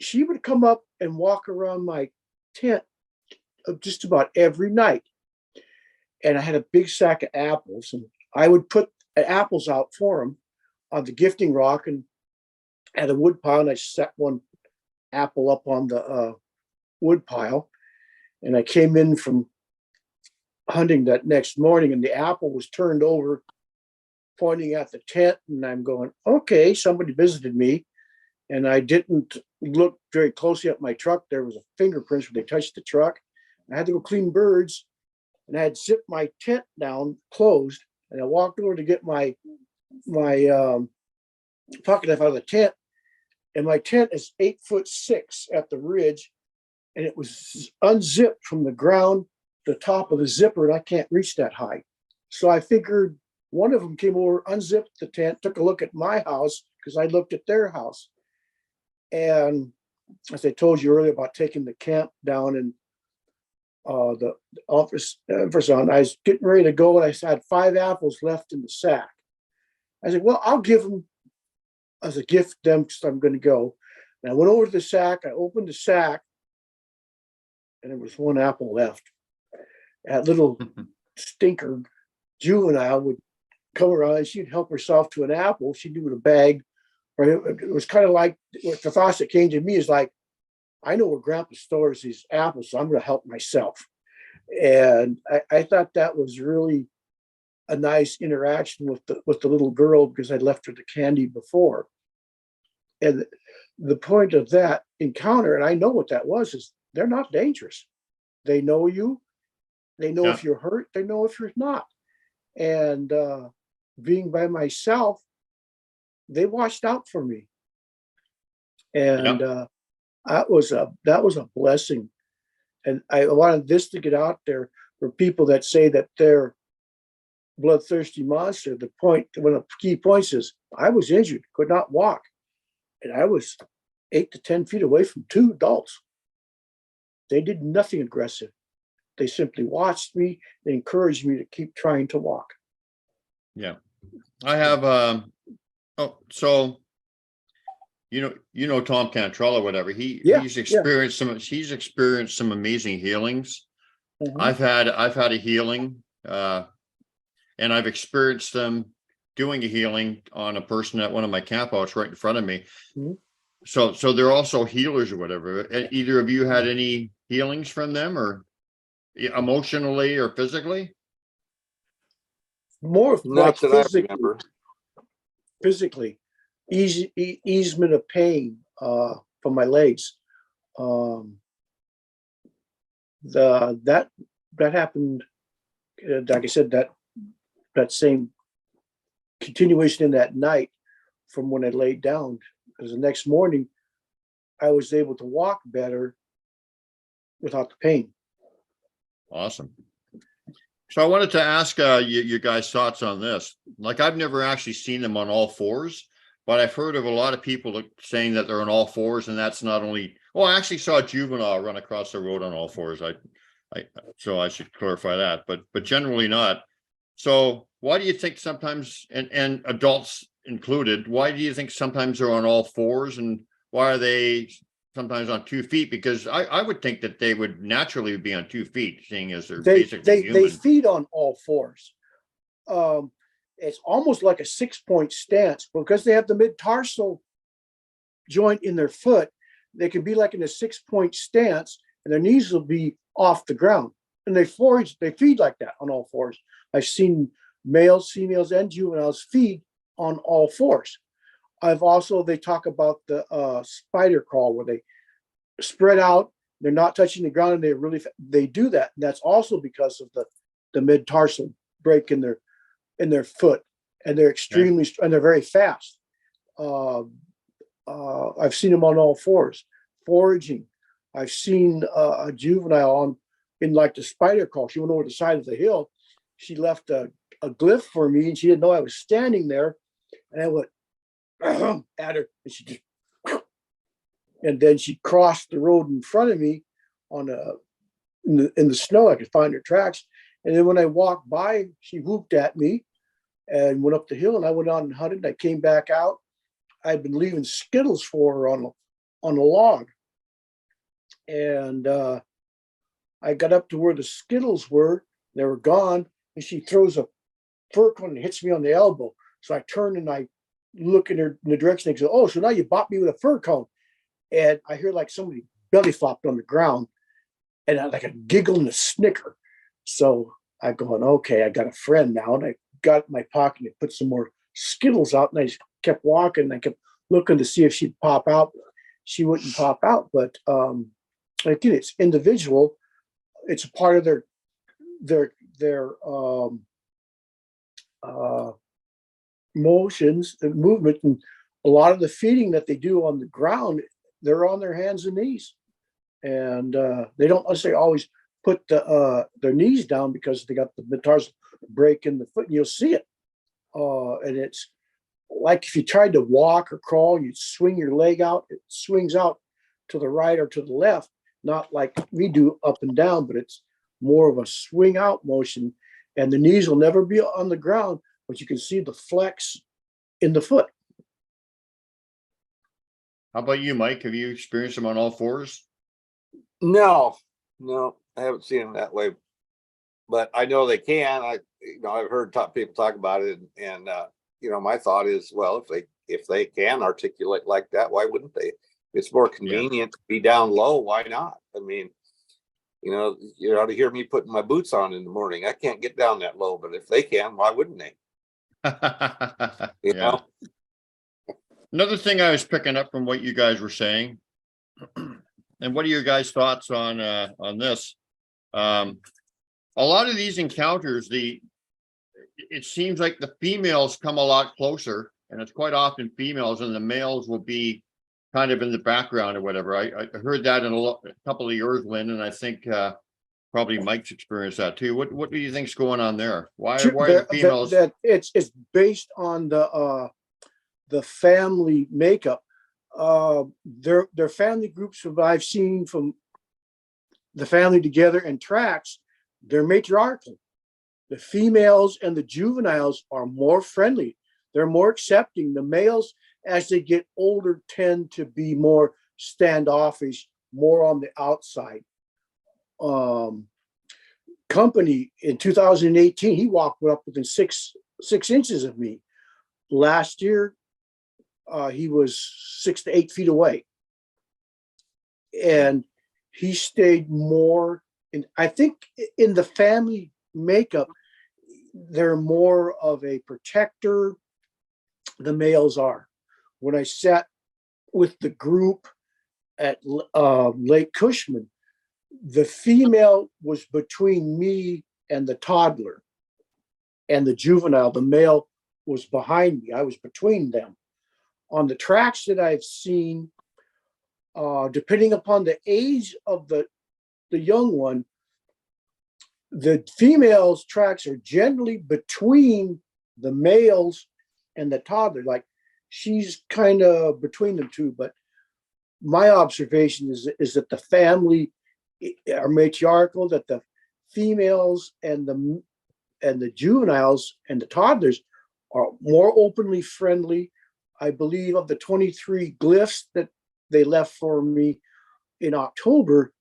she would come up and walk around my tent just about every night. And I had a big sack of apples, and I would put apples out for them on the gifting rock and at a wood pile. And I set one apple up on the wood pile. And I came in from hunting that next morning, and the apple was turned over, pointing at the tent. And I'm going, okay, somebody visited me. And I didn't look very closely at my truck. There was a fingerprints where they touched the truck. I had to go clean birds, and I had zipped my tent down, closed, and I walked over to get my pocket knife out of the tent. And my tent is 8'6" at the ridge, and it was unzipped from the ground, the top of the zipper, and I can't reach that high. So I figured one of them came over, unzipped the tent, took a look at my house because I looked at their house. And as I told you earlier about taking the camp down and the office on, I was getting ready to go, and I had 5 apples left in the sack. I said, well, I'll give them as a gift to them because I'm going to go. And I went over to the sack. I opened the sack, and there was 1 apple left. That little stinker juvenile would come around, and she'd help herself to an apple. She'd do it in a bag. Or it was kind of like the thoughts that came to me is like, I know where Grandpa stores these apples, so I'm going to help myself. And I thought that was really a nice interaction with the little girl because I'd left her the candy before. And the point of that encounter, and I know what that was, is they're not dangerous. They know you. They know if you're hurt. They know if you're not. And being by myself, they watched out for me. And that was a blessing. And I wanted this to get out there for people that say that they're bloodthirsty monster. The point, one of the key points is I was injured, could not walk. And I was 8 to 10 feet away from 2 adults. They did nothing aggressive. They simply watched me and encouraged me to keep trying to walk. Yeah. I have, so you know Tom Cantrell or whatever. He's experienced some amazing healings. Mhm. I've had a healing, and I've experienced them doing a healing on a person at one of my campouts right in front of me. Mhm. So they're also healers or whatever. Either of you had any healings from them, or emotionally or physically? More Not like that I remember. physically, easement of pain from my legs. That happened, like I said, that same continuation in that night from when I laid down, because the next morning I was able to walk better without the pain. Awesome. So I wanted to ask you guys' thoughts on this. Like, I've never actually seen them on all fours, but I've heard of a lot of people saying that they're on all fours, and that's not only. Oh, I actually saw a juvenile run across the road on all fours. So I should clarify that, but generally not. So why do you think sometimes, and adults included, why do you think sometimes they're on all fours, and why are they sometimes on 2 feet? Because I would think that they would naturally be on 2 feet, seeing as they're basically human. They feed on all fours. It's almost like a 6-point stance because they have the mid-tarsal joint in their foot. They can be like in a 6-point stance, and their knees will be off the ground. And they feed like that on all fours. I've seen males, females, and juveniles feed on all fours. They talk about the spider crawl where they spread out, they're not touching the ground, and they do that. And that's also because of the mid-tarsal break in their foot, and they're extremely and they're very fast. I've seen them on all fours foraging. I've seen a juvenile in like the spider crawl. She went over the side of the hill. She left a glyph for me, and she didn't know I was standing there. And I went at her, and she just, and then she crossed the road in front of me on a in the snow. I could find her tracks. And then when I walked by, she whooped at me and went up the hill, and I went on and hunted. I came back out. I'd been leaving Skittles for her on a log. And I got up to where the Skittles were. They were gone. And she throws a fur cone and hits me on the elbow. So I turn and I look in the direction. They go, "Oh, so now you bought me with a fur cone." And I hear like somebody belly flopped on the ground, and I like a giggle and a snicker. So I going, okay, I got a friend now. And I got in my pocket and put some more Skittles out, and I just kept walking. And I kept looking to see if she'd pop out. She wouldn't pop out. But again, it's individual. It's a part of their motions, the movement, and a lot of the feeding that they do on the ground, they're on their hands and knees, and they don't necessarily always put their knees down because they got the metatarsal break in the foot, and you'll see it. And it's like if you tried to walk or crawl, you swing your leg out, it swings out to the right or to the left, not like we do up and down, but it's more of a swing out motion, and the knees will never be on the ground, but you can see the flex in the foot. How about you, Mike? Have you experienced them on all fours? No, I haven't seen them that way, but I know they can. I've heard people talk about it, and my thought is, well, if they can articulate like that, why wouldn't they? It's more convenient to be down low. Why not? I mean, you ought to hear me putting my boots on in the morning. I can't get down that low, but if they can, why wouldn't they? You know? Another thing I was picking up from what you guys were saying, and what are your guys' thoughts on this? A lot of these encounters, it seems like the females come a lot closer, and it's quite often females, and the males will be kind of in the background or whatever. I heard that in a couple of yours, Lynn, and I think probably Mike's experienced that too. What do you think's going on there? Why are the females? That it's based on the family makeup. Their family groups that I've seen from the family together and tracks, they're matriarchal. The females and the juveniles are more friendly. They're more accepting. The males, as they get older, tend to be more standoffish, more on the outside. Company in 2018, he walked up within six inches of me. Last year, he was 6 to 8 feet away, and he stayed more. And I think in the family makeup, they're more of a protector. The males are. When I sat with the group at Lake Cushman, the female was between me and the toddler, and the juvenile, the male, was behind me. I was between them. On the tracks that I've seen, depending upon the age of the young one, the female's tracks are generally between the males and the toddler. Like she's kind of between them two. But my observation is that the family are matriarchal, that the females and the juveniles and the toddlers are more openly friendly. I believe of the 23 glyphs that they left for me in October,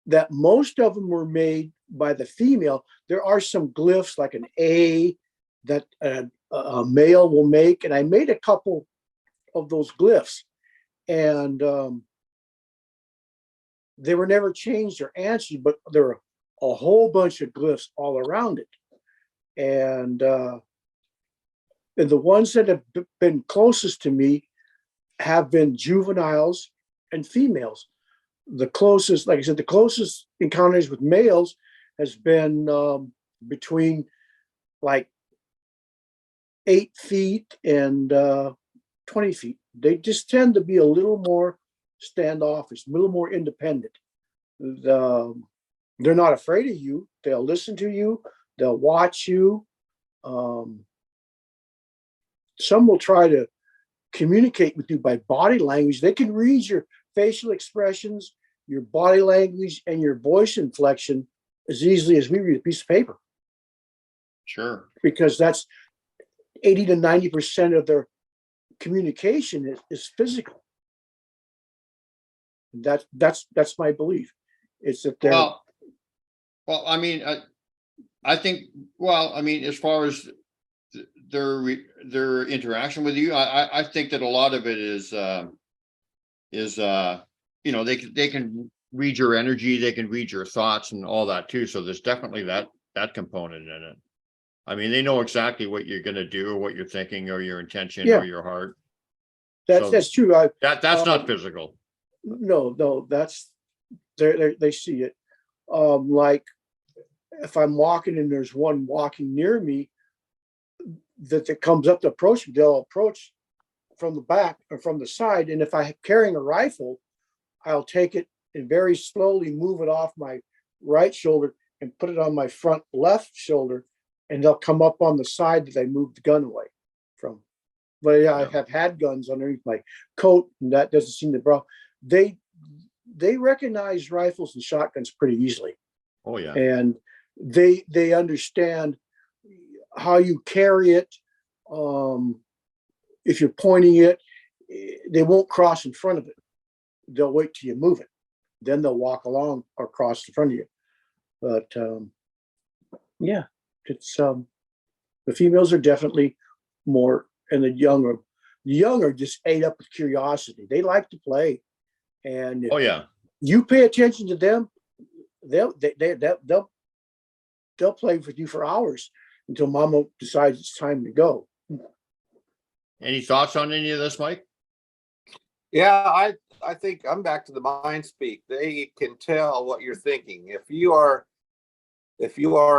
that most of them were made by the female. There are some glyphs like an A that a male will make, and I made a couple of those glyphs, and they were never changed or answered, but there are a whole bunch of glyphs all around it. And the ones that have been closest to me have been juveniles and females. The closest, like I said, the closest encounters with males has been between like 8 feet and 20 feet. They just tend to be a little more standoffish, a little more independent. They're not afraid of you. They'll listen to you. They'll watch you. Some will try to communicate with you by body language. They can read your facial expressions your body language and your voice inflection as easily as we read a piece of paper, Sure. because that's 80 to 90% of their communication is physical. That's my belief. It's that they're Well, I mean, I think, well, I mean, as far as their interaction with you, I think that a lot of it is, you know, they can read your energy, they can read your thoughts and all that too. So there's definitely that component in it. I mean, they know exactly what you're going to do or what you're thinking or your intention Yeah. or your heart. that's So that's true. that's not physical. No, that's they see it. Like if I'm walking and there's one walking near me that comes up to approach me, they'll approach from the back or from the side. And if I'm carrying a rifle, I'll take it and very slowly move it off my right shoulder and put it on my front left shoulder, and they'll come up on the side that I moved the gun away from. But yeah, I have had guns underneath my coat, and that doesn't seem to bother. They recognize rifles and shotguns pretty easily. Oh yeah. And they understand how you carry it. If you're pointing it, they won't cross in front of it. They'll wait till you move it. Then they'll walk along or cross in front of you. But yeah, it's the females are definitely more, and the younger just ate up with curiosity. They like to play. And if Oh yeah. you pay attention to them, they'll play with you for hours until Mama decides it's time to go. Any thoughts on any of this, Mike? Yeah, I think I'm back to the mind speak. They can tell what you're thinking. If you are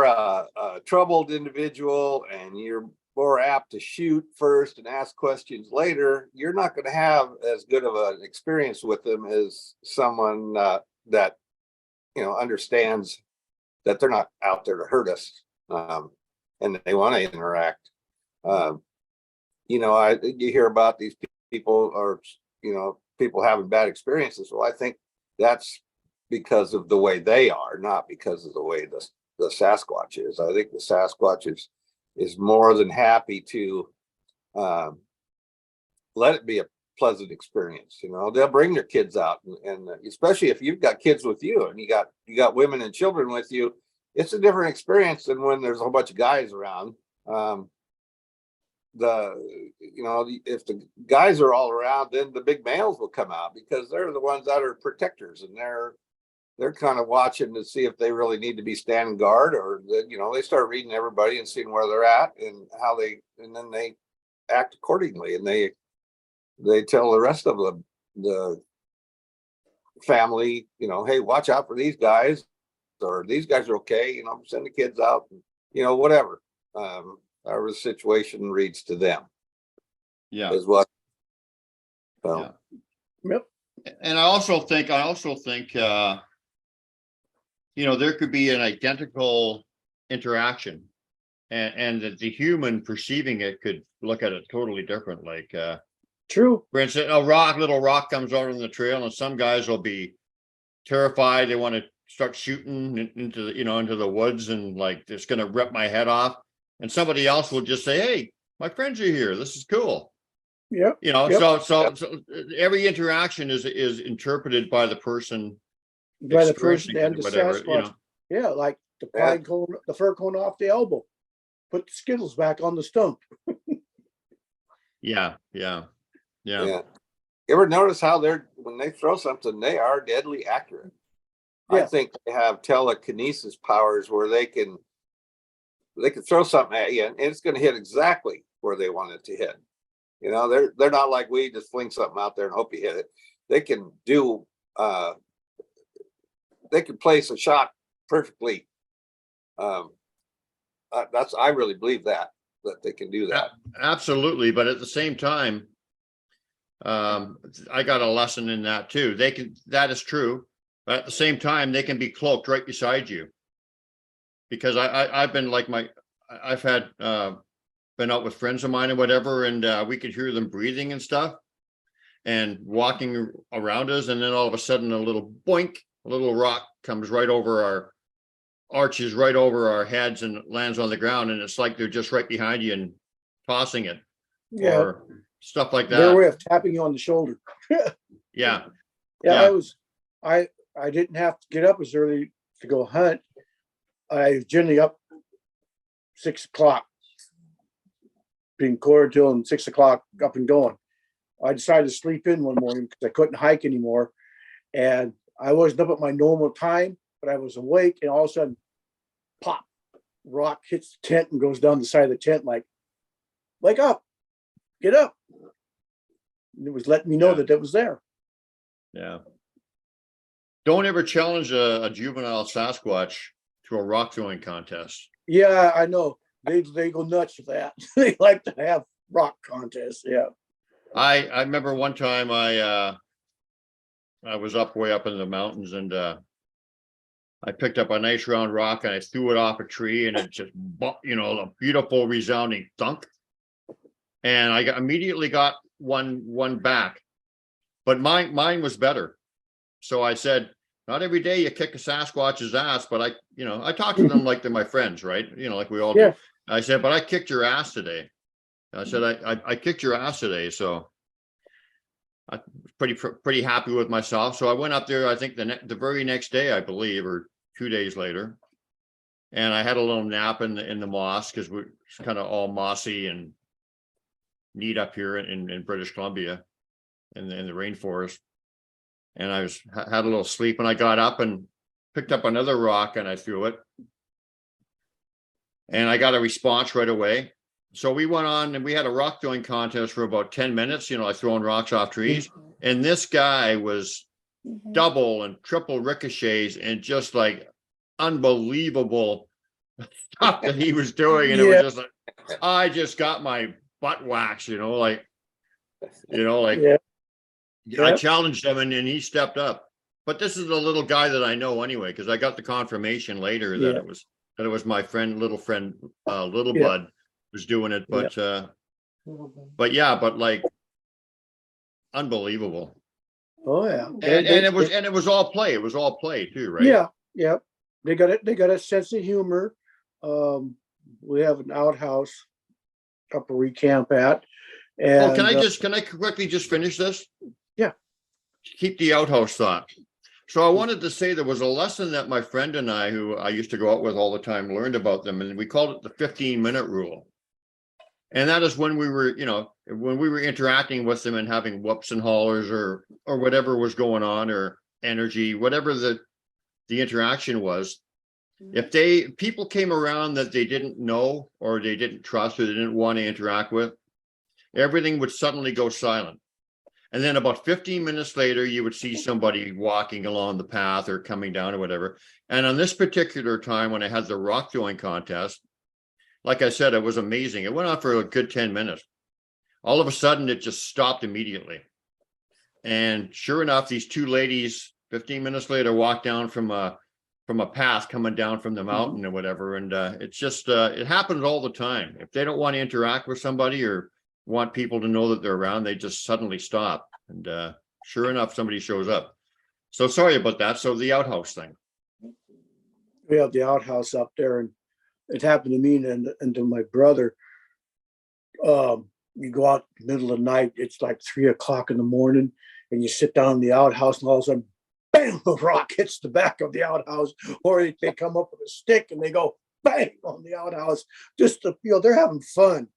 a troubled individual and you're more apt to shoot first and ask questions later, you're not going to have as good of an experience with them as someone that understands that they're not out there to hurt us, and they want to interact. You hear about these people, or people having bad experiences. Well, I think that's because of the way they are, not because of the way the Sasquatch is. I think the Sasquatch is more than happy to let it be a pleasant experience. They'll bring their kids out, and especially if you've got kids with you and you got women and children with you, it's a different experience than when there's a whole bunch of guys around. If the guys are all around, then the big males will come out because they're the ones that are protectors, and they're kind of watching to see if they really need to be standing guard, or they start reading everybody and seeing where they're at and and then they act accordingly, and they tell the rest of the family, hey, watch out for these guys, or these guys are okay, send the kids out, whatever. However the situation reads to them. Yeah. Is what. Yeah. Yep. And I also think, there could be an identical interaction, and that the human perceiving it could look at it totally different. Like, True. for instance, little rock comes out on the trail, and some guys will be terrified. They want to start shooting into the woods, and like, it's going to rip my head off. And somebody else will just say, "Hey, my friends are here. This is cool." Yep. So every interaction is interpreted by the person. By the person experiencing and it, the whatever, Sasquatch. Yeah, like the pine cone, the fir cone off the elbow. Put the Skittles back on the stump. Yeah. You ever notice how when they throw something, they are deadly accurate? Yeah. I think they have telekinesis powers where they can throw something at you and it's going to hit exactly where they want it to hit. They're not like we just fling something out there and hope you hit it. They can do they can place a shot perfectly. I really believe that they can do that. Absolutely. But at the same time, I got a lesson in that too. That is true. But at the same time, they can be cloaked right beside you. Because I've been like I've had been out with friends of mine and whatever, and we could hear them breathing and stuff. and walking around us. And then all of a sudden, a little boink, a little rock comes right over arches right over our heads and lands on the ground. And it's like they're just right behind you and tossing it Yeah, or stuff like their way that. of tapping you on the shoulder. Yeah. Yeah, Yeah. I didn't have to get up as early to go hunt. I was generally up 6 o'clock, being quartered till and 6 o'clock up and going. I decided to sleep in one morning because I couldn't hike anymore. And I wasn't up at my normal time, but I was awake, and all of a sudden, pop, rock hits the tent and goes down the side of the tent like, wake up, get up. And it was letting me know Yeah. that it was there. Yeah. Don't ever challenge a juvenile Sasquatch to a rock throwing contest. Yeah, I know. They go nuts with that. They like to have rock contests. Yeah. I remember one time I was way up in the mountains, and I picked up a nice round rock and I threw it off a tree, and it just, a beautiful resounding thunk. And I immediately got one back, but mine was better. So I said, not every day you kick a Sasquatch's ass, but I talk to them like they're my friends, right? Like we all do. Yeah. I said, but I kicked your ass today. I said, I kicked your ass today. So I was pretty happy with myself. So I went up there, I think the very next day, I believe, or 2 days later. And I had a little nap in the moss, because it's kind of all mossy and neat up here in British Columbia in the rainforest. And I had a little sleep, and I got up and picked up another rock and I threw it. And I got a response right away. So we went on and we had a rock throwing contest for about 10 minutes, like throwing rocks off trees. And this guy was double and triple ricochets and just like unbelievable stuff that he was doing. And it was just like, I just got my butt waxed, I challenged him, and he stepped up. But this is the little guy that I know anyway, because I got the confirmation later that it was my little friend, Bud was doing it. But but like unbelievable. Oh yeah. And it was all play. It was all play too, right? Yeah. Yeah. They got a sense of humor. We have an outhouse up where we camp at. And can I quickly just finish this? Yeah. Keep the outhouse thought. So I wanted to say there was a lesson that my friend and I, who I used to go out with all the time, learned about them, and we called it the 15-minute rule. And that is when we were, interacting with them and having whoops and hollers or whatever was going on, or energy, whatever the interaction was. If people came around that they didn't know, or they didn't trust, or they didn't want to interact with, everything would suddenly go silent. And then about 15 minutes later, you would see somebody walking along the path or coming down or whatever. And on this particular time, when I had the rock throwing contest, like I said, it was amazing. It went on for a good 10 minutes. All of a sudden, it just stopped immediately. And sure enough, these two ladies, 15 minutes later, walked down from a path coming down from the mountain or whatever. And it's just, it happens all the time. If they don't want to interact with somebody or want people to know that they're around, they just suddenly stop. And sure enough, somebody shows up. So sorry about that. So the outhouse thing. we have the outhouse up there, and it happened to me and to my brother. You go out in the middle of the night, it's like 3 o'clock in the morning, and you sit down in the outhouse, and all of a sudden, bam, the rock hits the back of the outhouse, or they come up with a stick and they go bang on the outhouse, just to feel they're having fun.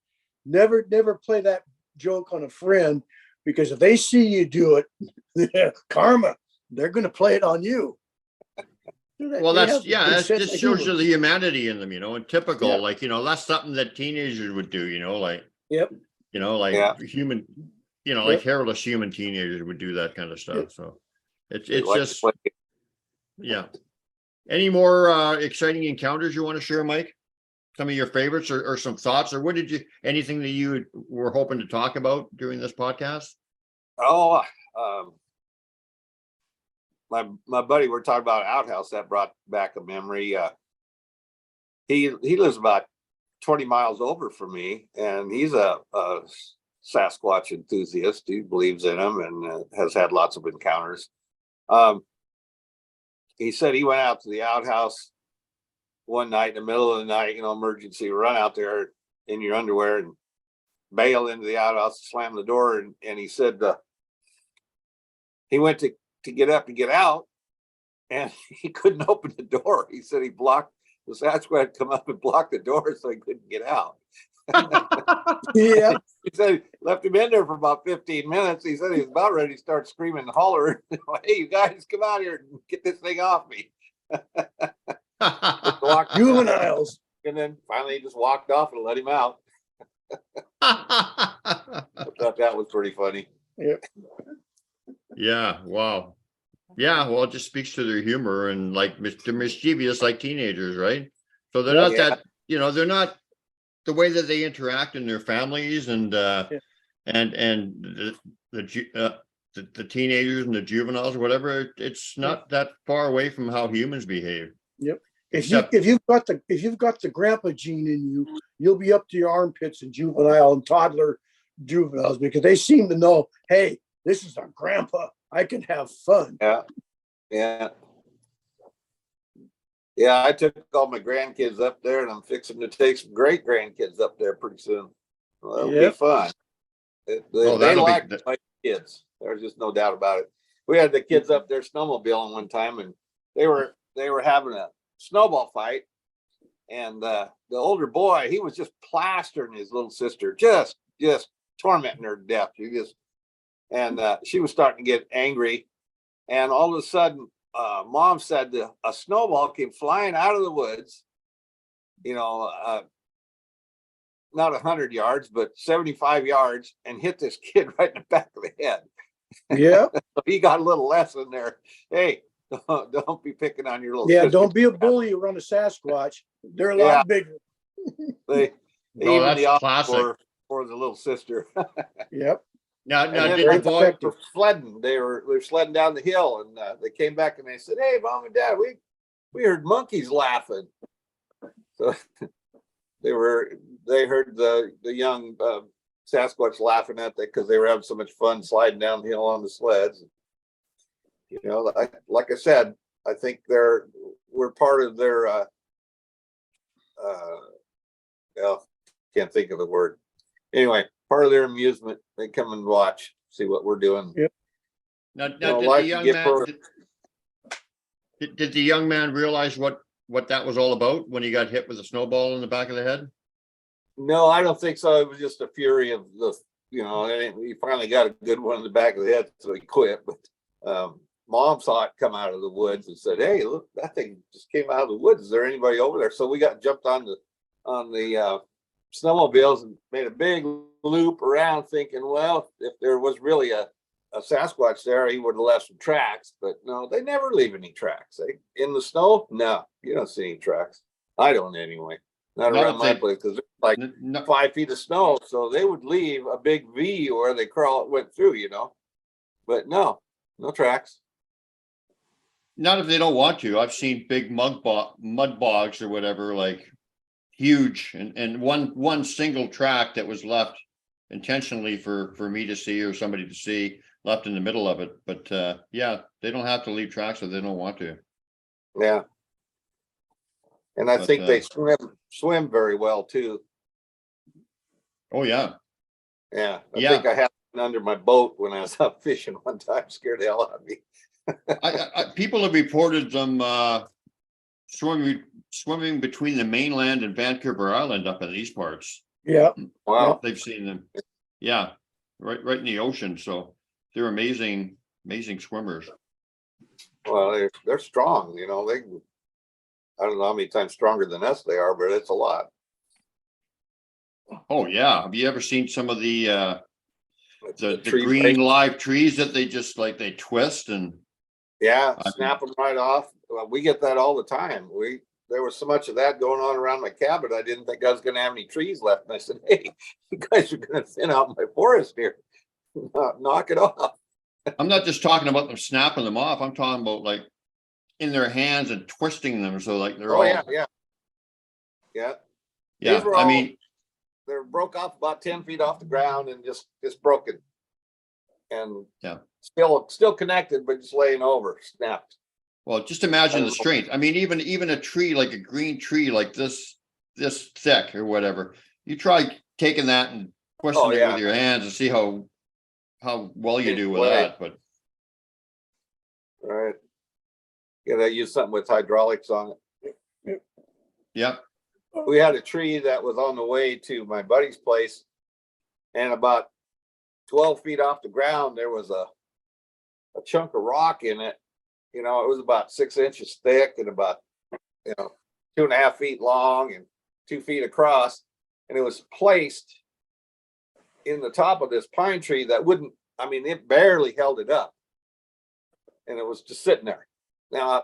Never play that joke on a friend, because if they see you do it, karma, they're going to play it on you. Well, that just shows you the humanity in them, and typical, that's something that teenagers would do, human, like hairless human teenagers would do that kind of stuff. So it's just, yeah. Any more exciting encounters you want to share, Mike? Some of your favorites, or some thoughts, or anything that you were hoping to talk about during this podcast? Oh, my buddy, we're talking about outhouse, that brought back a memory. He lives about 20 miles over from me, and he's a Sasquatch enthusiast. He believes in them and has had lots of encounters. He said he went out to the outhouse one night in the middle of the night, emergency, run out there in your underwear and bail into the outhouse, slam the door. And he said he went to get up and get out, and he couldn't open the door. He said the Sasquatch had come up and blocked the door so he couldn't get out. Yeah. He said left him in there for about 15 minutes. He said he was about ready to start screaming and hollering, "Hey, you guys, come out here and get this thing off me." Juveniles. And then finally he just walked off and let him out. I thought that was pretty funny. Yeah. Yeah, wow. Yeah, well, it just speaks to their humor and like they're mischievous like teenagers, right? So they're not Yeah. that, they're not the way that they interact in their families and and the teenagers and the juveniles or whatever. It's not that far away from how humans behave. Yep. Except- If you've got the grandpa gene in you, you'll be up to your armpits in juvenile and toddler juveniles because they seem to know, hey, this is our grandpa. I can have fun. Yeah. Yeah. Yeah, I took all my grandkids up there, and I'm fixing to take some great grandkids up there pretty soon. Well, it'll Yep. be fun. They that'll like be- my kids. There's just no doubt about it. We had the kids up there snowmobiling one time, and they were having a snowball fight, and the older boy, he was just plastering his little sister, just tormenting her to death. She was starting to get angry, and all of a sudden, Mom said a snowball came flying out of the woods, not 100 yards, but 75 yards, and hit this kid right in the back of the head. Yeah. So he got a little lesson there. Hey, don't be picking on your little Yeah. sister. Don't be a bully around a Sasquatch. They're a lot Yeah. bigger. They No, even that's the odds classic. for the little sister. Yep. Now, And then did they the boy? were sledding. They were sledding down the hill, and they came back and they said, "Hey, Mom and Dad, we heard monkeys laughing." So they heard the young Sasquatch laughing at that because they were having so much fun sliding down the hill on the sleds. Like I said, I think we're part of their. Well, can't think of the word. Anyway, part of their amusement. They come and watch, see what we're doing. Yep. Now, You know, did the life young can get man? for- Did the young man realize what that was all about when he got hit with a snowball in the back of the head? No, I don't think so. It was just a fury of he finally got a good one in the back of the head, so he quit. But Mom saw it come out of the woods and said, "Hey, look, that thing just came out of the woods. Is there anybody over there?" So we jumped on the snowmobiles and made a big loop around, thinking, well, if there was really a Sasquatch there, he would have left some tracks. But no, they never leave any tracks. In the snow, no, you don't see any tracks. I don't anyway. Not No, around my place because there's like No, 5 feet of snow, so they would leave a big V where they went through, But no tracks. not if they don't want to. I've seen big mud bogs or whatever, like huge, and one single track that was left intentionally for me to see or somebody to see, left in the middle of it. But yeah, they don't have to leave tracks if they don't want to. Yeah. And I But, think they swim very well too. Oh yeah. Yeah. I Yeah. think I had one under my boat when I was out fishing one time. Scared the hell out of me. People have reported them swimming between the mainland and Vancouver Island up in these parts. Yeah. Wow. They've seen them. Yeah, right in the ocean. So they're amazing swimmers. Well, they're strong, I don't know how many times stronger than us they are, but it's a lot. Oh yeah. Have you ever seen some of the tree green break. live trees that they just they twist and Yeah, I snap them right off. Well, we get that all the time. There was so much of that going on around my cabin. I didn't think I was going to have any trees left. And I said, "Hey, you guys are going to thin out my forest here. Knock it off." I'm not just talking about them snapping them off. I'm talking about in their hands and twisting them so they're Oh all yeah. yeah. These were I all- mean, broke off about 10 feet off the ground and just broken. And Yeah. still connected, but just laying over, snapped. Well, just imagine the strength. I mean, even a tree, like a green tree like this thick or whatever, you try taking that and twisting it with your hands and see how well you do with that. But right. Gotta use something with hydraulics on it. Yep. We had a tree that was on the way to my buddy's place, and about 12 feet off the ground, there was a chunk of rock in it. You know, it was about 6 inches thick and about, 2.5 feet long and 2 feet across. And it was placed in the top of this pine tree that wouldn't, I mean, it barely held it up. And it was just sitting there. Now,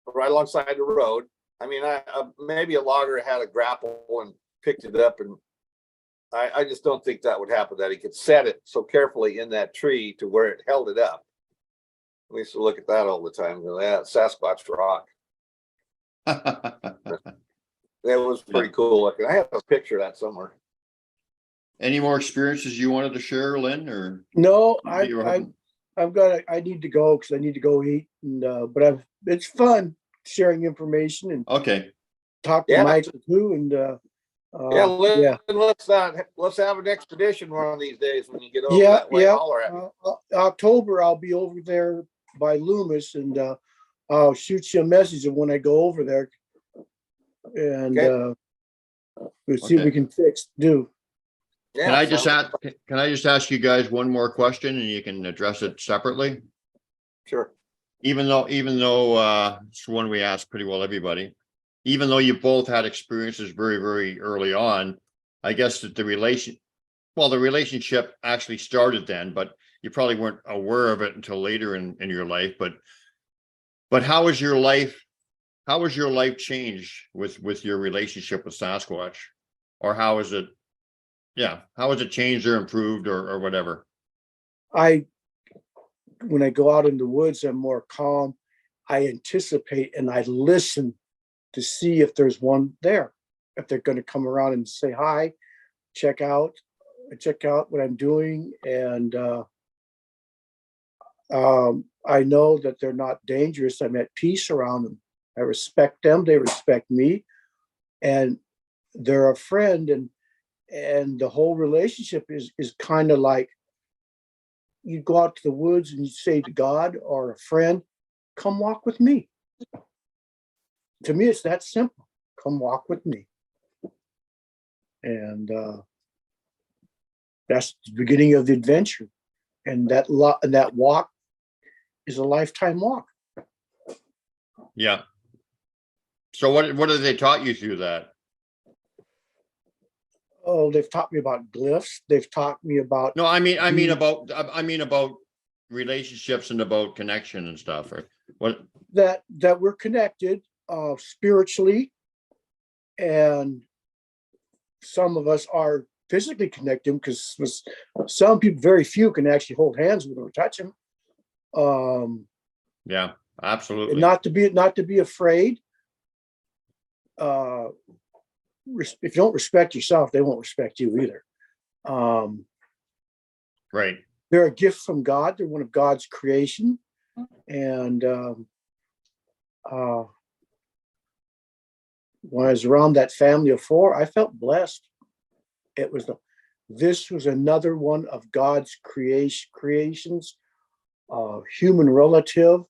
right alongside the road, I mean, maybe a logger had a grapple and picked it up, and I just don't think that would happen, that he could set it so carefully in that tree to where it held it up. We used to look at that all the time. That Sasquatch rock. That was pretty cool looking. I have a picture of that somewhere. Any more experiences you wanted to share, Lynn? Or No, I need to go because I need to go eat. And but it's fun sharing information and okay. talk to Mike too. And let's have an expedition one of these days when you get over that way. Holler at me. October I'll be over there by Loomis, and I'll shoot you a message of when I go over there, and we'll see what we can do. Yeah, can I just ask you guys one more question, and you can address it separately? Sure. Even though it's one we ask pretty well everybody, even though you both had experiences very, very early on, I guess that the relationship actually started then, but you probably weren't aware of it until later in your life. But how has your life changed with your relationship with Sasquatch? Or how has it changed or improved or whatever? When I go out in the woods, I'm more calm. I anticipate and I listen to see if there's one there, if they're going to come around and say hi, check out what I'm doing. And I know that they're not dangerous. I'm at peace around them. I respect them. They respect me, and they're a friend. And the whole relationship is kind of like, you go out to the woods and you say to God or a friend, come walk with me. To me, it's that simple. Come walk with me. And that's the beginning of the adventure. And that walk is a lifetime walk. Yeah. So what have they taught you through that? Oh, they've taught me about glyphs. They've taught me about. No, I mean about relationships and about connection and stuff. Or what? That we're connected spiritually, and some of us are physically connected because some people, very few, can actually hold hands with them or touch them. Yeah, absolutely. Not to be afraid. If you don't respect yourself, they won't respect you either. Right. They're a gift from God. They're one of God's creation. And when I was around that family of 4, I felt blessed. This was another one of God's creations, human relative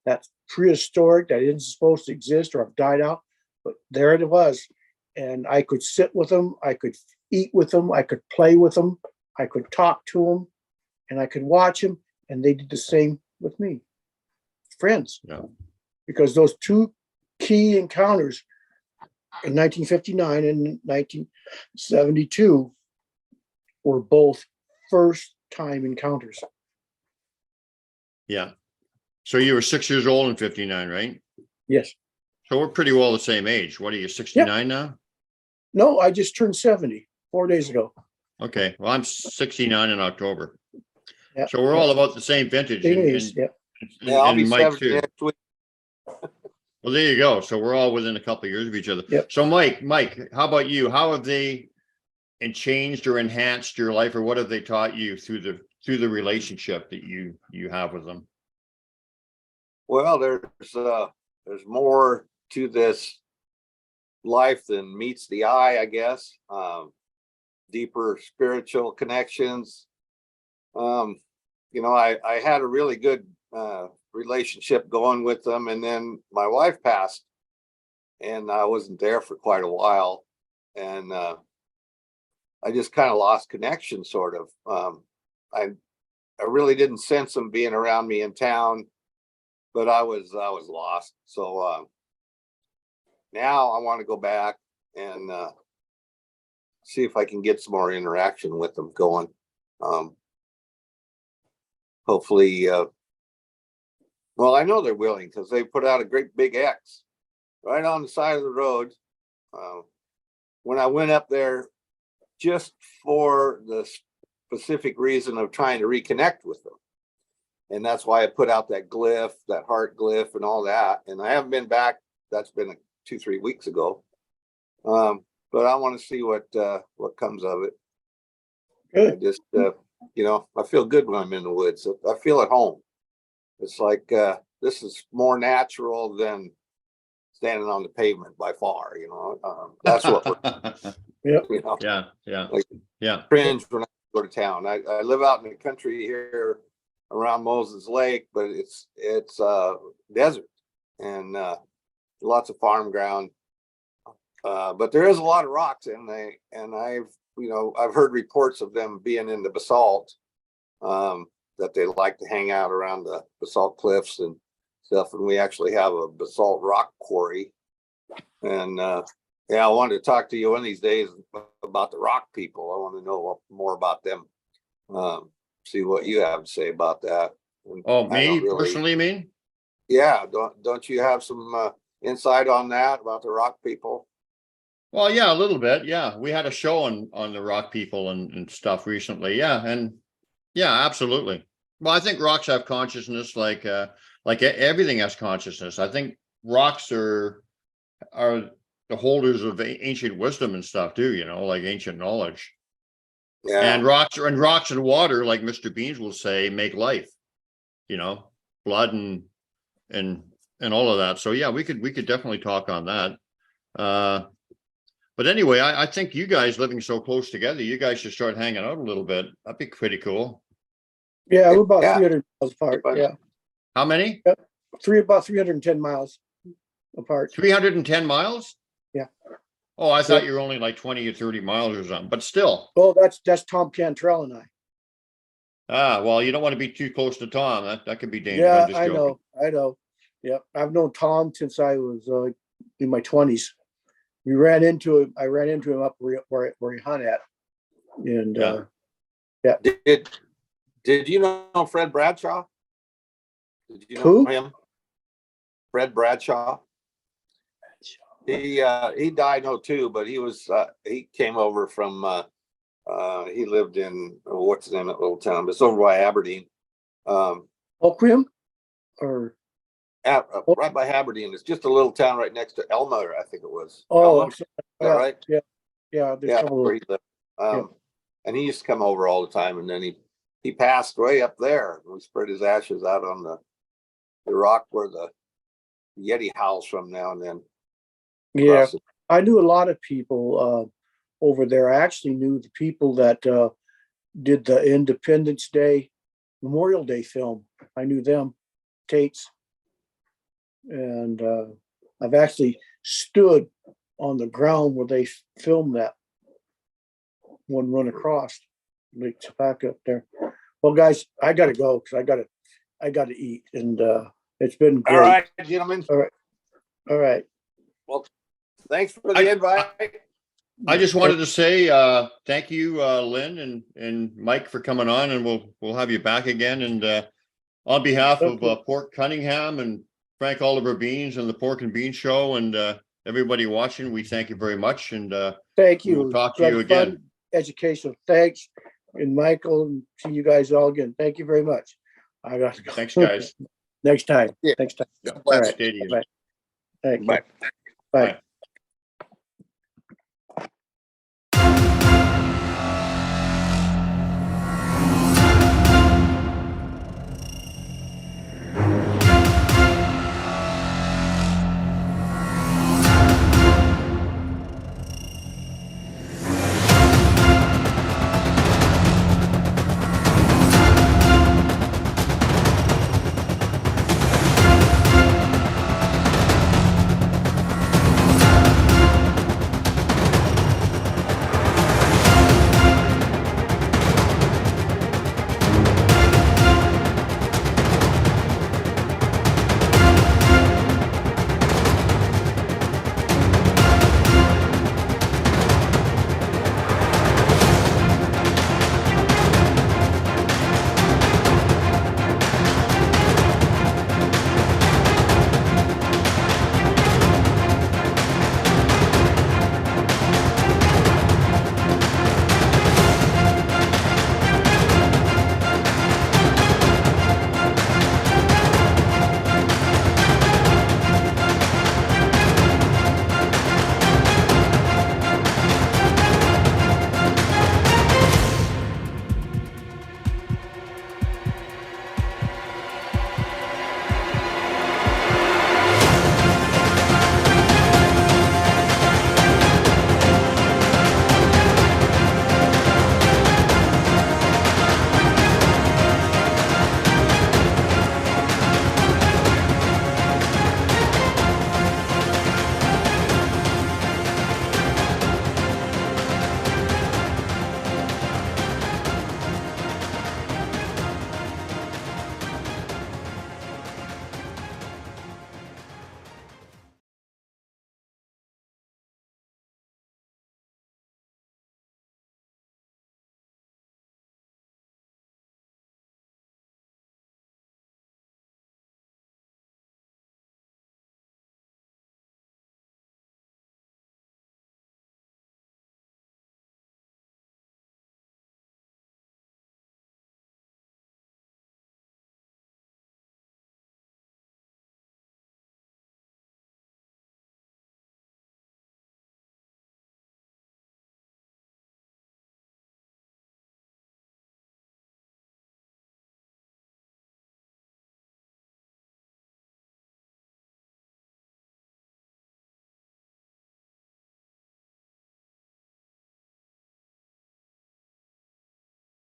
that's prehistoric, that isn't supposed to exist or have died out, but there it was. And I could sit with them, I could eat with them, I could play with them, I could talk to them, and I could watch them, and they did the same with me. Friends. Yeah. Because those 2 key encounters in 1959 and 1972 were both first-time encounters. Yeah. So you were 6 years old in 59, right? Yes. So we're pretty well the same age. What are you, 69 now? No, I just turned 70 4 days ago. Okay. Well, I'm 69 in October. Yep. So we're all about the same vintage. Same age, Yeah, I'll be Mike 70 too. next week. Well, there you go. So we're all within a couple of years of each other. Yep. So Mike, how about you? How have they changed or enhanced your life, or what have they taught you through the relationship that you have with them? Well, there's more to this life than meets the eye, I guess. Deeper spiritual connections. I had a really good relationship going with them, and then my wife passed, and I wasn't there for quite a while, and I just kind of lost connection, sort of. I really didn't sense them being around me in town, but I was lost. So now I want to go back and see if I can get some more interaction with them going. Hopefully, well, I know they're willing, because they put out a great big X right on the side of the road. When I went up there just for the specific reason of trying to reconnect with them. And that's why I put out that glyph, that heart glyph and all that. And I haven't been back. That's been 2-3 weeks ago. But I want to see what comes of it. Good. I just, I feel good when I'm in the woods. I feel at home. It's like, this is more natural than standing on the pavement by far, that's what Yep. Yeah. Like, Yeah. cringe when I go to town. I live out in the country here around Moses Lake, but it's desert and lots of farm ground. But there is a lot of rocks and I've heard reports of them being in the basalt, that they like to hang out around the basalt cliffs and stuff. And we actually have a basalt rock quarry. And I wanted to talk to you one of these days about the rock people. I want to know more about them. See what you have to say about that. Oh, me personally, you mean? Yeah. Don't you have some insight on that about the rock people? Well, yeah, a little bit. Yeah. We had a show on the rock people and stuff recently. Yeah. And yeah, absolutely. Well, I think rocks have consciousness, like everything has consciousness. I think rocks are the holders of ancient wisdom and stuff too, like ancient knowledge. Yeah. And rocks and water, like Mr. Beans will say, make life, blood and all of that. So yeah, we could definitely talk on that. But anyway, I think you guys living so close together, you guys should start hanging out a little bit. That'd be pretty cool. Yeah, we're about Yeah. 300 miles apart. Yeah, How many? about 310 miles apart. 310 miles? Yeah. Oh, I thought you were only like 20 or 30 miles or something, but still. Oh, that's Tom Cantrell and I. Well, you don't want to be too close to Tom. That could be dangerous. Yeah, I'm just joking. I know. Yeah, I've known Tom since I was in my 20s. I ran into him up where he hunt at, and Yeah. Did you know Fred Bradshaw? Did you know Who? him? Fred Bradshaw. He died in 2002, but he came over from he lived in what's the name of that little town? It's over by Aberdeen. Oakrim, or right by Aberdeen. It's just a little town right next to Elma, I think it was. oh, Elma? Is that right? Yeah. Yeah, There's where he lived. And he used to come over all the time, and then he passed way up there. We spread his ashes out on the rock where the Yeti howls from now and then. Yeah, I knew a lot of people over there. I actually knew the people that did the Independence Day, Memorial Day film. I knew them, Tates. And I've actually stood on the ground where they filmed that one run across Lake Topeka up there. Well, guys, I gotta go because I gotta eat, and it's been great. All right, gentlemen. All right. Well, thanks for the invite. I just wanted to say thank you, Lynn and Mike, for coming on, and we'll have you back again. And on behalf of Pork Cunningham and Frank Oliver Beans and the Pork and Beans Show and everybody watching, we thank you very much. And thank you. We'll talk to you again. Educational. Thanks. And Michael, and see you guys all again. Thank you very much. I got to go. Thanks, guys. Next time. Yeah. Next time. Yeah. All right. Stadium. Bye. Thank you. Bye. Bye.